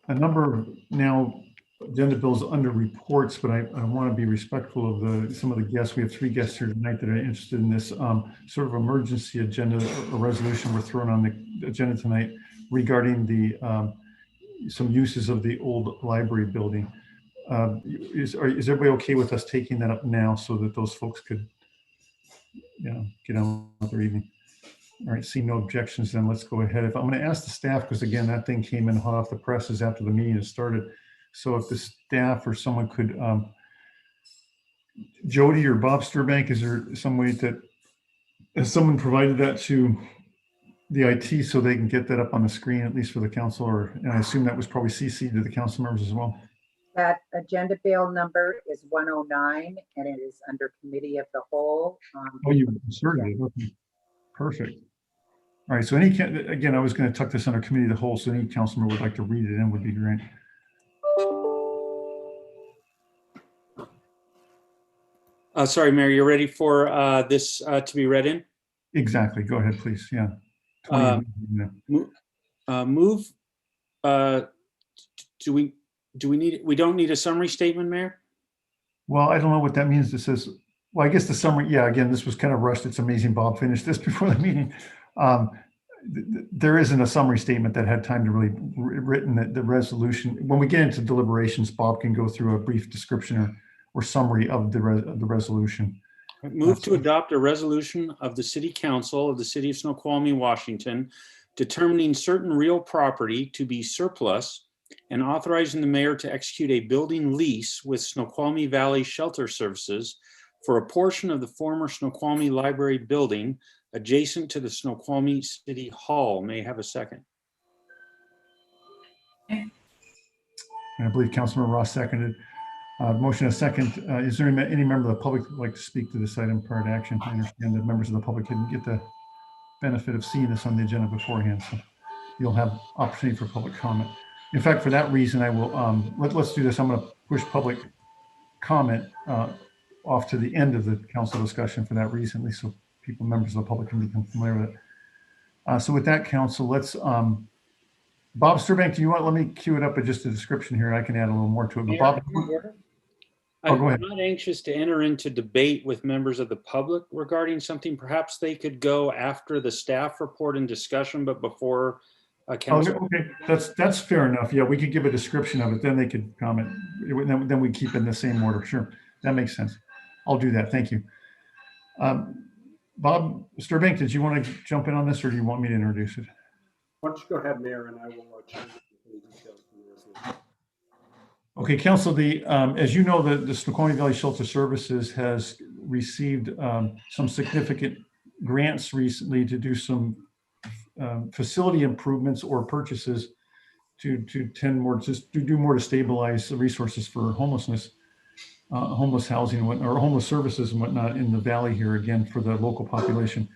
number of now agenda bills under reports, but I want to be respectful of some of the guests. We have 3 guests here tonight that are interested in this sort of emergency agenda or resolution we're throwing on the agenda tonight regarding the some uses of the old library building. Is everybody okay with us taking that up now so that those folks could get on with their evening? All right, seeing no objections, then let's go ahead. If I'm going to ask the staff, because again, that thing came in hot off the presses after the meeting has started. So if the staff or someone could, Jody or Bob Sturbank, is there some way that, has someone provided that to the IT so they can get that up on the screen, at least for the council, and I assume that was probably CC'd to the council members as well? That agenda bill number is 109 and it is under committee of the whole. Oh, you inserted it. Okay. Perfect. All right, so again, I was going to tuck this under committee of the whole, so any council member would like to read it in would be great. Sorry, Mayor, you're ready for this to be read in? Exactly. Go ahead, please. Yeah. Move. We don't need a summary statement, Mayor? Well, I don't know what that means. It says, well, I guess the summary, yeah, again, this was kind of rushed. It's amazing Bob finished this before the meeting. There isn't a summary statement that had time to really written the resolution. When we get into deliberations, Bob can go through a brief description or summary of the resolution. Move to adopt a resolution of the City Council of the City of Snoqualmie, Washington, determining certain real property to be surplus and authorizing the mayor to execute a building lease with Snoqualmie Valley Shelter Services for a portion of the former Snoqualmie Library building adjacent to the Snoqualmie City Hall. May I have a second? And I believe Councilmember Ross seconded. Motion a second. Is there any member of the public who would like to speak to this item prior to action? I understand that members of the public didn't get the benefit of seeing this on the agenda beforehand, so you'll have opportunity for public comment. In fact, for that reason, I will, let's do this. I'm going to push public comment off to the end of the council discussion for that reason, at least so people, members of the public, can become familiar with it. So with that, council, let's, Bob Sturbank, do you want, let me cue it up with just a description here. I can add a little more to it, but Bob. I'm go ahead. not anxious to enter into debate with members of the public regarding something. Perhaps they could go after the staff report and discussion, but before council. Okay, that's fair enough. Yeah, we could give a description of it, then they could comment. Then we keep it in the same order. Sure, that makes sense. I'll do that. Thank you. Bob Sturbank, did you want to jump in on this, or do you want me to introduce it? Why don't you go ahead, Mayor, and I will change the details from the resolution. Okay, Council, as you know, the Snoqualmie Valley Shelter Services has received some significant grants recently to do some facility improvements or purchases to tend more, just to do more to stabilize the resources for homelessness, homeless housing and whatnot, or homeless services and whatnot in the valley here, again, for the local population.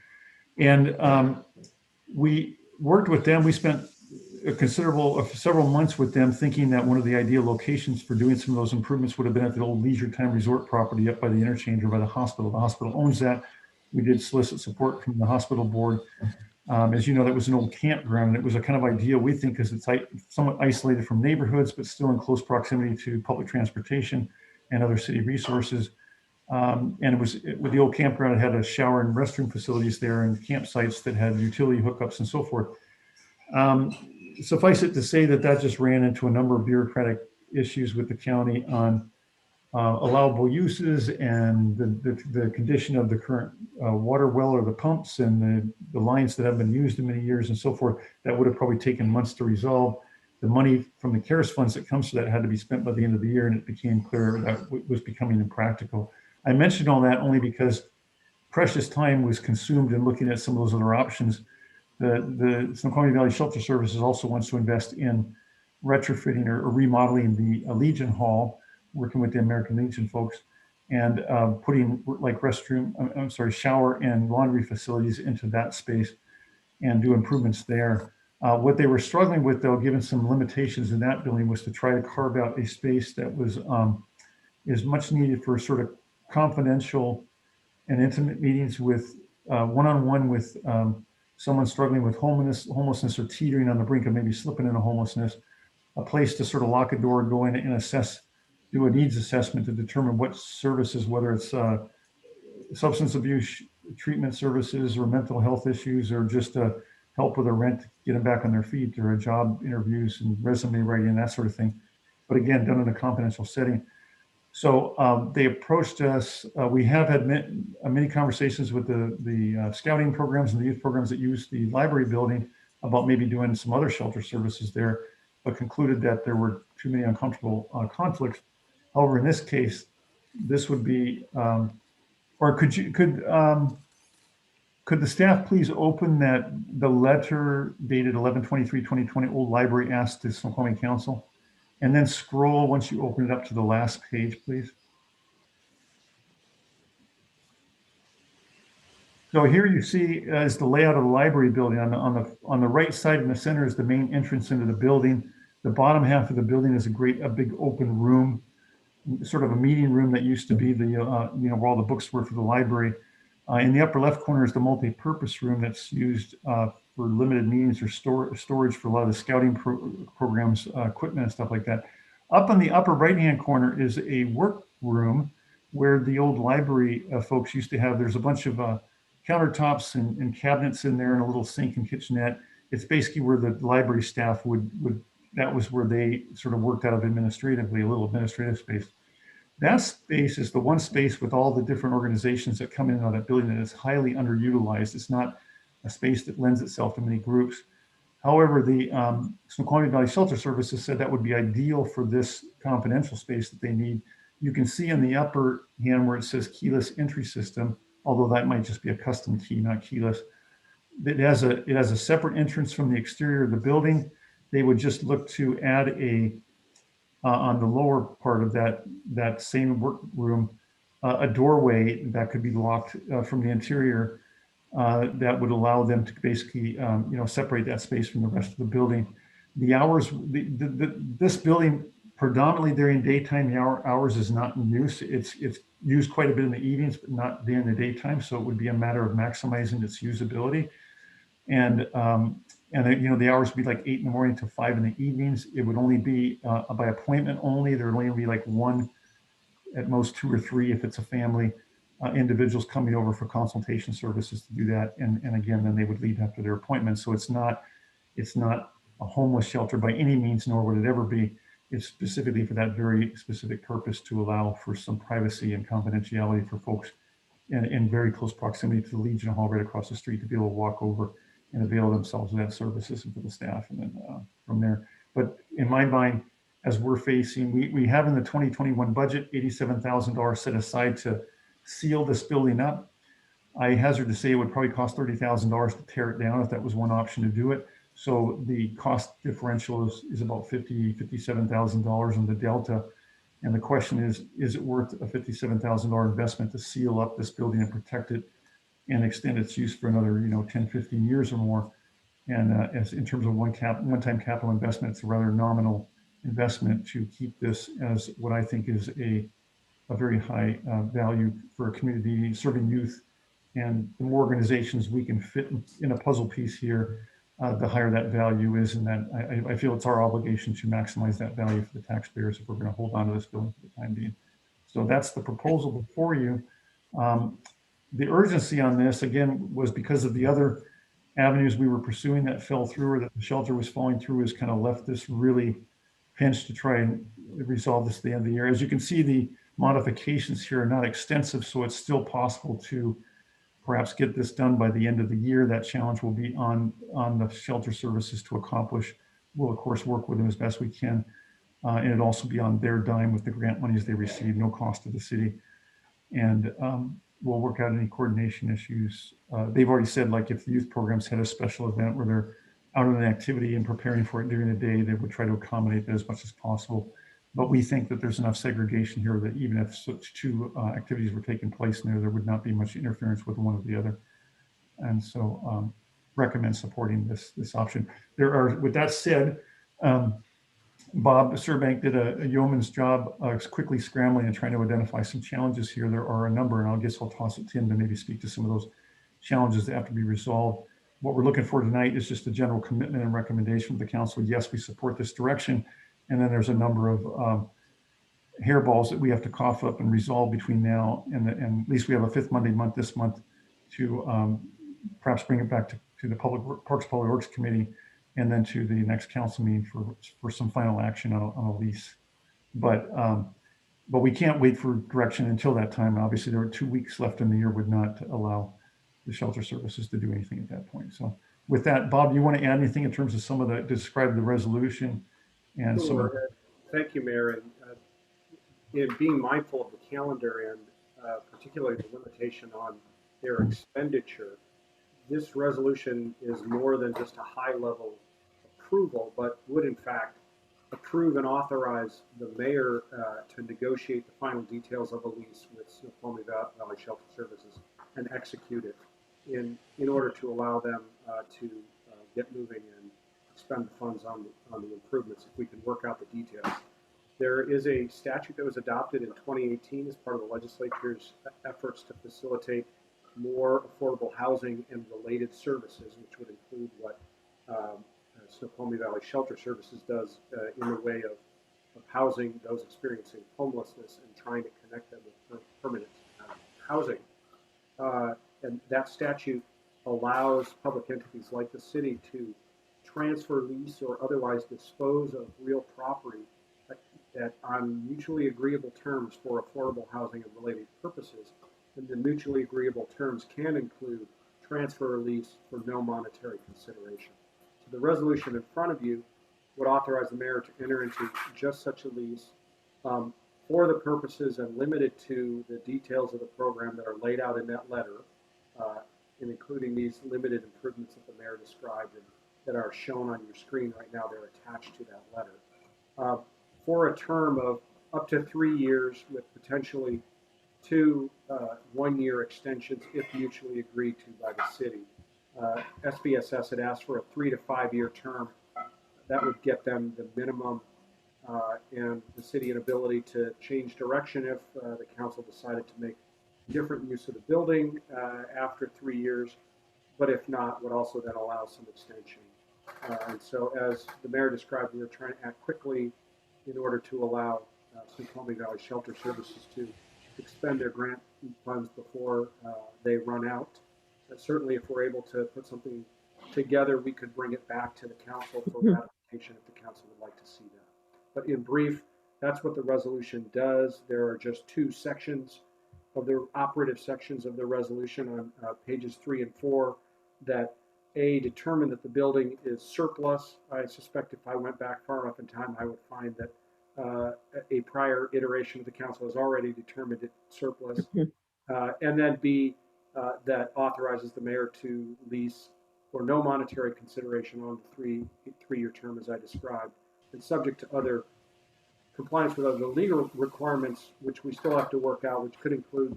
And we worked with them. We spent several months with them, thinking that one of the ideal locations for doing some of those improvements would have been at the old Leisure Time Resort property up by the interchange or by the hospital. The hospital owns that. We did solicit support from the hospital board. As you know, that was an old campground, and it was a kind of ideal, we think, because it's somewhat isolated from neighborhoods, but still in close proximity to public transportation and other city resources. And it was with the old campground, it had a shower and restroom facilities there and campsites that had utility hookups and so forth. Suffice it to say that just ran into a number of bureaucratic issues with the county on allowable uses and the condition of the current water well or the pumps and the lines that have been used in many years and so forth. That would have probably taken months to resolve. The money from the CARES funds that comes to that had to be spent by the end of the year, and it became clear that it was becoming impractical. I mentioned all that only because precious time was consumed in looking at some of those other options. The Snoqualmie Valley Shelter Services also wants to invest in retrofitting or remodeling the Legion Hall, working with the American Legion folks, and putting like shower and laundry facilities into that space and do improvements there. What they were struggling with, though, given some limitations in that building, was to try to carve out a space that was is much needed for sort of confidential and intimate meetings with one-on-one with someone struggling with homelessness or teetering on the brink of maybe slipping into homelessness, a place to sort of lock a door, go in and assess, do a needs assessment to determine what services, whether it's substance abuse treatment services or mental health issues, or just help with a rent, get them back on their feet, or a job interviews and resume writing, that sort of thing. But again, done in a confidential setting. So they approached us. We have had many conversations with the scouting programs and the youth programs that use the library building about maybe doing some other shelter services there, but concluded that there were too many uncomfortable conflicts. However, in this case, this would be, or could the staff please open the letter dated 11/23/2020 Old Library asked the Snoqualmie Council, and then scroll once you open it up to the last page, please. So here you see is the layout of the library building. On the right side in the center is the main entrance into the building. The bottom half of the building is a big open room, sort of a meeting room that used to be where all the books were for the library. In the upper left corner is the multi-purpose room that's used for limited meetings or storage for a lot of the scouting programs, equipment and stuff like that. Up in the upper right-hand corner is a work room where the old library folks used to have. There's a bunch of countertops and cabinets in there and a little sink and kitchenette. It's basically where the library staff that was where they sort of worked out of administratively, a little administrative space. That space is the one space with all the different organizations that come in and out of that building that is highly underutilized. It's not a space that lends itself to many groups. However, the Snoqualmie Valley Shelter Services said that would be ideal for this confidential space that they need. You can see in the upper hand where it says keyless entry system, although that might just be a custom key, not keyless. It has a separate entrance from the exterior of the building. They would just look to add on the lower part of that same workroom, a doorway that could be locked from the interior that would allow them to basically separate that space from the rest of the building. The hours, this building predominantly during daytime, the hours is not in use. It's used quite a bit in the evenings, but not during the daytime. So it would be a matter of maximizing its usability. And the hours would be like 8 in the morning to 5 in the evenings. It would only be by appointment only. There would only be like one, at most 2 or 3 if it's a family, individuals coming over for consultation services to do that. And again, then they would leave after their appointment. So it's not a homeless shelter by any means, nor would it ever be. It's specifically for that very specific purpose to allow for some privacy and confidentiality for folks in very close proximity to the Legion Hall right across the street to be able to walk over and avail themselves of that services and for the staff, and then from there. But in my mind, as we're facing, we have in the 2021 budget $87,000 set aside to seal this building up. I hazard to say it would probably cost $30,000 to tear it down if that was one option to do it. So the cost differential is about $57,000 in the delta. And the question is it worth a $57,000 investment to seal up this building and protect it and extend its use for another 10, 15 years or more? And as in terms of one-time capital investment, it's a rather nominal investment to keep this as what I think is a very high value for a community serving youth. And the more organizations we can fit in a puzzle piece here, the higher that value is. And that I feel it's our obligation to maximize that value for the taxpayers if we're going to hold on to this building for the time being. So that's the proposal before you. The urgency on this, again, was because of the other avenues we were pursuing that fell through, or that the shelter was falling through, has kind of left this really pinched to try and resolve this at the end of the year. As you can see, the modifications here are not extensive, so it's still possible to perhaps get this done by the end of the year. That challenge will be on the shelter services to accomplish. We'll of course work with them as best we can. And it'll also be on their dime with the grant monies they receive, no cost to the city. And we'll work out any coordination issues. They've already said, like, if the youth programs had a special event where they're out on an activity and preparing for it during the day, they would try to accommodate that as much as possible. But we think that there's enough segregation here that even if such two activities were taking place in there would not be much interference with one or the other. And so recommend supporting this option. With that said, Bob Surbank did a yeoman's job quickly scrambling and trying to identify some challenges here. There are a number, and I guess I'll toss it to him to maybe speak to some of those challenges that have to be resolved. What we're looking for tonight is just a general commitment and recommendation of the council. Yes, we support this direction. And then there's a number of hairballs that we have to cough up and resolve between now and at least we have a fifth Monday month this month to perhaps bring it back to the Parks Public Works Committee and then to the next council meeting for some final action on a lease. But we can't wait for direction until that time. Obviously, there are 2 weeks left in the year, would not allow the shelter services to do anything at that point. So with that, Bob, do you want to add anything in terms of some of the, describe the resolution? And sure. Thank you, Mayor. And being mindful of the calendar and particularly the limitation on their expenditure, this resolution is more than just a high-level approval, but would in fact approve and authorize the mayor to negotiate the final details of a lease with Snoqualmie Valley Shelter Services and execute it in order to allow them to get moving and spend the funds on the improvements if we can work out the details. There is a statute that was adopted in 2018 as part of the legislature's efforts to facilitate more affordable housing and related services, which would include what Snoqualmie Valley Shelter Services does in the way of housing those experiencing homelessness and trying to connect them with permanent housing. And that statute allows public entities like the city to transfer, lease, or otherwise dispose of real property that on mutually agreeable terms for affordable housing and related purposes, and the mutually agreeable terms can include transfer or lease for no monetary consideration. So the resolution in front of you would authorize the mayor to enter into just such a lease for the purposes and limited to the details of the program that are laid out in that letter, and including these limited improvements that the mayor described and that are shown on your screen right now. They're attached to that letter. For a term of up to 3 years with potentially 2 one-year extensions if mutually agreed to by the city. SBSS had asked for a 3 to 5 year term. That would get them the minimum and the city an ability to change direction if the council decided to make different use of the building after 3 years, but if not, would also then allow some extension. And so as the mayor described, we were trying to act quickly in order to allow Snoqualmie Valley Shelter Services to expend their grant funds before they run out. Certainly, if we're able to put something together, we could bring it back to the council for ratification if the council would like to see that. But in brief, that's what the resolution does. There are just 2 sections of the operative sections of the resolution on pages 3 and 4 that determine that the building is surplus. I suspect if I went back far enough in time, I would find that a prior iteration of the council has already determined it surplus. And then B, that authorizes the mayor to lease for no monetary consideration on the three-year term as I described, and subject to other compliance with other legal requirements, which we still have to work out, which could include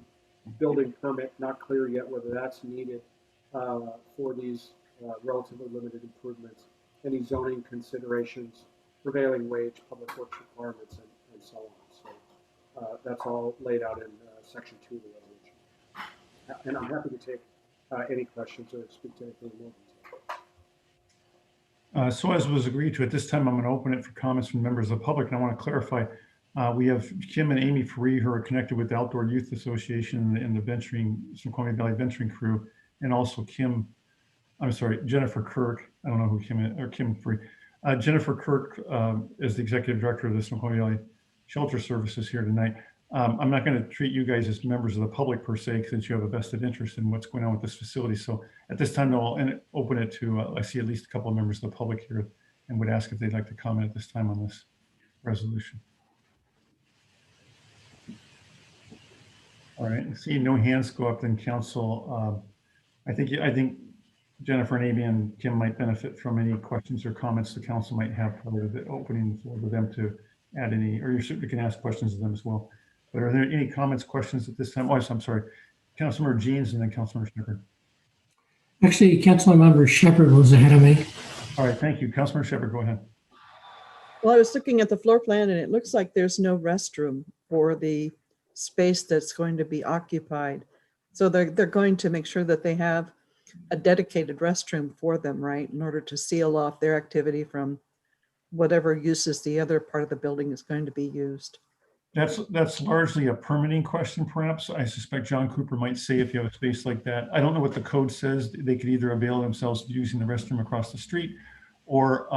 building permit, not clear yet whether that's needed for these relatively limited improvements, any zoning considerations, prevailing wage, public works requirements, and so on. So that's all laid out in section 2 of the resolution. And I'm happy to take any questions or speak to anything more. So as was agreed to, at this time, I'm going to open it for comments from members of the public. And I want to clarify, we have Kim and Amy Free, who are connected with the Outdoor Youth Association and the Snoqualmie Valley Venturing Crew, and also Jennifer Kirk. I don't know who Kim is, or Kim Free. Jennifer Kirk is the executive director of the Snoqualmie Valley Shelter Services here tonight. I'm not going to treat you guys as members of the public per se, since you have a vested interest in what's going on with this facility. So at this time, I'll open it to, I see at least a couple of members of the public here and would ask if they'd like to comment at this time on this resolution. All right, see no hands go up, then council. I think Jennifer and Amy and Kim might benefit from any questions or comments the council might have prior to opening the floor for them to add any, or you can ask questions of them as well. But are there any comments, questions at this time? Oh, I'm sorry. Councilmember Jeans and then Councilmember Shepherd. Actually, Councilmember Shepherd was ahead of me. All right, thank you. Councilmember Shepherd, go ahead. Well, I was looking at the floor plan and it looks like there's no restroom for the space that's going to be occupied. So they're going to make sure that they have a dedicated restroom for them, right? In order to seal off their activity from whatever uses the other part of the building is going to be used. That's largely a permitting question, perhaps. I suspect John Cooper might say if you have a space like that. I don't know what the code says. They could either avail themselves to using the restroom across the street or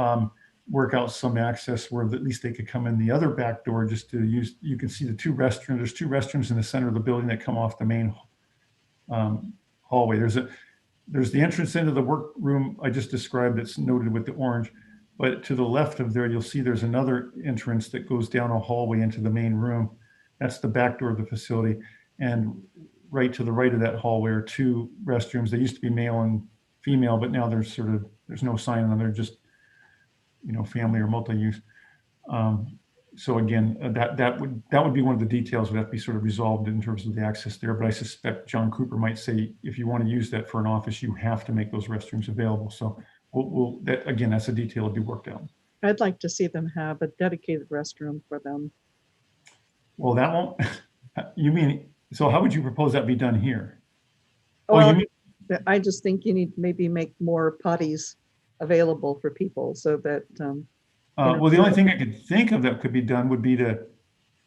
work out some access where at least they could come in the other back door just to use. You can see the 2 restrooms. There's 2 restrooms in the center of the building that come off the main hallway. There's the entrance into the workroom I just described that's noted with the orange. But to the left of there, you'll see there's another entrance that goes down a hallway into the main room. That's the back door of the facility. And right to the right of that hallway are 2 restrooms. They used to be male and female, but now there's no sign on them. They're just, family or multi-use. So again, that would be one of the details would have to be sort of resolved in terms of the access there. But I suspect John Cooper might say, if you want to use that for an office, you have to make those restrooms available. So that's a detail to be worked out. I'd like to see them have a dedicated restroom for them. Well, that won't, you mean, so how would you propose that be done here? Well, I just think you need to maybe make more potties available for people so that. Well, the only thing I could think of that could be done would be to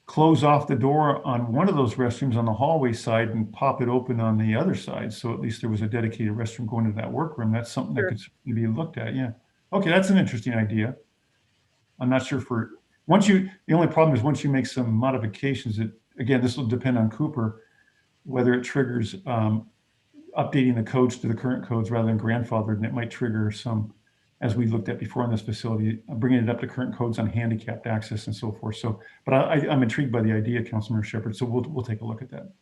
close off the door on one of those restrooms on the hallway side and pop it open on the other side. So at least there was a dedicated restroom going into that workroom. That's something that could be looked at. Yeah. Okay. That's an interesting idea. I'm not sure the only problem is once you make some modifications, again, this will depend on Cooper, whether it triggers updating the codes to the current codes rather than grandfathered, and it might trigger some, as we looked at before in this facility, bringing it up to current codes on handicapped access and so forth. So, but I'm intrigued by the idea, Councilmember Shepherd. So we'll take a look at that.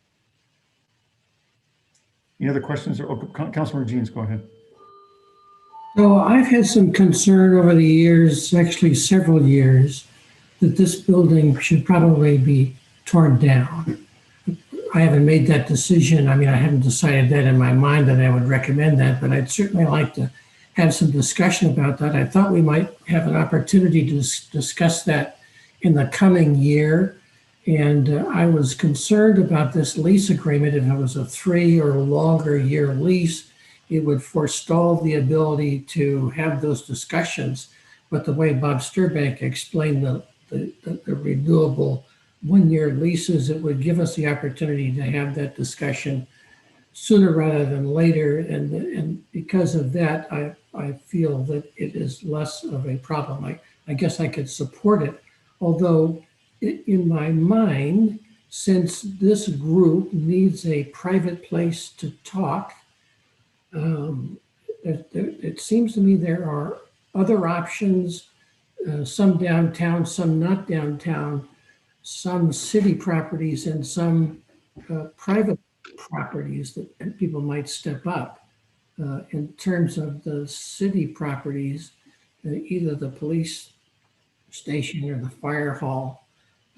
Any other questions? Councilmember Jeans, go ahead. So I've had some concern over the years, actually several years, that this building should probably be torn down. I haven't made that decision. I mean, I haven't decided that in my mind that I would recommend that, but I'd certainly like to have some discussion about that. I thought we might have an opportunity to discuss that in the coming year. And I was concerned about this lease agreement. If it was a 3 or longer year lease, it would forestall the ability to have those discussions. But the way Bob Sturbank explained the renewable 1-year leases, it would give us the opportunity to have that discussion sooner rather than later. And because of that, I feel that it is less of a problem. I guess I could support it, although in my mind, since this group needs a private place to talk, it seems to me there are other options, some downtown, some not downtown, some city properties and some private properties that people might step up. In terms of the city properties, either the police station or the fire hall,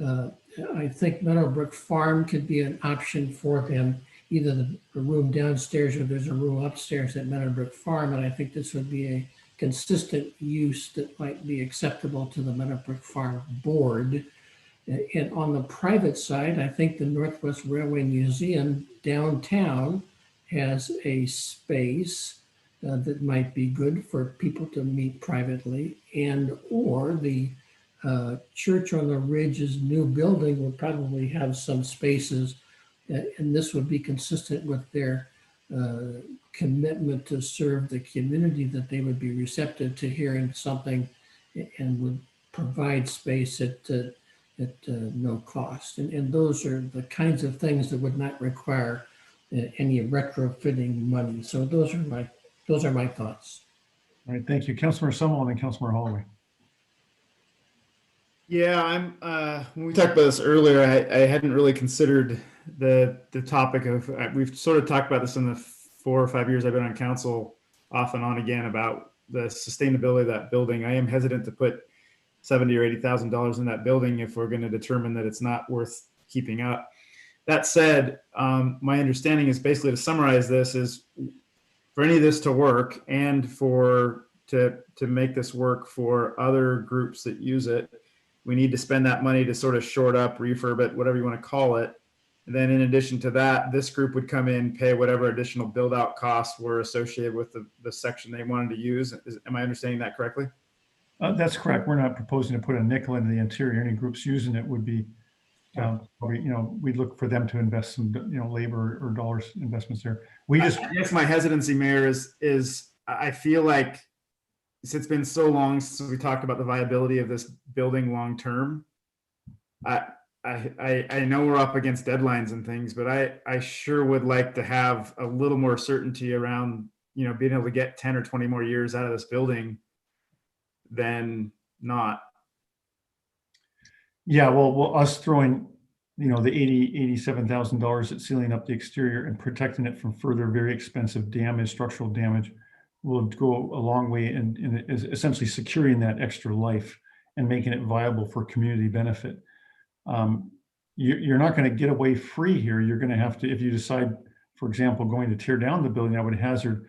I think Meadowbrook Farm could be an option for them, either the room downstairs or there's a room upstairs at Meadowbrook Farm. And I think this would be a consistent use that might be acceptable to the Meadowbrook Farm board. And on the private side, I think the Northwest Railway Museum downtown has a space that might be good for people to meet privately, and or the Church on the Ridge's new building will probably have some spaces, and this would be consistent with their commitment to serve the community, that they would be receptive to hearing something and would provide space at no cost. And those are the kinds of things that would not require any retrofitting money. So those are my thoughts. All right, thank you. Councilmember Summerall and then Councilmember Holloway. Yeah, when we talked about this earlier, I hadn't really considered the topic of, we've sort of talked about this in the 4 or 5 years I've been on council off and on again about the sustainability of that building. I am hesitant to put $70,000 or $80,000 in that building if we're going to determine that it's not worth keeping up. That said, my understanding is basically, to summarize this, is for any of this to work and to make this work for other groups that use it, we need to spend that money to sort of short up, refurb it, whatever you want to call it. And then in addition to that, this group would come in, pay whatever additional build out costs were associated with the section they wanted to use. Am I understanding that correctly? That's correct. We're not proposing to put a nickel into the interior. Any groups using it would be, we'd look for them to invest some, labor or dollars investments there. I guess my hesitancy, Mayor, is I feel like since it's been so long since we talked about the viability of this building long term, I know we're up against deadlines and things, but I sure would like to have a little more certainty around, being able to get 10 or 20 more years out of this building than not. Yeah, well, us throwing, the $87,000 at sealing up the exterior and protecting it from further very expensive damage, structural damage, will go a long way in essentially securing that extra life and making it viable for community benefit. You're not going to get away free here. You're going to have to, if you decide, for example, going to tear down the building, I would hazard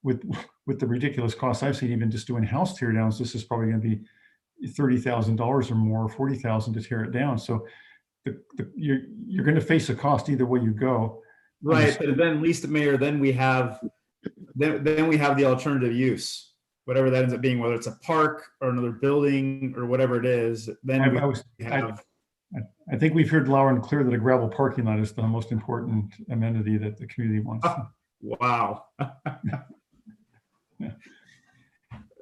with the ridiculous costs I've seen, even just doing house tear downs, this is probably going to be $30,000 or more, $40,000 to tear it down. So you're going to face a cost either way you go. Right, but then at least, Mayor, then we have the alternative use, whatever that ends up being, whether it's a park or another building or whatever it is. Then I think we've heard loud and clear that a gravel parking lot is the most important amenity that the community wants. Wow.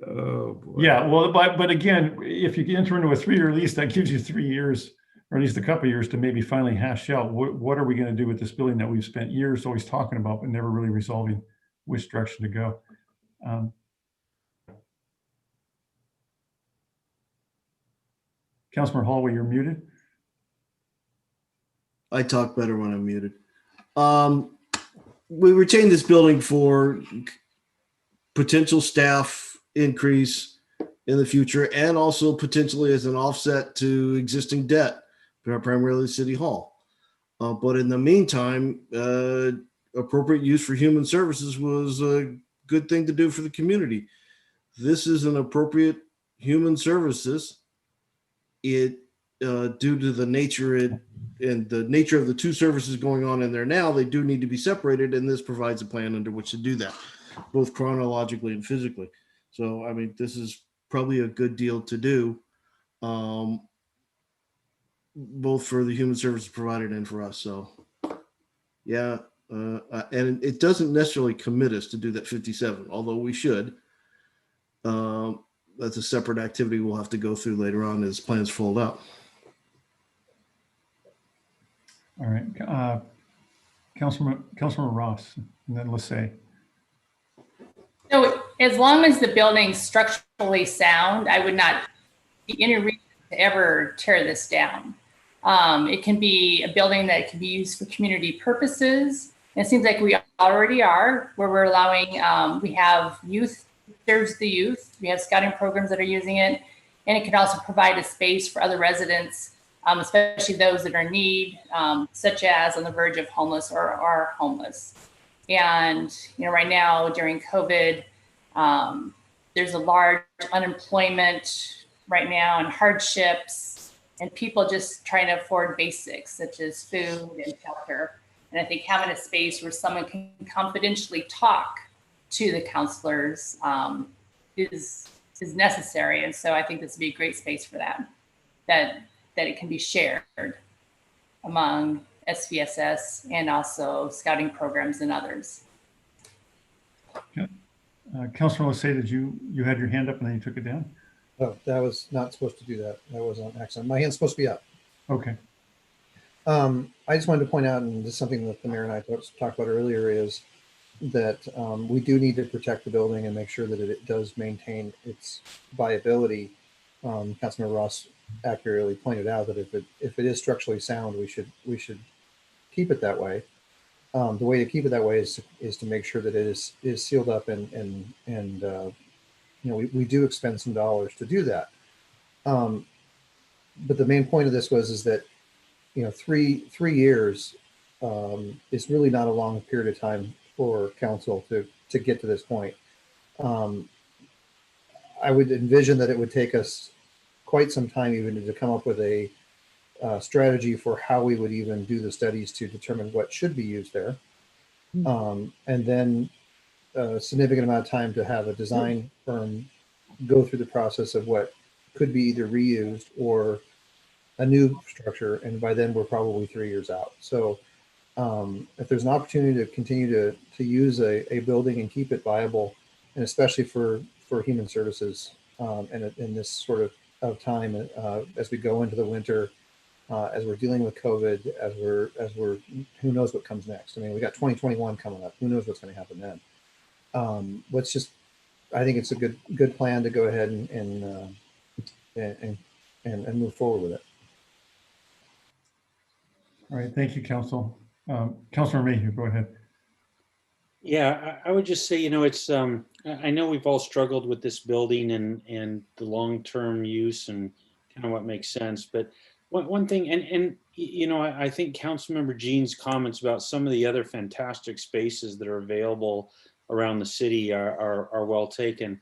Oh, boy. Yeah, well, but again, if you enter into a 3-year lease, that gives you 3 years, or at least a couple of years to maybe finally hash out what are we going to do with this building that we've spent years always talking about, but never really resolving which direction to go. Councilmember Holloway, you're muted. I talk better when I'm muted. We retained this building for potential staff increase in the future, and also potentially as an offset to existing debt, primarily City Hall. But in the meantime, appropriate use for human services was a good thing to do for the community. This is an appropriate human services. It due to the nature and the nature of the two services going on in there now, they do need to be separated, and this provides a plan under which to do that, both chronologically and physically. So, I mean, this is probably a good deal to do, both for the human services provided and for us. So, yeah, and it doesn't necessarily commit us to do that 57, although we should. That's a separate activity we'll have to go through later on as plans fold out. All right, Councilmember Ross, and then Lissay. So as long as the building's structurally sound, I would not see any reason to ever tear this down. It can be a building that can be used for community purposes. And it seems like we already are, where we're allowing, we have youth, serves the youth. We have scouting programs that are using it. And it can also provide a space for other residents, especially those that are in need, such as on the verge of homeless or are homeless. And, right now during COVID, there's a large unemployment right now and hardships, and people just trying to afford basics such as food and shelter. And I think having a space where someone can confidentially talk to the counselors is necessary. And so I think this would be a great space for that it can be shared among SVSS and also scouting programs and others. Okay. Councilor Lissay, did you had your hand up and then you took it down? Oh, that was not supposed to do that. That was on accident. My hand's supposed to be up. Okay. I just wanted to point out, and this is something that the mayor and I talked about earlier, is that we do need to protect the building and make sure that it does maintain its viability. Councilmember Ross accurately pointed out that if it is structurally sound, we should keep it that way. The way to keep it that way is to make sure that it is sealed up and we do expend some dollars to do that. But the main point of this is that 3 years is really not a long period of time for council to get to this point. I would envision that it would take us quite some time even to come up with a strategy for how we would even do the studies to determine what should be used there. And then a significant amount of time to have a design firm go through the process of what could be either reused or a new structure. And by then we're probably 3 years out. So if there's an opportunity to continue to use a building and keep it viable, and especially for human services in this sort of time as we go into the winter, as we're dealing with COVID, as we're who knows what comes next. I mean, we got 2021 coming up. Who knows what's going to happen then? I think it's a good plan to go ahead and move forward with it. All right, thank you, Council. Councilor Mayhew, go ahead. Yeah, I would just say, it's, I know we've all struggled with this building and the long-term use and kind of what makes sense, but one thing, I think Councilmember Jean's comments about some of the other fantastic spaces that are available around the city are well taken.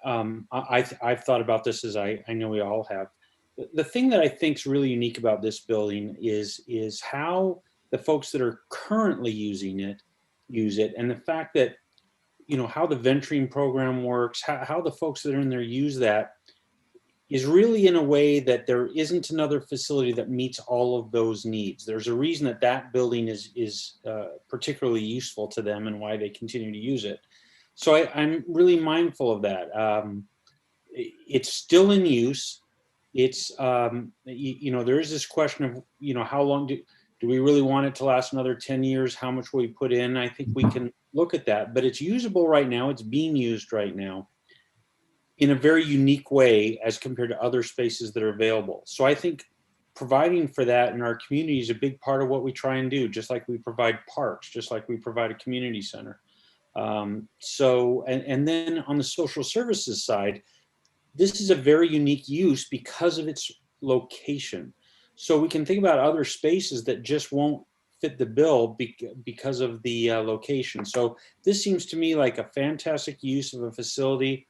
I've thought about this, as I know we all have. The thing that I think is really unique about this building is how the folks that are currently using it use it, and the fact that how the venturing program works, how the folks that are in there use that is really in a way that there isn't another facility that meets all of those needs. There's a reason that building is particularly useful to them and why they continue to use it. So I'm really mindful of that. It's still in use. It's, there is this question of, how long do we really want it to last another 10 years? How much will we put in? I think we can look at that, but it's usable right now. It's being used right now in a very unique way as compared to other spaces that are available. So I think providing for that in our community is a big part of what we try and do, just like we provide parks, just like we provide a community center. And then on the social services side, this is a very unique use because of its location. So we can think about other spaces that just won't fit the bill because of the location. So this seems to me like a fantastic use of a facility.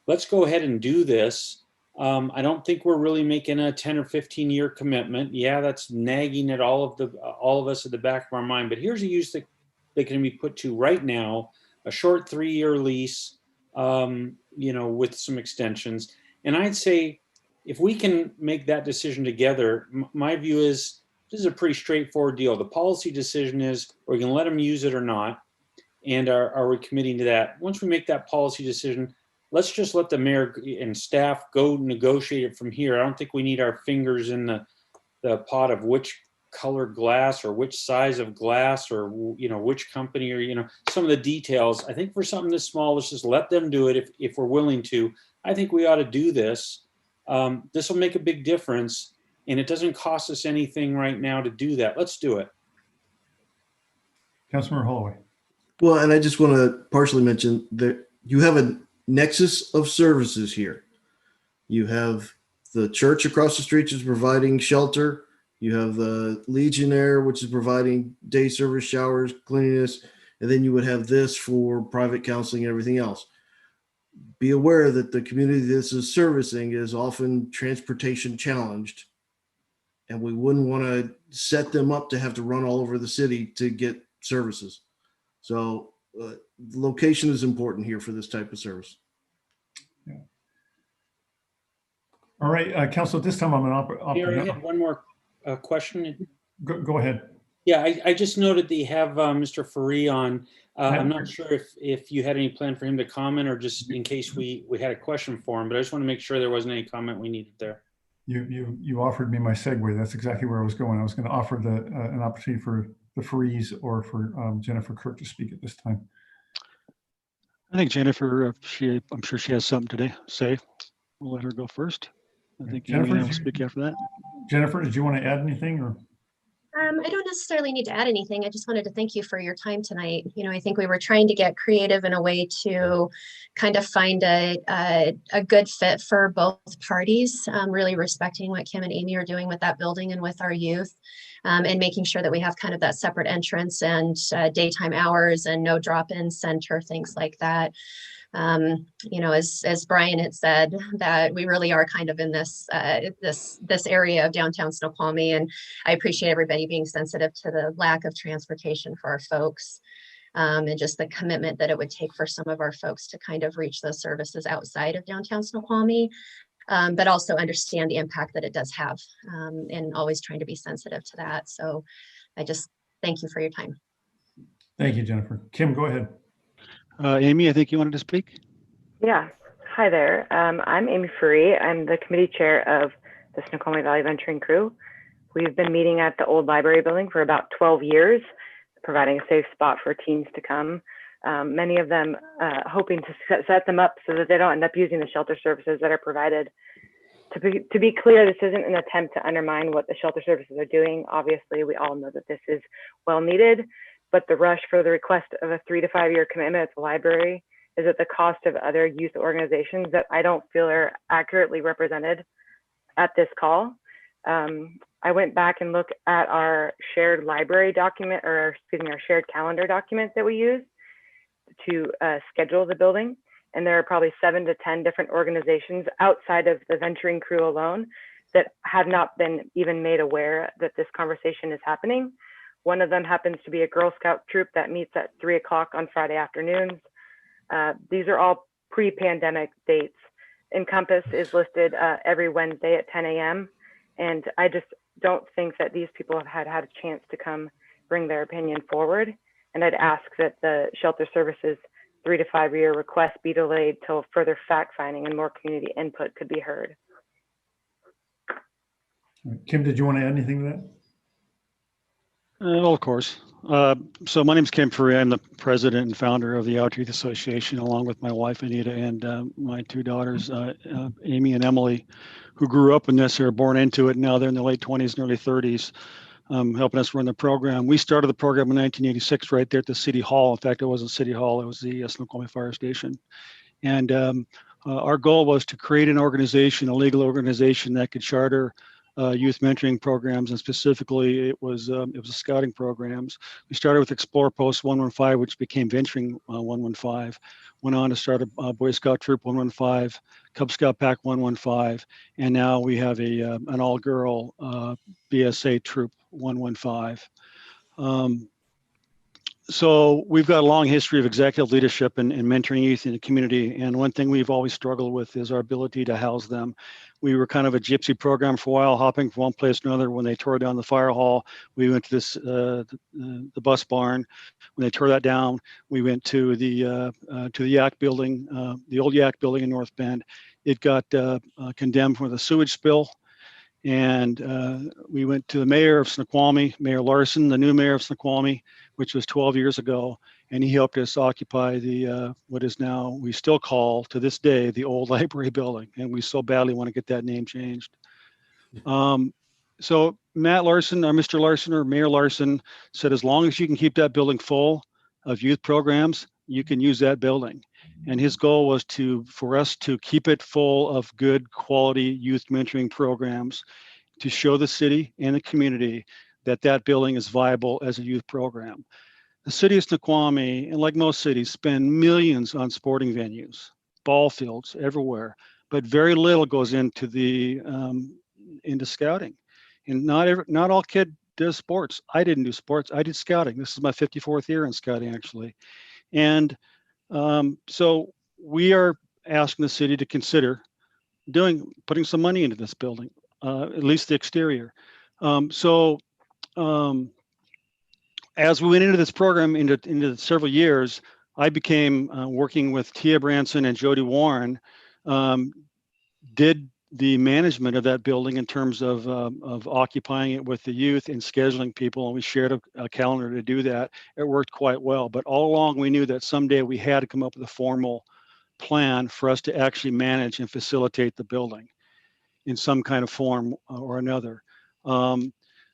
Let's go ahead and do this. I don't think we're really making a 10 or 15 year commitment. Yeah, that's nagging at all of us at the back of our mind, but here's a use that can be put to right now, a short 3-year lease, with some extensions. And I'd say if we can make that decision together, my view is this is a pretty straightforward deal. The policy decision is, are we going to let them use it or not? And are we committing to that? Once we make that policy decision, let's just let the mayor and staff go negotiate it from here. I don't think we need our fingers in the pot of which color glass or which size of glass or, which company or, some of the details. I think for something this small, let's just let them do it if we're willing to. I think we ought to do this. This will make a big difference, and it doesn't cost us anything right now to do that. Let's do it. Councilmember Holloway. Well, and I just want to partially mention that you have a nexus of services here. You have the church across the street, which is providing shelter. You have the Legionnaire, which is providing day service, showers, cleanliness. And then you would have this for private counseling and everything else. Be aware that the community this is servicing is often transportation challenged. And we wouldn't want to set them up to have to run all over the city to get services. So location is important here for this type of service. Yeah. All right, Council, this time I'm going Mayor, I had one more question. Go ahead. Yeah, I just noted that you have Mr. Faree on. I'm not sure if you had any plan for him to comment or just in case we had a question for him, but I just want to make sure there wasn't any comment we needed there. You offered me my segue. That's exactly where I was going. I was going to offer an opportunity for the Farees or for Jennifer Kirk to speak at this time. I think Jennifer, I'm sure she has something to say. We'll let her go first. I think Jennifer will speak after that. Jennifer, did you want to add anything or? I don't necessarily need to add anything. I just wanted to thank you for your time tonight. I think we were trying to get creative in a way to kind of find a good fit for both parties, really respecting what Kim and Amy are doing with that building and with our youth, and making sure that we have kind of that separate entrance and daytime hours and no drop-in center, things like that. As Brian had said, that we really are kind of in this area of downtown Snoqualmie, and I appreciate everybody being sensitive to the lack of transportation for our folks, and just the commitment that it would take for some of our folks to kind of reach those services outside of downtown Snoqualmie, but also understand the impact that it does have, and always trying to be sensitive to that. So I just thank you for your time. Thank you, Jennifer. Kim, go ahead. Amy, I think you wanted to speak. Yeah. Hi there. I'm Amy Faree. I'm the committee chair of the Snoqualmie Valley Venturing Crew. We've been meeting at the old library building for about 12 years, providing a safe spot for teens to come. Many of them hoping to set them up so that they don't end up using the shelter services that are provided. To be clear, this isn't an attempt to undermine what the shelter services are doing. Obviously, we all know that this is well needed. But the rush for the request of a 3 to 5 year commitment at the library is at the cost of other youth organizations that I don't feel are accurately represented at this call. I went back and looked at our shared library document, or our shared calendar document that we use to schedule the building. And there are probably 7 to 10 different organizations outside of the Venturing Crew alone that have not been even made aware that this conversation is happening. One of them happens to be a Girl Scout troop that meets at 3 o'clock on Friday afternoons. These are all pre-pandemic dates. Encompass is listed every Wednesday at 10 a.m. And I just don't think that these people have had a chance to come bring their opinion forward. And I'd ask that the shelter services 3 to 5 year request be delayed till further fact finding and more community input could be heard. Kim, did you want to add anything to that? Well, of course. So my name is Kim Ferry. I'm the president and founder of the Outreach Association, along with my wife, Anita, and my two daughters, Amy and Emily, who grew up in this, are born into it. Now they're in their late 20s and early 30s, helping us run the program. We started the program in 1986 right there at the City Hall. In fact, it wasn't City Hall, it was the Snoqualmie Fire Station. And our goal was to create an organization, a legal organization that could charter youth mentoring programs, and specifically it was a scouting programs. We started with Explore Post 115, which became Venturing 115. Went on to start a Boy Scout Troop 115, Cub Scout Pack 115, and now we have an all-girl BSA Troop 115. So we've got a long history of executive leadership and mentoring youth in the community. And one thing we've always struggled with is our ability to house them. We were kind of a gypsy program for a while, hopping from one place to another. When they tore down the fire hall, we went to the bus barn. When they tore that down, we went to the Yak building, the old Yak building in North Bend. It got condemned for the sewage spill. And we went to the mayor of Snoqualmie, Mayor Larson, the new mayor of Snoqualmie, which was 12 years ago. And he helped us occupy the, what is now, we still call to this day, the old library building. And we so badly want to get that name changed. So Matt Larson, or Mr. Larson, or Mayor Larson said, as long as you can keep that building full of youth programs, you can use that building. And his goal was for us to keep it full of good quality youth mentoring programs, to show the city and the community that that building is viable as a youth program. The city of Snoqualmie, and like most cities, spend millions on sporting venues, ball fields everywhere, but very little goes into into scouting. And not all kid does sports. I didn't do sports. I did scouting. This is my 54th year in scouting, actually. And so we are asking the city to consider putting some money into this building, at least the exterior. As we went into this program into several years, I became working with Tia Branson and Jody Warren, did the management of that building in terms of occupying it with the youth and scheduling people, and we shared a calendar to do that. It worked quite well, but all along we knew that someday we had to come up with a formal plan for us to actually manage and facilitate the building in some kind of form or another.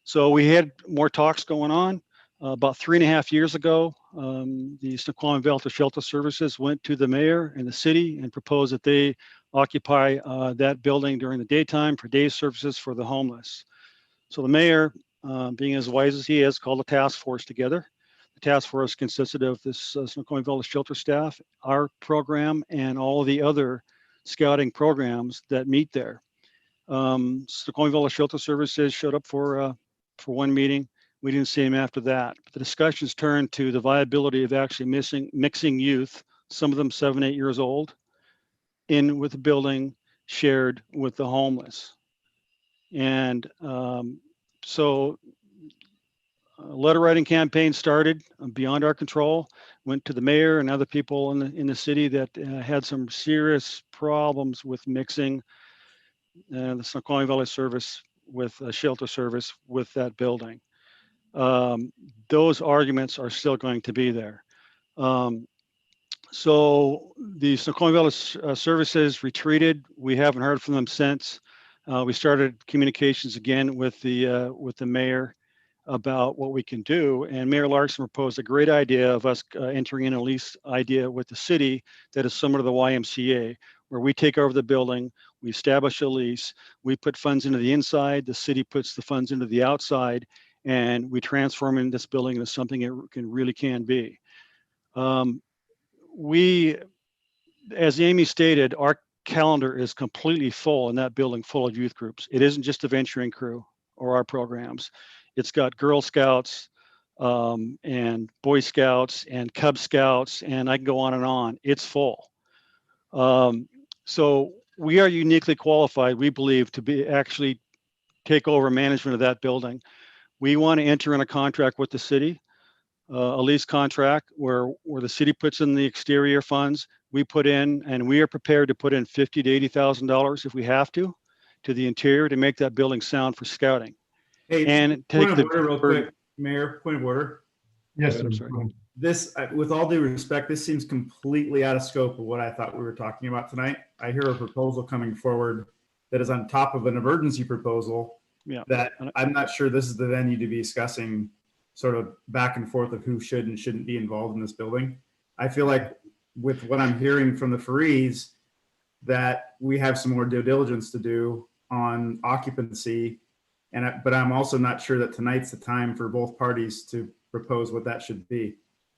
So we had more talks going on. About 3.5 years ago, the Snoqualmie Valley Shelter Services went to the mayor and the city and proposed that they occupy that building during the daytime for day services for the homeless. So the mayor, being as wise as he is, called a task force together. The task force consisted of this Snoqualmie Valley Shelter staff, our program, and all the other scouting programs that meet there. Snoqualmie Valley Shelter Services showed up for one meeting. We didn't see him after that. But the discussions turned to the viability of actually mixing youth, some of them 7, 8 years old, in with the building shared with the homeless. And so a letter writing campaign started beyond our control, went to the mayor and other people in the city that had some serious problems with mixing the Snoqualmie Valley service with a shelter service with that building. Those arguments are still going to be there. So the Snoqualmie Valley services retreated. We haven't heard from them since. We started communications again with the mayor about what we can do, and Mayor Larson proposed a great idea of us entering in a lease idea with the city that is similar to the YMCA, where we take over the building, we establish a lease, we put funds into the inside, the city puts the funds into the outside, and we transform in this building into something it really can be. We, as Amy stated, our calendar is completely full in that building, full of youth groups. It isn't just a venturing crew or our programs. It's got Girl Scouts and Boy Scouts and Cub Scouts, and I can go on and on. It's full. So we are uniquely qualified, we believe, to actually take over management of that building. We want to enter in a contract with the city. a lease contract where the city puts in the exterior funds, we put in, and we are prepared to put in $50,000 to $80,000 if we have to the interior to make that building sound for scouting. Hey, And point take of order real quick, Mayor, point of order. Yes, I'm sir. sorry. This, with all due respect, this seems completely out of scope of what I thought we were talking about tonight. I hear a proposal coming forward that is on top of an emergency proposal Yeah. that I'm not sure this is the venue to be discussing sort of back and forth of who should and shouldn't be involved in this building. I feel like with what I'm hearing from the Farees, that we have some more due diligence to do on occupancy. But I'm also not sure that tonight's the time for both parties to propose what that should be.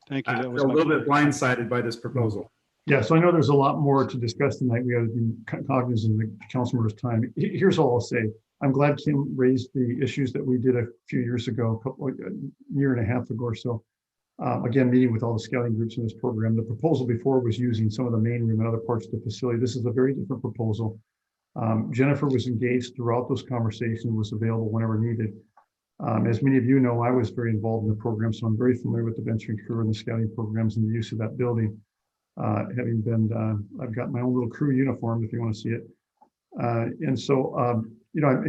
Thank you. I That was feel a my little bit blindsided by this proposal. Yeah, so I know there's a lot more to discuss tonight. We have to be cognizant of the council member's time. Here's all I'll say. I'm glad Kim raised the issues that we did a few years ago, a year and a half ago or so. Again, meeting with all the scouting groups in this program. The proposal before was using some of the main room and other parts of the facility. This is a very different proposal. Jennifer was engaged throughout those conversations, was available whenever needed. As many of you know, I was very involved in the program, so I'm very familiar with the venturing crew and the scouting programs and the use of that building. Having been, I've got my own little crew uniform if you want to see it. And so, you know,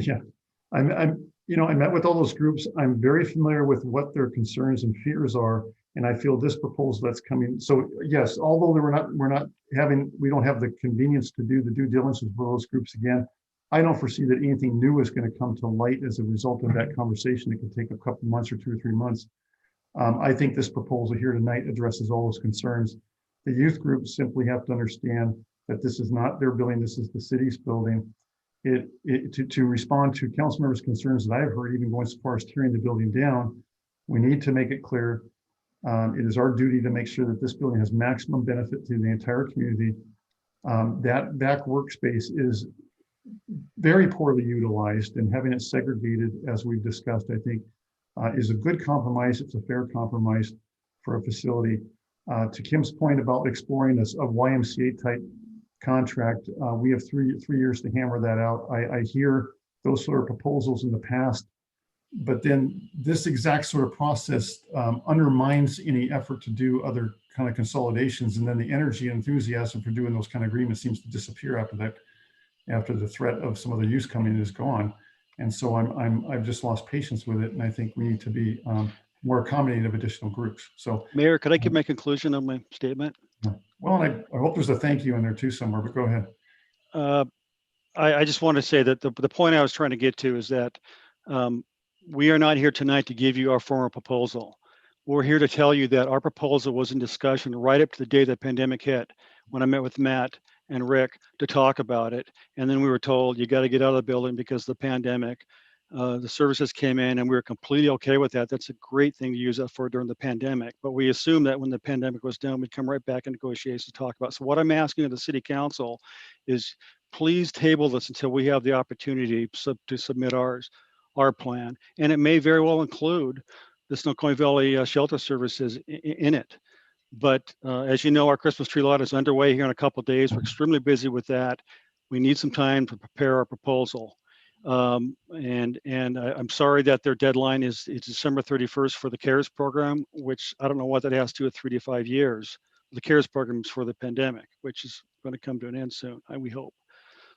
I met with all those groups. I'm very familiar with what their concerns and fears are. And I feel this proposal that's coming. So yes, although we don't have the convenience to do the due diligence for those groups again, I don't foresee that anything new is going to come to light as a result of that conversation. It could take a couple months or 2 or 3 months. I think this proposal here tonight addresses all those concerns. The youth groups simply have to understand that this is not their building, this is the city's building. To respond to council members' concerns that I've heard, even going so far as tearing the building down, we need to make it clear. It is our duty to make sure that this building has maximum benefit to the entire community. That back workspace is very poorly utilized, and having it segregated, as we've discussed, I think is a good compromise. It's a fair compromise for a facility. To Kim's point about exploring a YMCA type contract, we have three years to hammer that out. I hear those sort of proposals in the past, but then this exact sort of process undermines any effort to do other kind of consolidations, and then the energy and enthusiasm for doing those kind of agreements seems to disappear after that, after the threat of some other use coming is gone. And so I've just lost patience with it, and I think we need to be more accommodating of additional groups. So, Mayor, could I give my conclusion on my statement? Well, I hope there's a thank you in there too somewhere, but go ahead. I just want to say that the point I was trying to get to is that we are not here tonight to give you our formal proposal. We're here to tell you that our proposal was in discussion right up to the day the pandemic hit, when I met with Matt and Rick to talk about it. And then we were told, you got to get out of the building because of the pandemic. The services came in and we were completely okay with that. That's a great thing to use that for during the pandemic. But we assumed that when the pandemic was done, we'd come right back in negotiations to talk about. So what I'm asking of the city council is please table this until we have the opportunity to submit our plan. And it may very well include the Snoqualmie Valley Shelter Services in it. But as you know, our Christmas tree lot is underway here in a couple of days. We're extremely busy with that. We need some time to prepare our proposal. And I'm sorry that their deadline is December 31st for the CARES program, which I don't know what that has to do with 3 to 5 years. The CARES program is for the pandemic, which is going to come to an end soon, we hope.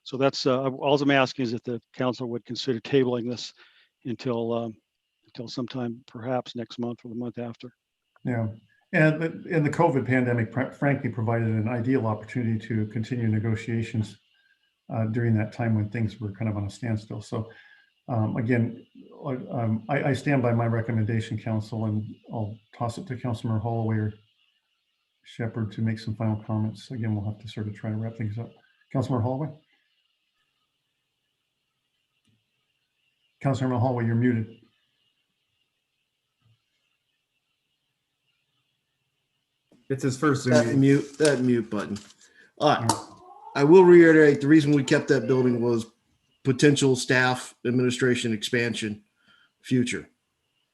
So that's all I'm asking is that the council would consider tabling this until sometime perhaps next month or the month after. Yeah. And the COVID pandemic, frankly, provided an ideal opportunity to continue negotiations during that time when things were kind of on a standstill. So again, I stand by my recommendation, council, and I'll toss it to Councilmember Holloway or Shepherd to make some final comments. Again, we'll have to sort of try to wrap things up. Councilmember Holloway? Councilmember Holloway, you're muted. It's his first Zoom That meeting. mute button. All right. I will reiterate the reason we kept that building was potential staff administration expansion future.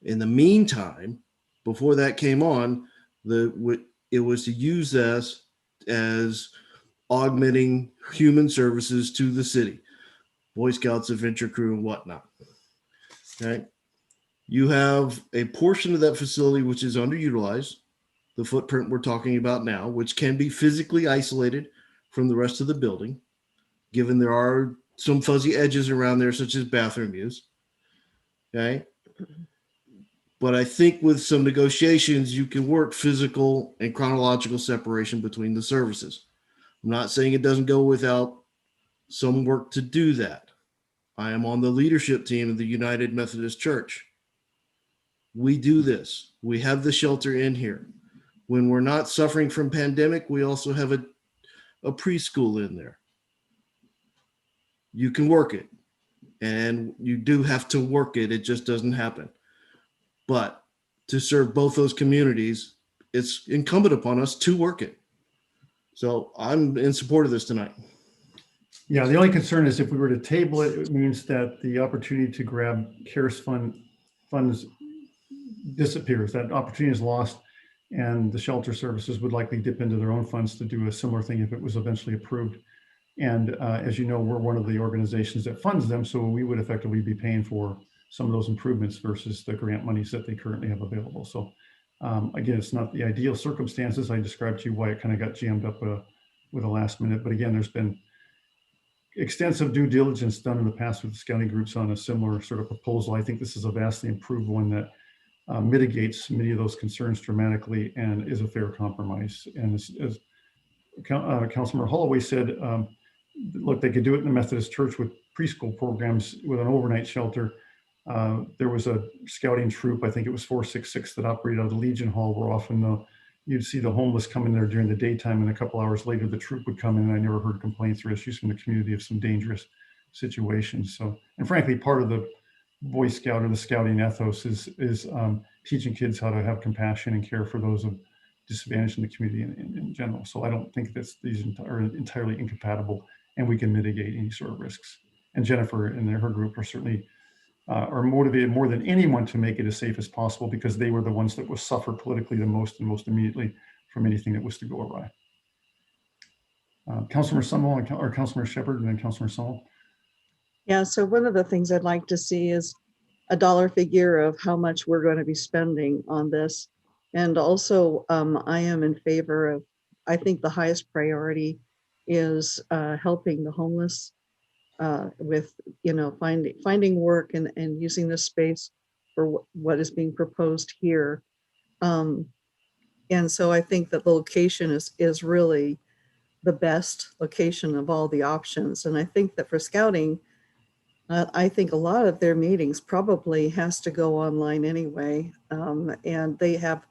In the meantime, before that came on, it was to use this as augmenting human services to the city, Boy Scouts, adventure crew, and whatnot. Okay. You have a portion of that facility which is underutilized, the footprint we're talking about now, which can be physically isolated from the rest of the building, given there are some fuzzy edges around there, such as bathroom use. Okay. But I think with some negotiations, you can work physical and chronological separation between the services. I'm not saying it doesn't go without some work to do that. I am on the leadership team of the United Methodist Church. We do this. We have the shelter in here. When we're not suffering from pandemic, we also have a preschool in there. You can work it, and you do have to work it. It just doesn't happen. But to serve both those communities, it's incumbent upon us to work it. So I'm in support of this tonight. Yeah, the only concern is if we were to table it, it means that the opportunity to grab CARES funds disappears. That opportunity is lost, and the shelter services would likely dip into their own funds to do a similar thing if it was eventually approved. And as you know, we're one of the organizations that funds them, so we would effectively be paying for some of those improvements versus the grant monies that they currently have available. So again, it's not the ideal circumstances. I described to you why it kind of got jammed up with a last minute. But again, there's been extensive due diligence done in the past with the scouting groups on a similar sort of proposal. I think this is a vastly improved one that mitigates many of those concerns dramatically and is a fair compromise. And as Councilmember Holloway said, look, they could do it in the Methodist Church with preschool programs with an overnight shelter. There was a scouting troop, I think it was 466, that operated out of the Legion Hall, where often you'd see the homeless come in there during the daytime, and a couple hours later the troop would come in, and I never heard complaints or issues from the community of some dangerous situations. So, and frankly, part of the Boy Scout or the scouting ethos is teaching kids how to have compassion and care for those of disadvantaged in the community in general. So I don't think that these are entirely incompatible, and we can mitigate any sort of risks. And Jennifer and her group are certainly are motivated more than anyone to make it as safe as possible, because they were the ones that will suffer politically the most and most immediately from anything that was to go awry. Councilor Sunwell or Councilor Shepherd, and then Councilor Sunwell. Yeah, so one of the things I'd like to see is a dollar figure of how much we're going to be spending on this. And also, I am in favor of, I think the highest priority is helping the homeless with, finding work and using this space for what is being proposed here. And so I think that the location is really the best location of all the options. And I think that for scouting, I think a lot of their meetings probably has to go online anyway. And they have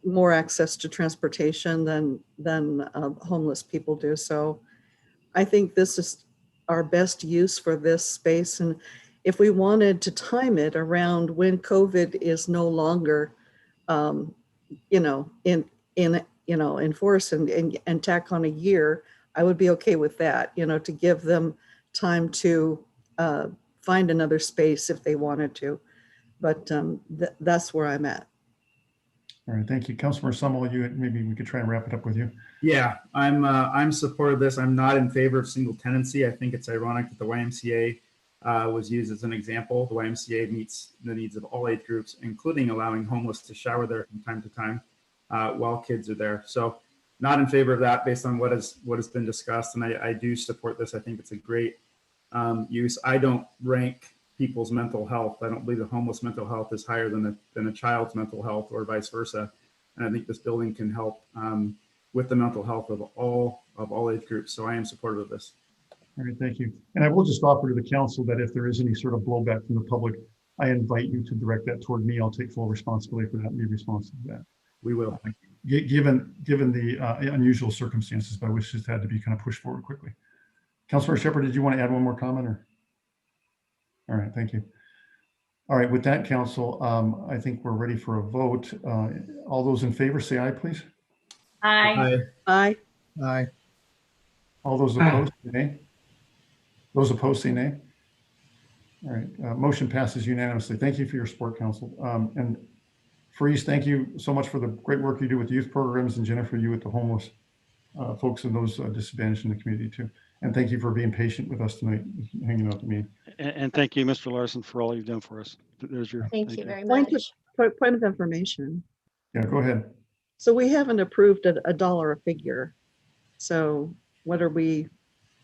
more access to transportation than homeless people do. So I think this is our best use for this space. And if we wanted to time it around when COVID is no longer, in force and tack on a year, I would be okay with that, to give them time to find another space if they wanted to. But that's where I'm at. All right, thank you. Councilor Sunwell, maybe we could try and wrap it up with you. Yeah, I'm supportive of this. I'm not in favor of single tenancy. I think it's ironic that the YMCA was used as an example. The YMCA meets the needs of all age groups, including allowing homeless to shower there from time to time while kids are there. So not in favor of that based on what has been discussed. And I do support this. I think it's a great use. I don't rank people's mental health. I don't believe the homeless mental health is higher than a child's mental health or vice versa. And I think this building can help with the mental health of all age groups. So I am supportive of this. All right, thank you. And I will just offer to the council that if there is any sort of blowback from the public, I invite you to direct that toward me. I'll take full responsibility for that and be responsible for that. We will. Given the unusual circumstances by which this had to be kind of pushed forward quickly. Councilor Shepherd, did you want to add one more comment? Or? All right, thank you. All right, with that, council, I think we're ready for a vote. All those in favor, say aye, please. Aye. Aye. Aye. All those opposed, say nay. Those opposed, say nay. All right, motion passes unanimously. Thank you for your support, council. And Freeze, thank you so much for the great work you do with youth programs, and Jennifer, you with the homeless folks and those disadvantaged in the community too. And thank you for being patient with us tonight, hanging out with me. And thank you, Mr. Larson, for all you've done for us. there's your. Thank you very Point much. point of information. Yeah, go ahead. So we haven't approved a dollar a figure. So what are we,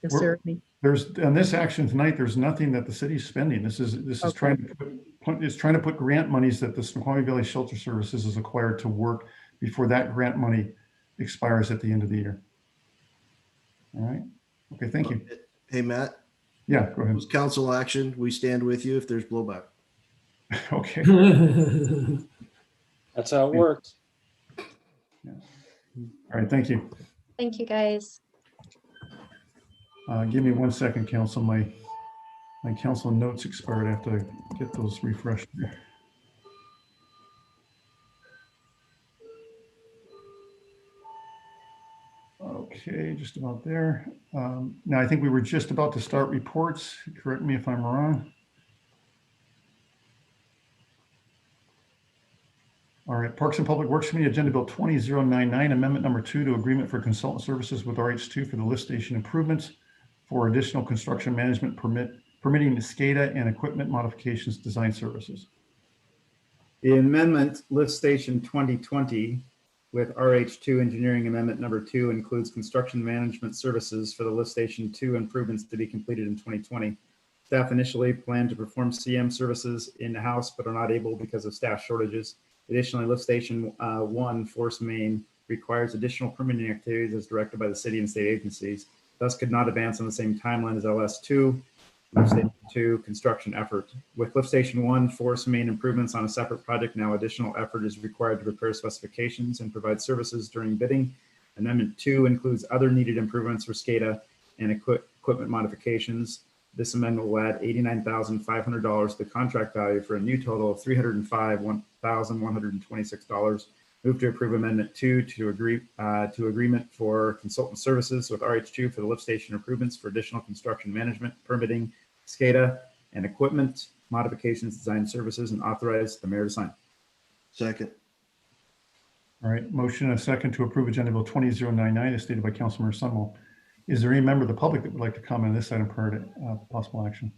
is there any? There's, on this action tonight, there's nothing that the city's spending. This is Okay. trying to put grant monies that the Snoqualmie Valley Shelter Services is acquired to work before that grant money expires at the end of the year. All right. Okay, thank you. Hey, Matt. Yeah, go ahead. It was council action. We stand with you if there's blowback. Okay. That's how it works. All right, thank you. Thank you, guys. Give me 1 second, council. My council notes expired. I have to get those refreshed. Okay, just about there. Now, I think we were just about to start reports. Correct me if I'm wrong. All right, Parks and Public Works Committee Agenda Bill 20099, Amendment Number 2 to Agreement for Consultant Services with RH2 for the lift station improvements for additional construction management permitting the SCADA and equipment modifications design services. The amendment lift station 2020 with RH2 engineering amendment number 2 includes construction management services for the lift station 2 improvements to be completed in 2020. Staff initially planned to perform CM services in-house, but are not able because of staff shortages. Additionally, lift station 1 force main requires additional permitting activities as directed by the city and state agencies, thus could not advance on the same timeline as LS2, lift station 2 construction effort. With lift station 1 force main improvements on a separate project, now additional effort is required to prepare specifications and provide services during bidding. Amendment 2 includes other needed improvements for SCADA and equipment modifications. This amendment will add $89,500 to the contract value for a new total of $305,126. Move to approve Amendment 2 to agreement for consultant services with RH2 for the lift station improvements for additional construction management, permitting, SCADA, and equipment modifications, design services, and authorize the mayor to sign. Second. All right, motion and a second to approve Agenda Bill 20099 as stated by Councilmember Sunwell. Is there any member of the public that would like to comment on this item prior to possible action?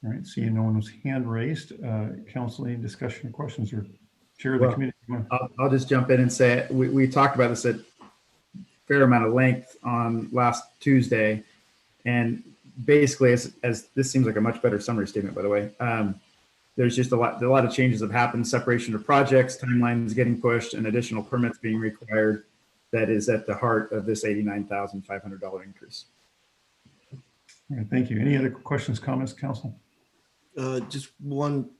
All right, seeing no one's hand raised. Council, any discussion or questions, or chair of the committee? I'll just jump in and say we talked about this at a fair amount of length on last Tuesday, and basically, as this seems like a much better summary statement, by the way. There's just a lot of changes have happened: separation of projects, timelines getting pushed, and additional permits being required. That is at the heart of this $89,500 increase. All right, thank you. Any other questions, comments, council? Just one.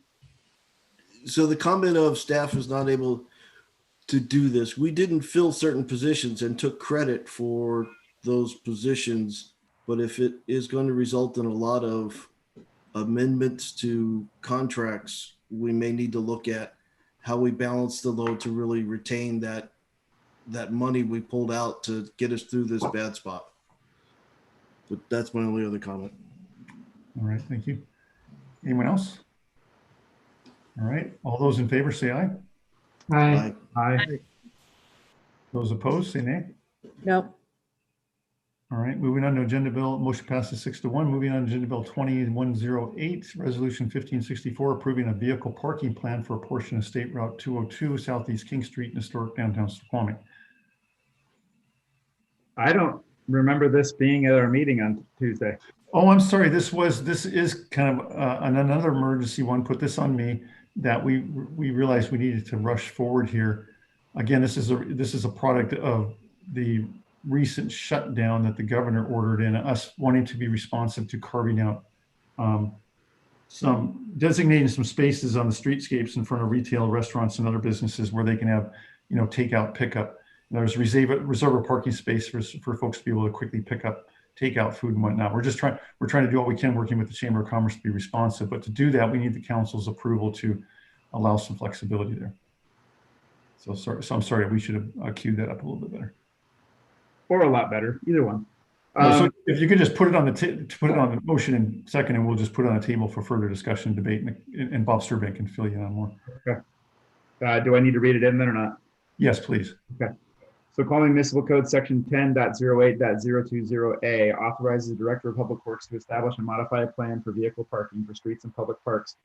So the comment of staff is not able to do this. We didn't fill certain positions and took credit for those positions. But if it is going to result in a lot of amendments to contracts, we may need to look at how we balance the load to really retain that money we pulled out to get us through this bad spot. But that's my only other comment. All right, thank you. Anyone else? All right, all those in favor say aye. Aye. Aye. Those opposed say nay. No. All right, moving on to Agenda Bill, motion passes 6-1. Moving on to Agenda Bill 2108, Resolution 1564, approving a vehicle parking plan for a portion of State Route 202 Southeast King Street in historic downtown Snoqualmie. I don't remember this being at our meeting on Tuesday. Oh, I'm sorry. This is kind of another emergency one. Put this on me that we realized we needed to rush forward here. Again, this is a product of the recent shutdown that the governor ordered and us wanting to be responsive to carving out designating some spaces on the streetscapes in front of retail restaurants and other businesses where they can have, takeout, pickup. There's reserve parking space for folks to be able to quickly pick up takeout food and whatnot. We're trying to do all we can working with the Chamber of Commerce to be responsive, but to do that, we need the council's approval to allow some flexibility there. So I'm sorry, we should have queued that up a little bit better. Or a lot better, either one. So if you could just put it on the motion in second, and we'll just put it on the table for further discussion and debate, and Bob Sturbank can fill you in on more. Okay. Do I need to read it in then or not? Yes, please. Okay. Snoqualmie Municipal Code Section 10.08.020A authorizes the Director of Public Works to establish and modify a plan for vehicle parking for streets and public parks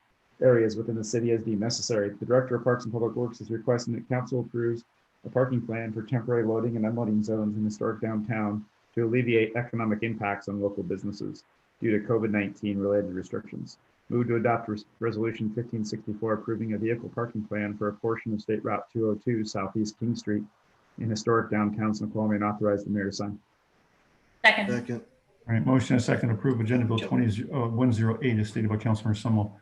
areas within the city as deemed necessary. The Director of Parks and Public Works is requesting that council approves a parking plan for temporary loading and unloading zones in historic downtown to alleviate economic impacts on local businesses due to COVID-19 related restrictions. Move to adopt Resolution 1564 approving a vehicle parking plan for a portion of State Route 202 Southeast King Street in historic downtown Snoqualmie and authorize the mayor to sign. Second. All right, motion and second to approve Agenda Bill 108 as stated by Councilmember Summel.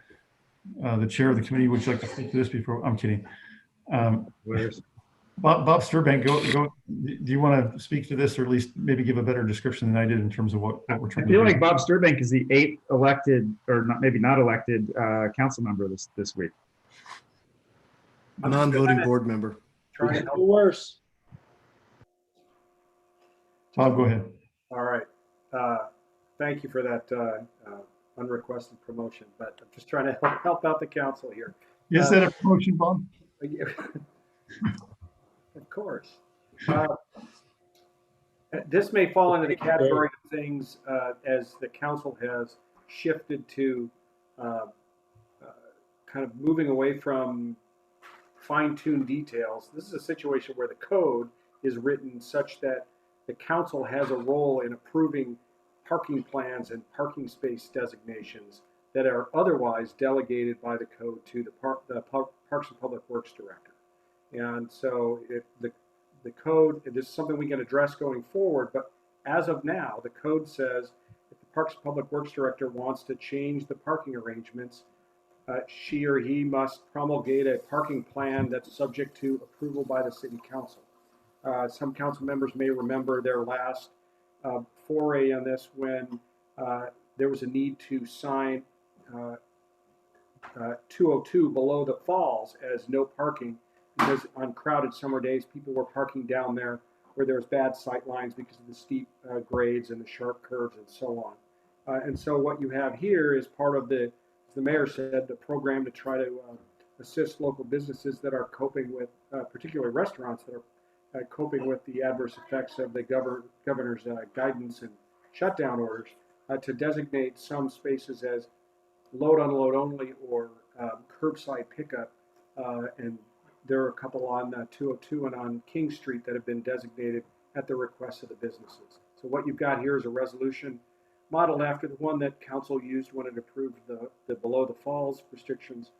The chair of the committee, would you like to speak to this before? I'm kidding. Bob Sturbank, go. Do you want to speak to this, or at least maybe give a better description than I did in terms of what we're trying to do? I feel like Bob Sturbank is the 8th elected, or not, maybe not elected, council member this week. Non-voting board member. Trying to do worse. Bob, go ahead. All right. Thank you for that unrequested promotion, but I'm just trying to help out the council here. Is that a promotion, Bob? Of course. This may fall into the category of things as the council has shifted to kind of moving away from fine-tuned details. This is a situation where the code is written such that the council has a role in approving parking plans and parking space designations that are otherwise delegated by the code to the Parks and Public Works Director. And so the code, this is something we can address going forward, but as of now, the code says if the Parks and Public Works Director wants to change the parking arrangements, she or he must promulgate a parking plan that's subject to approval by the City Council. Some council members may remember their last foray on this when there was a need to sign 202 below the falls as no parking, because on crowded summer days, people were parking down there where there was bad sight lines because of the steep grades and the sharp curves and so on. And so what you have here is part of the, as the mayor said, the program to try to assist local businesses that are coping with, particularly restaurants that are coping with the adverse effects of the governor's guidance and shutdown orders, to designate some spaces as load unload only or curbside pickup. And there are a couple on 202 and on King Street that have been designated at the request of the businesses. So what you've got here is a resolution modeled after the one that council used when it approved the below the falls restrictions,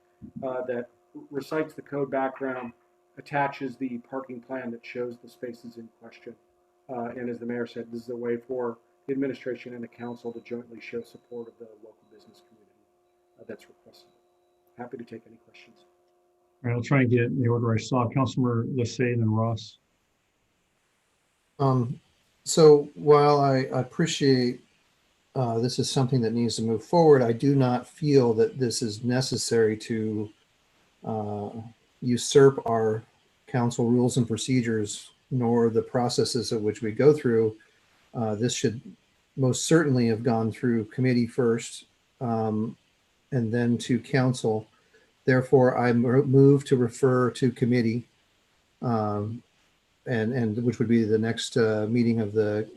that recites the code background, attaches the parking plan that shows the spaces in question. And as the mayor said, this is a way for the administration and the council to jointly show support of the local business community that's requested. Happy to take any questions. All right, I'll try and get it in the order I saw. Councilmember Lissay and then Ross. So while I appreciate this is something that needs to move forward, I do not feel that this is necessary to usurp our council rules and procedures, nor the processes of which we go through. This should most certainly have gone through committee first and then to council. Therefore, I move to refer to committee, and which would be the next meeting of the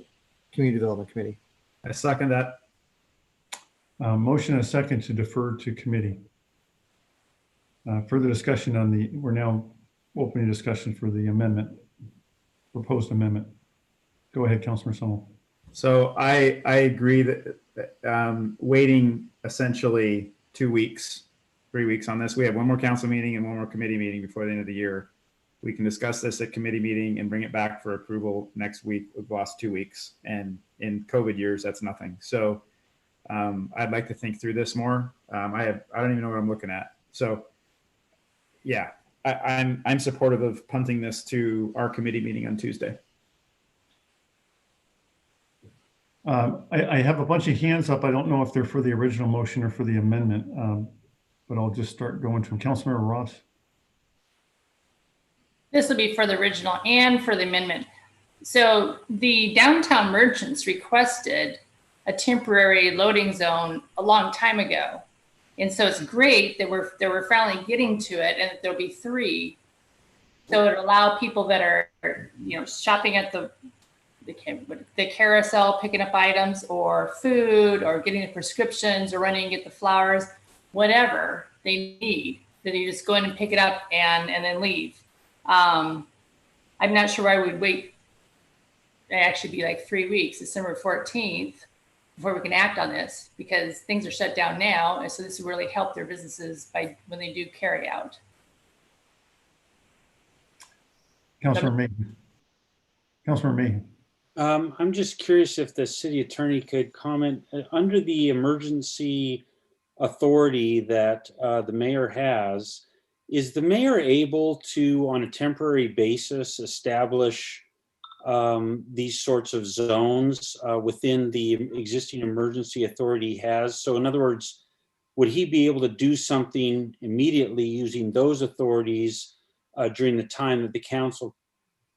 Community Development Committee. I second that. Motion and a second to defer to committee. Further discussion on the, we're now opening discussion for the amendment, proposed amendment. Go ahead, Councilor Summel. So I agree that waiting essentially 2 weeks, 3 weeks on this. We have one more council meeting and one more committee meeting before the end of the year. We can discuss this at committee meeting and bring it back for approval next week. We've lost 2 weeks, and in COVID years, that's nothing. So I'd like to think through this more. I don't even know what I'm looking at. So yeah, I'm supportive of punting this to our committee meeting on Tuesday. I have a bunch of hands up. I don't know if they're for the original motion or for the amendment, but I'll just start going to them. Councilmember Ross. This will be for the original and for the amendment. So the downtown merchants requested a temporary loading zone a long time ago. And so it's great that we're finally getting to it and that there'll be 3. So it allow people that are, shopping at the carousel, picking up items or food or getting the prescriptions or running and get the flowers, whatever they need, that you just go in and pick it up and then leave. I'm not sure why we'd wait. It'd actually be like 3 weeks, December 14th, before we can act on this, because things are shut down now. And so this will really help their businesses by when they do carry out. Councilor Mayhew. Councilor Mayhew. I'm just curious if the city attorney could comment under the emergency authority that the mayor has. Is the mayor able to, on a temporary basis, establish these sorts of zones within the existing emergency authority he has? So in other words, would he be able to do something immediately using those authorities during the time that the council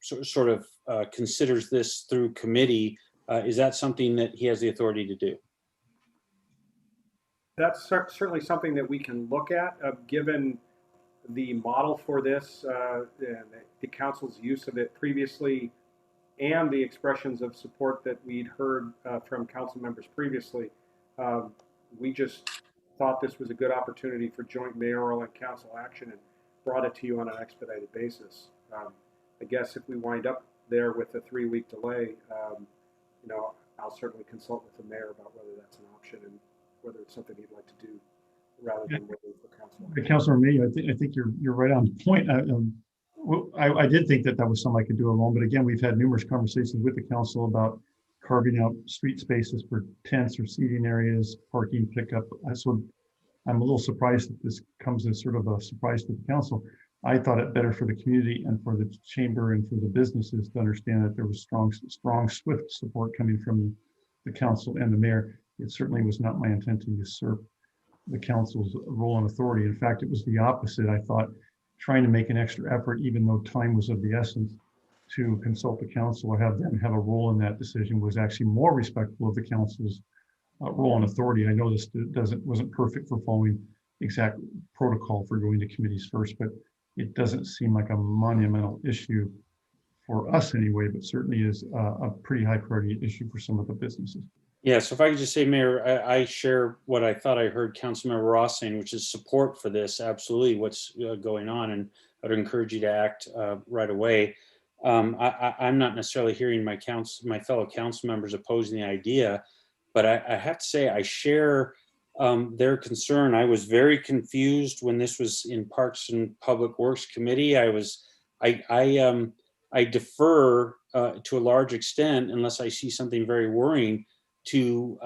sort of considers this through committee? Is that something that he has the authority to do? That's certainly something that we can look at, given the model for this, the council's use of it previously, and the expressions of support that we'd heard from council members previously. We just thought this was a good opportunity for joint mayoral and council action and brought it to you on an expedited basis. I guess if we wind up there with a 3-week delay, I'll certainly consult with the mayor about whether that's an option and whether it's something he'd like to do rather than waiting for council. Councilor Mayhew, I think you're right on point. I did think that was something I could do alone, but again, we've had numerous conversations with the council about carving out street spaces for tents or seating areas, parking, pickup. So I'm a little surprised that this comes as sort of a surprise to the council. I thought it better for the community and for the chamber and for the businesses to understand that there was strong, swift support coming from the council and the mayor. It certainly was not my intent to usurp the council's role and authority. In fact, it was the opposite. I thought trying to make an extra effort, even though time was of the essence, to consult the council or have them have a role in that decision was actually more respectful of the council's role and authority. I know this wasn't perfect for following exact protocol for going to committees first, but it doesn't seem like a monumental issue for us anyway, but certainly is a pretty high priority issue for some of the businesses. Yeah, so if I could just say, Mayor, I share what I thought I heard Councilmember Ross saying, which is support for this, absolutely what's going on, and I'd encourage you to act right away. I'm not necessarily hearing my fellow council members opposing the idea, but I have to say I share their concern. I was very confused when this was in Parks and Public Works Committee. I defer to a large extent, unless I see something very worrying, to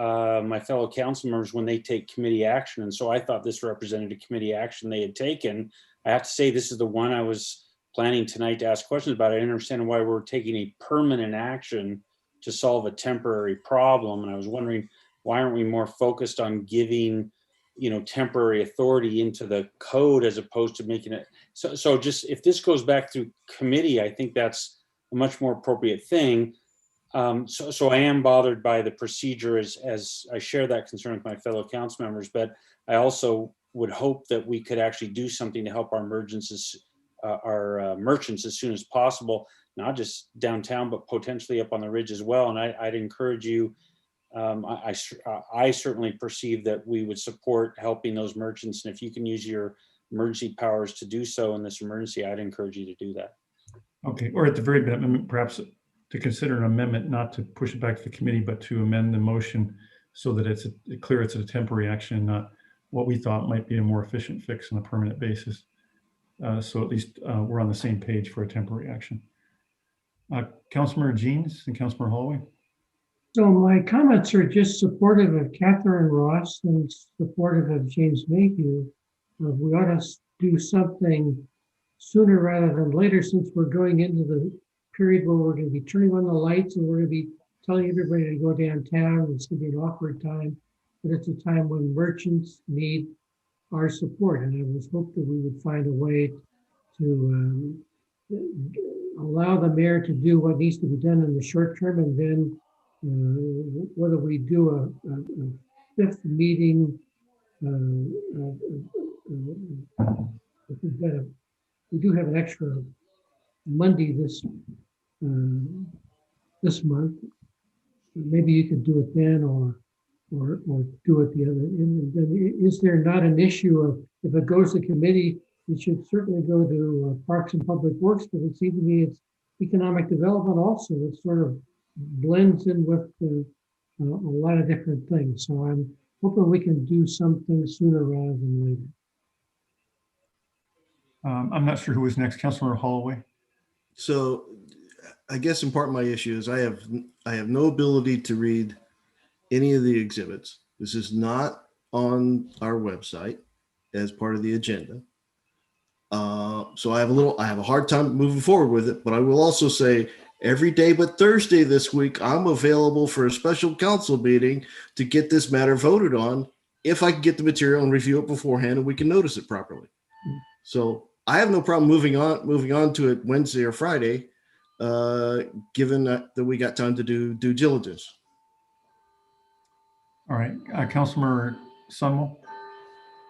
my fellow council members when they take committee action. And so I thought this represented a committee action they had taken. I have to say, this is the one I was planning tonight to ask questions about. I didn't understand why we're taking a permanent action to solve a temporary problem. And I was wondering, why aren't we more focused on giving, temporary authority into the code as opposed to making it? So just, if this goes back through committee, I think that's a much more appropriate thing. So I am bothered by the procedure as I share that concern with my fellow council members, but I also would hope that we could actually do something to help our merchants as soon as possible, not just downtown, but potentially up on the ridge as well. And I'd encourage you, I certainly perceive that we would support helping those merchants. And if you can use your emergency powers to do so in this emergency, I'd encourage you to do that. Okay. Or at the very minimum, perhaps to consider an amendment, not to push it back to the committee, but to amend the motion so that it's clear it's a temporary action, not what we thought might be a more efficient fix on a permanent basis. So at least we're on the same page for a temporary action. Councilmember Jeans and Councilmember Holloway. So my comments are just supportive of Catherine Ross and supportive of James Mayhew. We ought to do something sooner rather than later, since we're going into the period where we're going to be turning on the lights and we're going to be telling everybody to go downtown. It's going to be an awkward time, but it's a time when merchants need our support. And I was hoping that we would find a way to allow the mayor to do what needs to be done in the short term, and then whether we do a fifth meeting, we do have an extra Monday this month. Maybe you could do it then, or do it the other. And then is there not an issue of if it goes to committee, it should certainly go to Parks and Public Works, but it seems to me it's economic development also. It sort of blends in with a lot of different things. So I'm hoping we can do something sooner rather than later. I'm not sure who is next. Councilor Holloway. So I guess in part my issue is I have no ability to read any of the exhibits. This is not on our website as part of the agenda. So I have a hard time moving forward with it, but I will also say every day but Thursday this week, I'm available for a special council meeting to get this matter voted on if I can get the material and review it beforehand and we can notice it properly. So I have no problem moving on to it Wednesday or Friday, given that we got time to do due diligence. All right, Councilor Sunwell.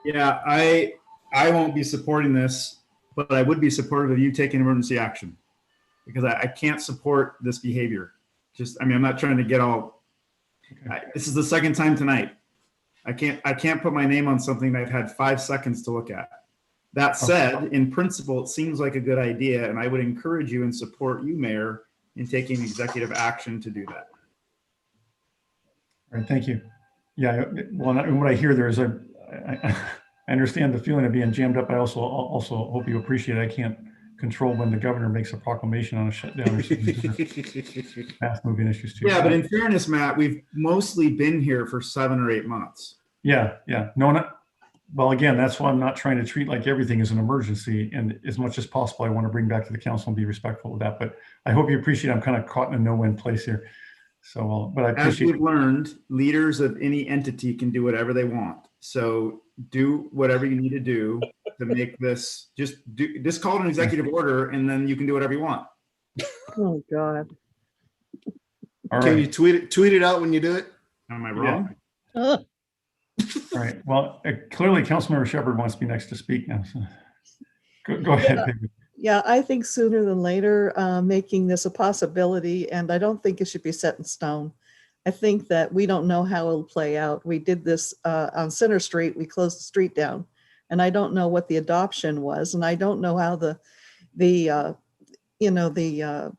Yeah, I won't be supporting this, but I would be supportive of you taking emergency action because I can't support this behavior. I'm not trying to get all. This is the second time tonight. I can't put my name on something that I've had 5 seconds to look at. That said, in principle, it seems like a good idea, and I would encourage you and support you, Mayor, in taking executive action to do that. All right, thank you. Yeah, well, what I hear there is I understand the feeling of being jammed up. I also hope you appreciate I can't control when the governor makes a proclamation on a shutdown or something. Fast moving issues too. Yeah, but in fairness, Matt, we've mostly been here for 7 or 8 months. Yeah. No, well, again, that's why I'm not trying to treat like everything as an emergency. And as much as possible, I want to bring back to the council and be respectful of that. But I hope you appreciate I'm kind of caught in a no-win place here. So, but I As appreciate. we've learned, leaders of any entity can do whatever they want. So do whatever you need to do to make this. Just call it an executive order, and then you can do whatever you want. Oh, God. All Can right. you tweet it out when you do it? Am I wrong? All right. Well, clearly, Councilmember Shepherd wants to be next to speak now. So go ahead, baby. Yeah, I think sooner than later, making this a possibility, and I don't think it should be set in stone. I think that we don't know how it'll play out. We did this on Center Street. We closed the street down, and I don't know what the adoption was, and I don't know how the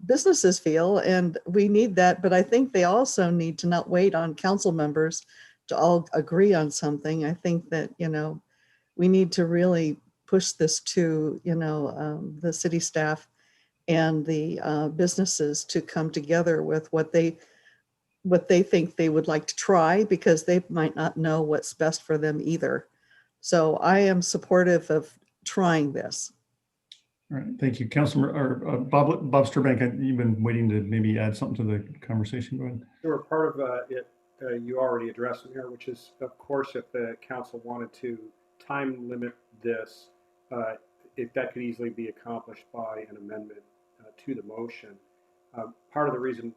businesses feel, and we need that. But I think they also need to not wait on council members to all agree on something. I think that we need to really push this to the city staff and the businesses to come together with what they think they would like to try, because they might not know what's best for them either. So I am supportive of trying this. All right, thank you, Councilor or Bob Sturbank. You've been waiting to maybe add something to the conversation. Go ahead. Sure. Part of it you already addressed in here, which is, of course, if the council wanted to time limit this, if that could easily be accomplished by an amendment to the motion. Part of the reason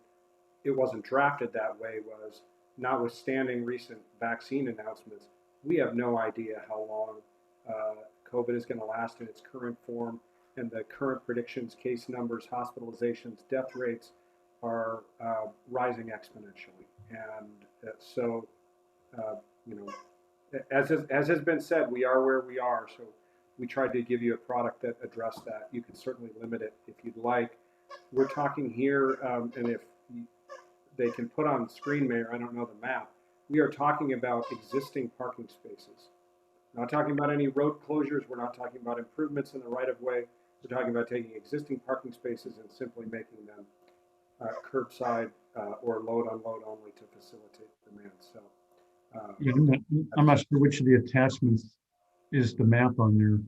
it wasn't drafted that way was, notwithstanding recent vaccine announcements, we have no idea how long COVID is going to last in its current form, and the current predictions, case numbers, hospitalizations, death rates are rising exponentially. And so, as has been said, we are where we are. So we tried to give you a product that addressed that. You can certainly limit it if you'd like. We're talking here, and if they can put on screen, Mayor, I don't know the map. We are talking about existing parking spaces. We're not talking about any road closures. We're not talking about improvements in the right of way. We're talking about taking existing parking spaces and simply making them curbside or load unload only to facilitate demand. So Yeah, I'm not sure which of the attachments is the map on there.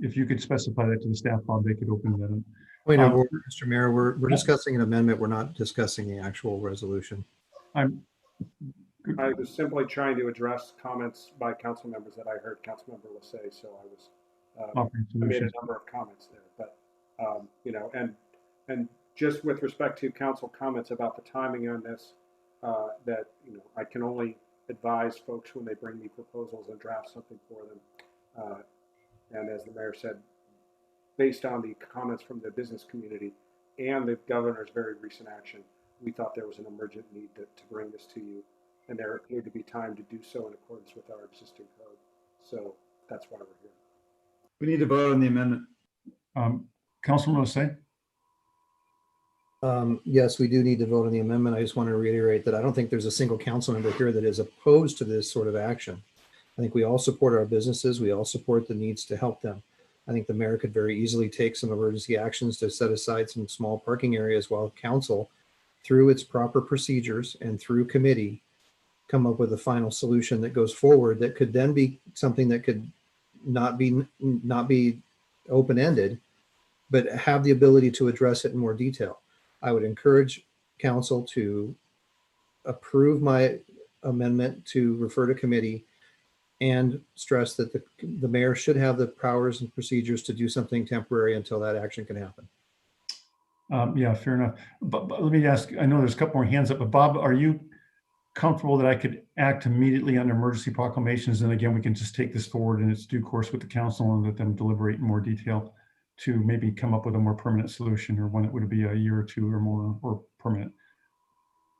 If you could specify that to the staff, Bob, they could open that up. Point of order, Mr. Mayor, we're discussing an amendment. We're not discussing the actual resolution. I was simply trying to address comments by council members that I heard Councilmember Lassay. So I made a number of comments there, but and just with respect to council comments about the timing on this, that I can only advise folks when they bring me proposals and draft something for them. And as the mayor said, based on the comments from the business community and the governor's very recent action, we thought there was an emergent need to bring this to you, and there needed to be time to do so in accordance with our existing code. So that's why we're here. We need to vote on the amendment. Councilman Losay? Yes, we do need to vote on the amendment. I just want to reiterate that I don't think there's a single council member here that is opposed to this sort of action. I think we all support our businesses. We all support the needs to help them. I think the mayor could very easily take some emergency actions to set aside some small parking areas while council, through its proper procedures and through committee, come up with a final solution that goes forward that could then be something that could not be open-ended, but have the ability to address it in more detail. I would encourage council to approve my amendment to refer to committee and stress that the mayor should have the powers and procedures to do something temporary until that action can happen. Yeah, fair enough. But let me ask, I know there's a couple more hands up, but Bob, are you comfortable that I could act immediately under emergency proclamations? And again, we can just take this forward in its due course with the council and let them deliberate in more detail to maybe come up with a more permanent solution, or one that would be a year or two or more, or permanent.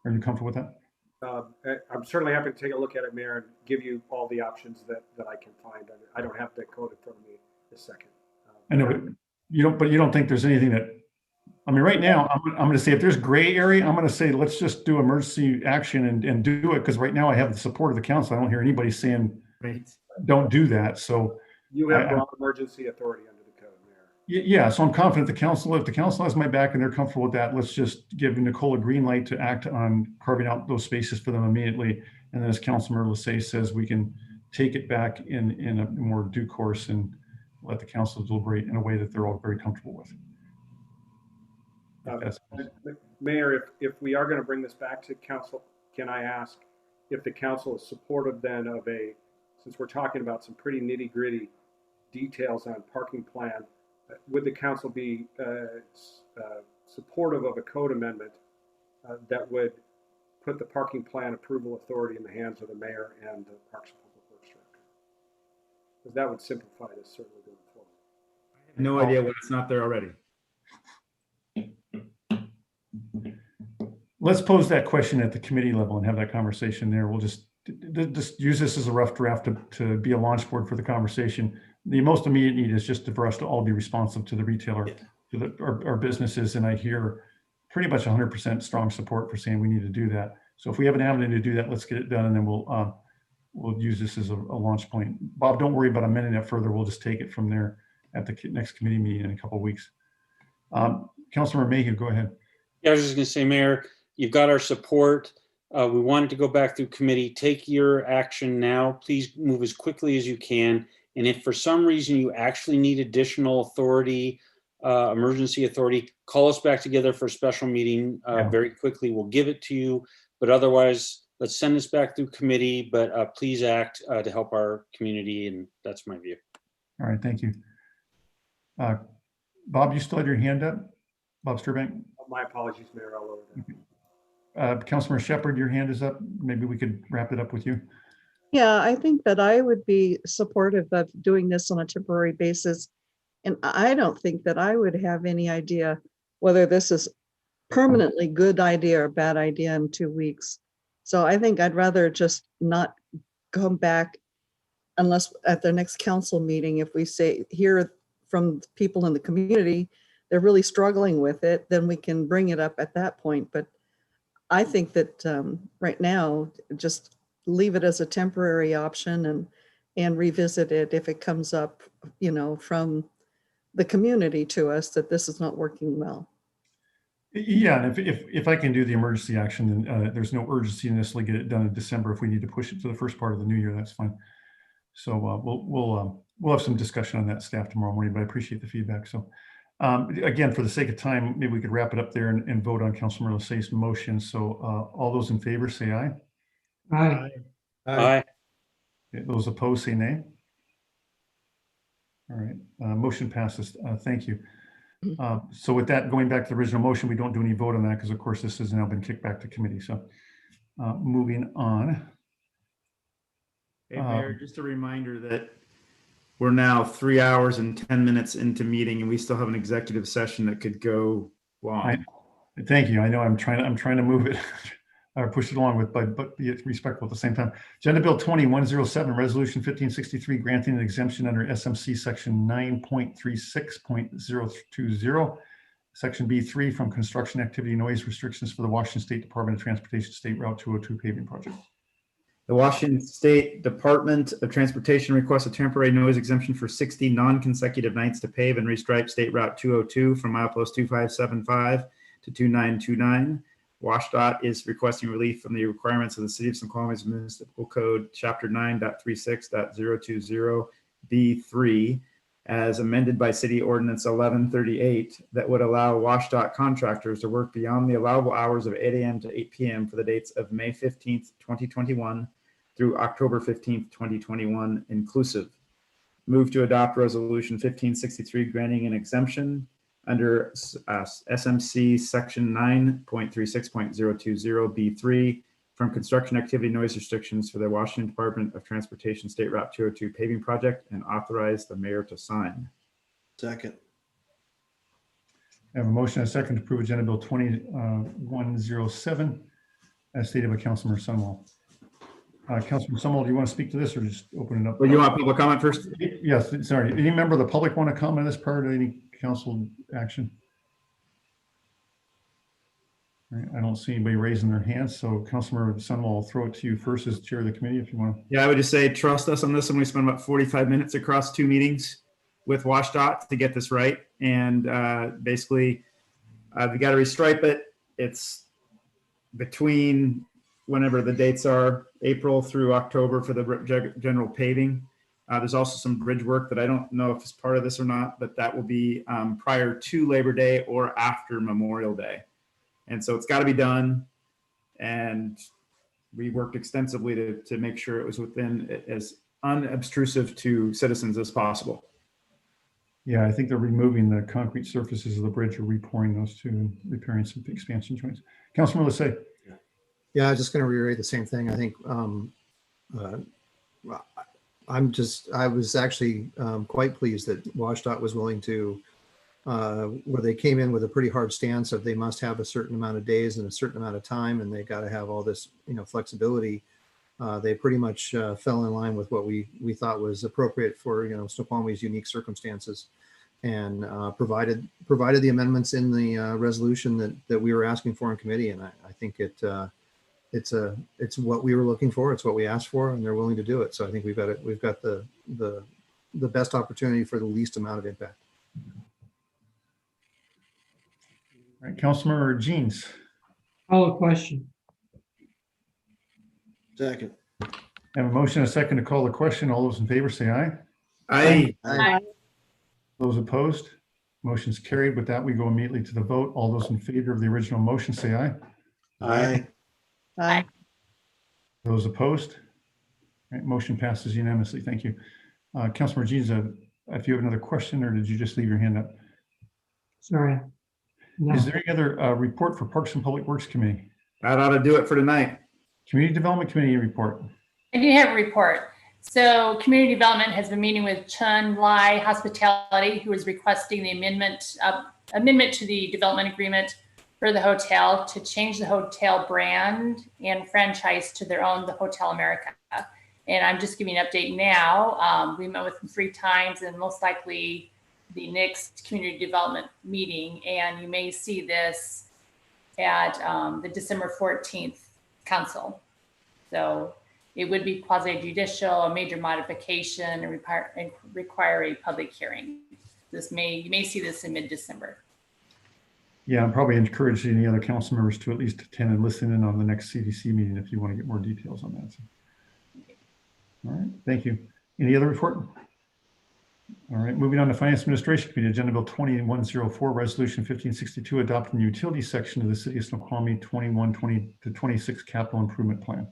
Are you comfortable with that? I'm certainly happy to take a look at it, Mayor, and give you all the options that I can find. I don't have the code in front of me this second. I know, but you don't think there's anything that, I mean, right now, I'm going to say if there's gray area, I'm going to say, let's just do emergency action and do it. Because right now I have the support of the council. I don't hear anybody saying, don't do that. So you have broad emergency authority under the code, Mayor. Yeah, so I'm confident if the council has my back and they're comfortable with that, let's just give Nicole a green light to act on carving out those spaces for them immediately. And then as Councilmember Losay says, we can take it back in a more due course and let the council deliberate in a way that they're all very comfortable with. Mayor, if we are going to bring this back to council, can I ask if the council is supportive then of since we're talking about some pretty nitty gritty details on parking plan, would the council be supportive of a code amendment that would put the parking plan approval authority in the hands of the mayor and the Parks and Public Works Director? Because that would simplify this certainly going forward. I have no idea why it's not there already. Let's pose that question at the committee level and have that conversation there. We'll just use this as a rough draft to be a launch board for the conversation. The most immediate need is just for us to all be responsive to the retailer, to our businesses. And I hear pretty much 100% strong support for saying we need to do that. So if we have an avenue to do that, let's get it done. And then we'll use this as a launch point. Bob, don't worry about amending it further. We'll just take it from there at the next committee meeting in a couple of weeks. Councilmember Mayhew, go ahead. Yeah, I was just going to say, Mayor, you've got our support. We wanted to go back through committee. Take your action now. Please move as quickly as you can. And if for some reason you actually need additional authority, emergency authority, call us back together for a special meeting very quickly. We'll give it to you. But otherwise, let's send this back through committee. But please act to help our community. And that's my view. All right, thank you. Bob, you still have your hand up? Bob Sturbank? My apologies, Mayor. I'll lower that. Councilmember Shepherd, your hand is up. Maybe we could wrap it up with you. Yeah, I think that I would be supportive of doing this on a temporary basis. And I don't think that I would have any idea whether this is permanently good idea or bad idea in 2 weeks. So I think I'd rather just not come back unless at the next council meeting, if we hear from people in the community, they're really struggling with it, then we can bring it up at that point. But I think that right now, just leave it as a temporary option and revisit it if it comes up, from the community to us that this is not working well. Yeah, and if I can do the emergency action, then there's no urgency to necessarily get it done in December. If we need to push it to the first part of the new year, that's fine. So we'll have some discussion on that staff tomorrow morning, but I appreciate the feedback. So again, for the sake of time, maybe we could wrap it up there and vote on Councilmember Losay's motion. So all those in favor say aye. Aye. Aye. Those opposed say nay. All right, motion passes. Thank you. So with that, going back to the original motion, we don't do any vote on that because of course this has now been kicked back to committee. So moving on. Hey, Mayor, just a reminder that we're now 3 hours and 10 minutes into meeting, and we still have an executive session that could go long. Thank you. I know I'm trying to move it or push it along but be respectful at the same time. Agenda Bill 20107, Resolution 1563, granting an exemption under SMC Section 9.36.020, Section B3 from construction activity noise restrictions for the Washington State Department of Transportation State Route 202 paving project. The Washington State Department of Transportation requests a temporary noise exemption for 60 non-consecutive nights to pave and restripe State Route 202 from milepost 2575 to 2929. WashDOT is requesting relief from the requirements of the City of Snoqualmie's Municipal Code, Chapter 9.36.020 B3, as amended by City Ordinance 1138, that would allow WashDOT contractors to work beyond the allowable hours of 8 a.m. to 8 p.m. for the dates of May 15th, 2021 through October 15th, 2021 inclusive. Move to adopt Resolution 1563 granting an exemption under SMC Section 9.36.020 B3 from construction activity noise restrictions for the Washington Department of Transportation State Route 202 paving project and authorize the mayor to sign. Second. I have a motion and a second to approve Agenda Bill 2107 as stated by Councilmember Sunwell. Councilman Sunwell, do you want to speak to this or just open it up? Well, you want public comment first? Yes, sorry. Any member of the public want to comment on this prior to any council action? All right, I don't see anybody raising their hands, so Councilmember Sunwell, I'll throw it to you first as chair of the committee if you want to. Yeah, I would just say trust us on this one. We spent about 45 minutes across 2 meetings with WashDOT to get this right. And basically, we got to restripe it. It's between whenever the dates are, April through October for the general paving. There's also some bridge work that I don't know if it's part of this or not, but that will be prior to Labor Day or after Memorial Day. And so it's got to be done. And we worked extensively to make sure it was within as unobtrusive to citizens as possible. Yeah, I think they're removing the concrete surfaces of the bridge or repouring those two and repairing some expansion joints. Councilman Lissay. Yeah, I was just going to reiterate the same thing. I think I was actually quite pleased that WashDOT was willing to, where they came in with a pretty hard stance of they must have a certain amount of days and a certain amount of time, and they got to have all this, flexibility. They pretty much fell in line with what we thought was appropriate for, Snoqualmie's unique circumstances, and provided the amendments in the resolution that we were asking for in committee. And I think it's what we were looking for. It's what we asked for, and they're willing to do it. So I think we've got the best opportunity for the least amount of impact. All right, Councilmember Jeans. Call a question. Second. I have a motion and a second to call the question. All those in favor say aye. Aye. Aye. Those opposed? Motion's carried. With that, we go immediately to the vote. All those in favor of the original motion say aye. Aye. Aye. Those opposed? All right, motion passes unanimously. Thank you. Councilmember Jeans, if you have another question, or did you just leave your hand up? Sorry. No. Is there any other report for Parks and Public Works Committee? That ought to do it for tonight. Community Development Committee report. I do have a report. So Community Development has been meeting with Chun Lai Hospitality, who is requesting the amendment to the development agreement for the hotel to change the hotel brand and franchise to their own, the Hotel America. And I'm just giving an update now. We met with them 3 times, and most likely the next community development meeting. And you may see this at the December 14th council. So it would be quasi-judicial, a major modification, and require a public hearing. You may see this in mid-December. Yeah, I'm probably encouraging any other council members to at least attend and listen in on the next CDC meeting if you want to get more details on that. So, all right, thank you. Any other report? All right, moving on to Finance Administration Committee, Agenda Bill 2104, Resolution 1562, adopting the utility section of the City of Snoqualmie 21-20 to 26 Capital Improvement Plan.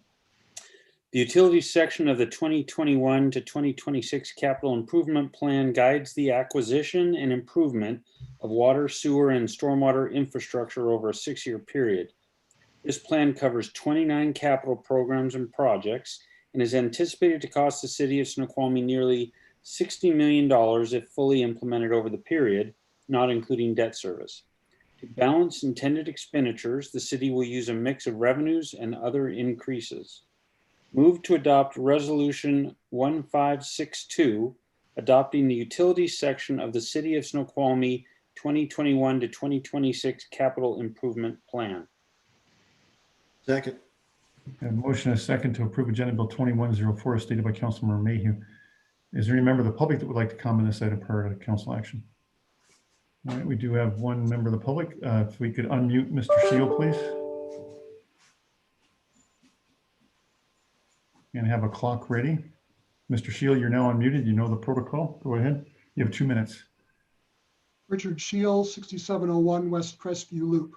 The utilities section of the 2021 to 2026 Capital Improvement Plan guides the acquisition and improvement of water, sewer, and stormwater infrastructure over a 6-year period. This plan covers 29 capital programs and projects and is anticipated to cost the City of Snoqualmie nearly $60 million if fully implemented over the period, not including debt service. To balance intended expenditures, the city will use a mix of revenues and other increases. Move to adopt Resolution 1562, adopting the utilities section of the City of Snoqualmie 2021 to 2026 Capital Improvement Plan. Second. A motion and a second to approve Agenda Bill 2104 as stated by Councilmember Mayhew. Is there any member of the public that would like to comment on this item prior to council action? All right, we do have one member of the public. If we could unmute Mr. Shield, please. And have a clock ready. Mr. Shield, you're now unmuted. You know the protocol. Go ahead. You have 2 minutes. Richard Shield, 6701 West Crestview Loop.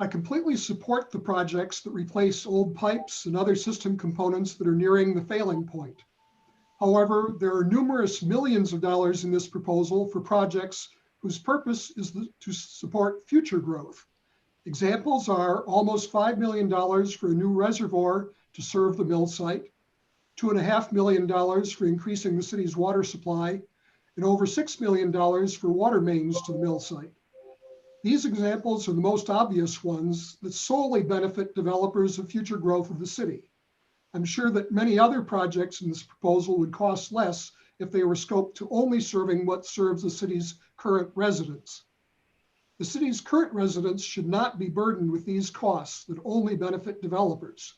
I completely support the projects that replace old pipes and other system components that are nearing the failing point. However, there are numerous millions of dollars in this proposal for projects whose purpose is to support future growth. Examples are almost $5 million for a new reservoir to serve the mill site, $2.5 million for increasing the city's water supply, and over $6 million for water mains to the mill site. These examples are the most obvious ones that solely benefit developers of future growth of the city. I'm sure that many other projects in this proposal would cost less if they were scoped to only serving what serves the city's current residents. The city's current residents should not be burdened with these costs that only benefit developers.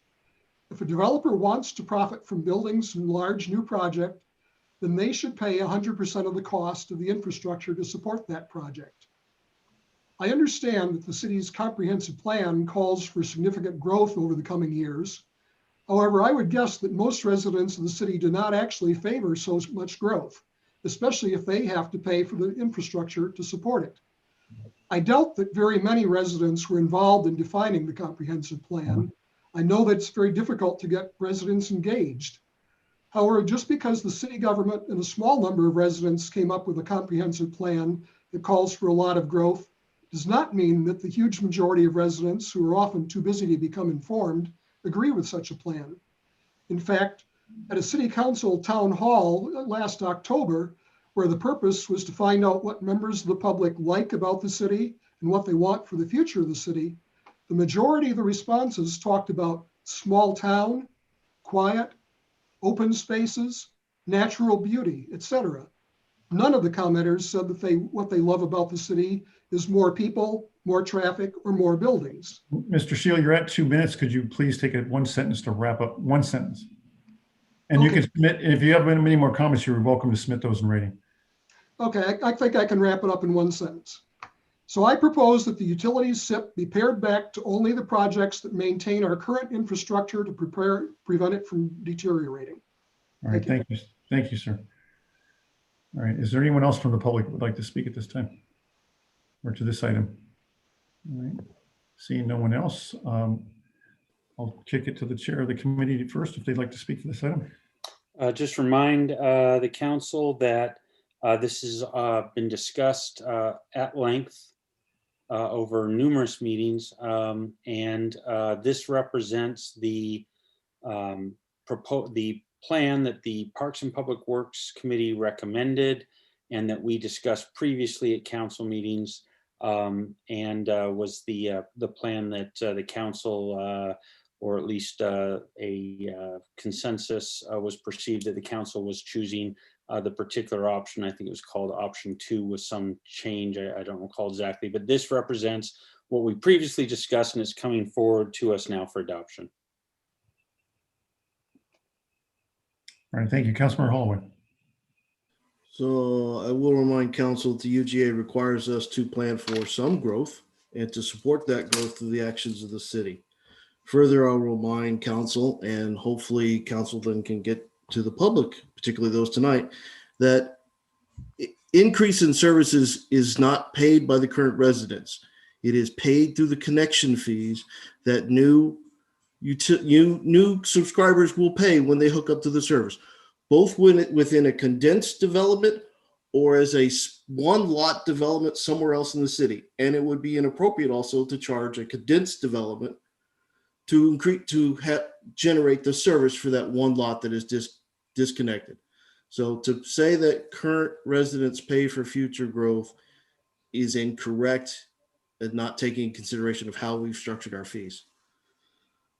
If a developer wants to profit from building some large new project, then they should pay 100% of the cost of the infrastructure to support that project. I understand that the city's comprehensive plan calls for significant growth over the coming years. However, I would guess that most residents of the city do not actually favor so much growth, especially if they have to pay for the infrastructure to support it. I doubt that very many residents were involved in defining the comprehensive plan. I know that it's very difficult to get residents engaged. However, just because the city government and a small number of residents came up with a comprehensive plan that calls for a lot of growth does not mean that the huge majority of residents, who are often too busy to become informed, agree with such a plan. In fact, at a city council town hall last October, where the purpose was to find out what members of the public like about the city and what they want for the future of the city, the majority of the responses talked about small town, quiet, open spaces, natural beauty, etc. None of the commenters said that what they love about the city is more people, more traffic, or more buildings. Mr. Shield, you're at 2 minutes. Could you please take it one sentence to wrap up? One sentence. And you can submit, if you have many more comments, you're welcome to submit those in writing. Okay, I think I can wrap it up in one sentence. So I propose that the utilities SIP be pared back to only the projects that maintain our current infrastructure to prevent it from deteriorating. All right, thank you. Thank you, sir. All right, is there anyone else from the public who would like to speak at this time or to this item? All right, seeing no one else, I'll kick it to the chair of the committee first if they'd like to speak to this item. Just remind the council that this has been discussed at length over numerous meetings, and this represents the plan that the Parks and Public Works Committee recommended and that we discussed previously at council meetings, and was the plan that the council, or at least a consensus, was perceived that the council was choosing the particular option. I think it was called option 2 with some change. I don't recall exactly, but this represents what we previously discussed and it's coming forward to us now for adoption. All right, thank you. Councilmember Holloway. So I will remind council that the UGA requires us to plan for some growth and to support that growth through the actions of the city. Further, I'll remind council, and hopefully council then can get to the public, particularly those tonight, that increase in services is not paid by the current residents. It is paid through the connection fees that new subscribers will pay when they hook up to the service, both within a condensed development or as a one lot development somewhere else in the city. And it would be inappropriate also to charge a condensed development to generate the service for that one lot that is disconnected. So to say that current residents pay for future growth is incorrect and not taking into consideration of how we've structured our fees.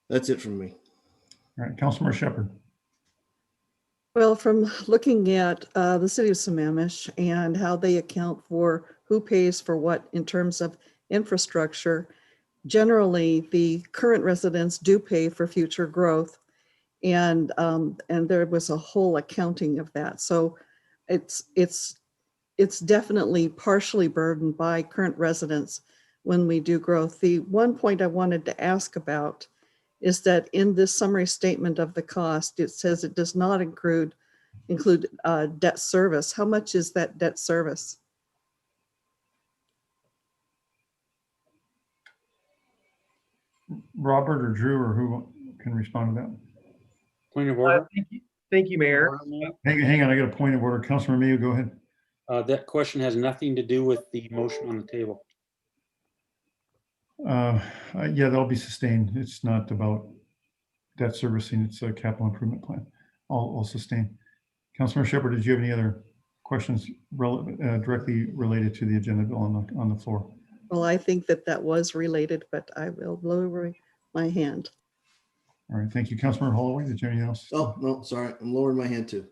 That's it from me. All right, Councilmember Shepherd. Well, from looking at the city of Sammamish and how they account for who pays for what in terms of infrastructure, generally the current residents do pay for future growth, and there was a whole accounting of that. So it's definitely partially burdened by current residents when we do growth. The one point I wanted to ask about is that in this summary statement of the cost, it says it does not include debt service. How much is that debt service? Robert or Drew or who can respond to that? Point of order. Thank you, Mayor. Hang on, I got a point of order. Councilmember Mayo, go ahead. That question has nothing to do with the motion on the table. Yeah, that'll be sustained. It's not about debt servicing. It's a capital improvement plan. I'll sustain. Councilmember Shepherd, did you have any other questions directly related to the agenda bill on the floor? Well, I think that was related, but I will lower my hand. All right, thank you. Councilmember Holloway, did you have anything else? Oh, no, sorry. I'm lowering my hand too.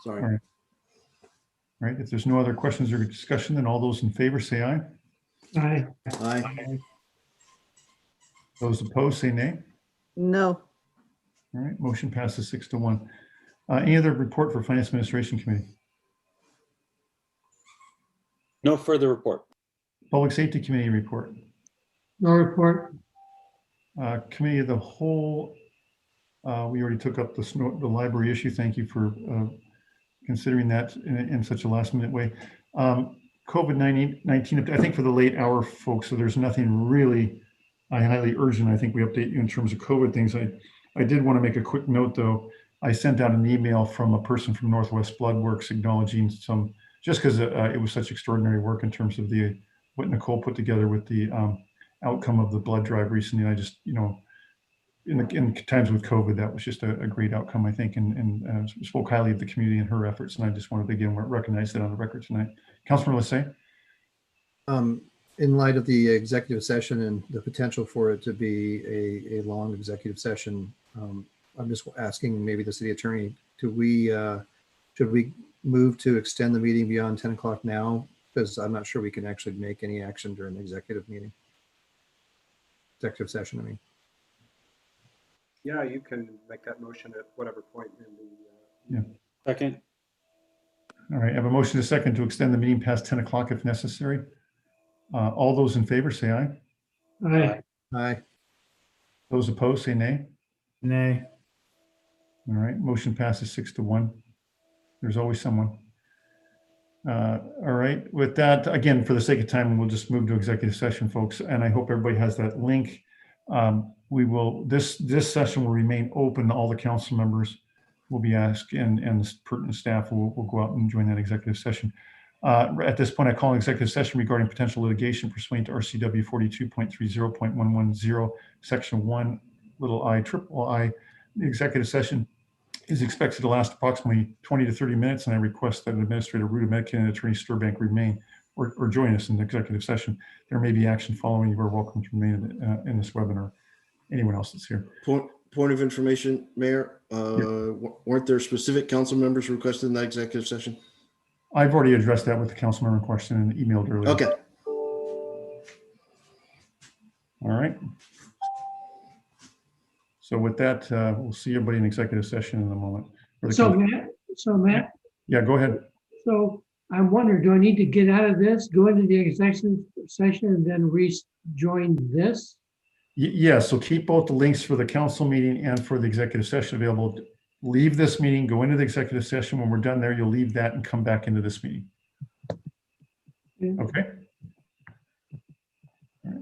Sorry. All right. All right, if there's no other questions or discussion, then all those in favor say aye. Aye. Aye. Those opposed say nay. No. All right, motion passes 6-1. Any other report for Finance Administration Committee? No further report. Public Safety Committee report. No report. Committee of the Whole, we already took up the library issue. Thank you for considering that in such a last minute way. COVID-19, I think for the late hour folks, so there's nothing really highly urgent. I think we update you in terms of COVID things. I did want to make a quick note though. I sent out an email from a person from Northwest Blood Works acknowledging some, just because it was such extraordinary work in terms of what Nicole put together with the outcome of the blood drive recently. I just, in times with COVID, that was just a great outcome, I think, and spoke highly of the community and her efforts. And I just wanted to again recognize that on the record tonight. Councilor Lassay. In light of the executive session and the potential for it to be a long executive session, I'm just asking maybe the city attorney, should we move to extend the meeting beyond 10 o'clock now? Because I'm not sure we can actually make any action during the executive session, I mean. Yeah, you can make that motion at whatever point in the. Yeah. Second. All right, I have a motion to second to extend the meeting past 10 o'clock if necessary. All those in favor say aye. Aye. Aye. Those opposed say nay. Nay. All right, motion passes 6-1. There's always someone. All right, with that, again, for the sake of time, we'll just move to executive session, folks. And I hope everybody has that link. This session will remain open. All the council members will be asked and the pertinent staff will go out and join that executive session. At this point, I call an executive session regarding potential litigation pursuant to RCW 42.30.110, section 1, little I, triple I. The executive session is expected to last approximately 20 to 30 minutes, and I request that Administrator Rudamedkin and Attorney Sturbank remain or join us in the executive session. There may be action following. You are welcome to remain in this webinar. Anyone else that's here? Point of information, Mayor. Weren't there specific council members requested in that executive session? I've already addressed that with the council member question and emailed earlier. Okay. All right. So with that, we'll see everybody in executive session in a moment. So Matt. Yeah, go ahead. So I'm wondering, do I need to get out of this, go into the executive session and then rejoin this? Yeah, so keep both the links for the council meeting and for the executive session available. Leave this meeting, go into the executive session. When we're done there, you'll leave that and come back into this meeting. Okay. All right.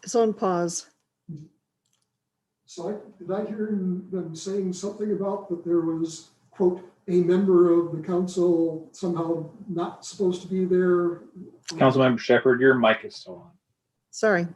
It's on pause. So did I hear them saying something about that there was, quote, a member of the council somehow not supposed to be there? Councilmember Shepherd, your mic is still on. Sorry.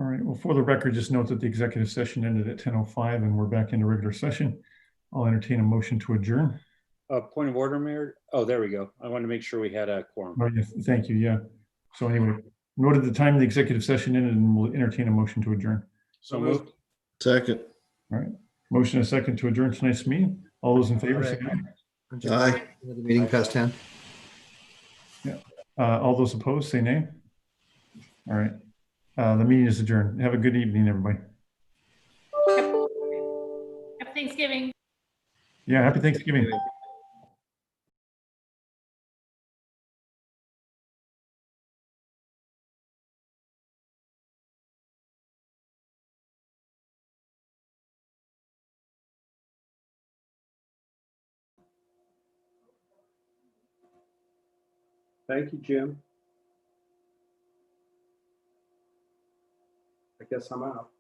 All right, well, for the record, just note that the executive session ended at 10:05 and we're back into regular session. I'll entertain a motion to adjourn. Point of order, Mayor. Oh, there we go. I wanted to make sure we had a quorum. Oh, yes, thank you, yeah. So anyway, noted the time the executive session ended and we'll entertain a motion to adjourn. So moved. Second. All right, motion and a second to adjourn tonight's meeting. All those in favor, say aye. Aye. The meeting past 10. All those opposed, say nay. All right, the meeting is adjourned. Have a good evening, everybody. Happy Thanksgiving. Yeah, happy Thanksgiving. Thank you, Jim. I guess I'm out.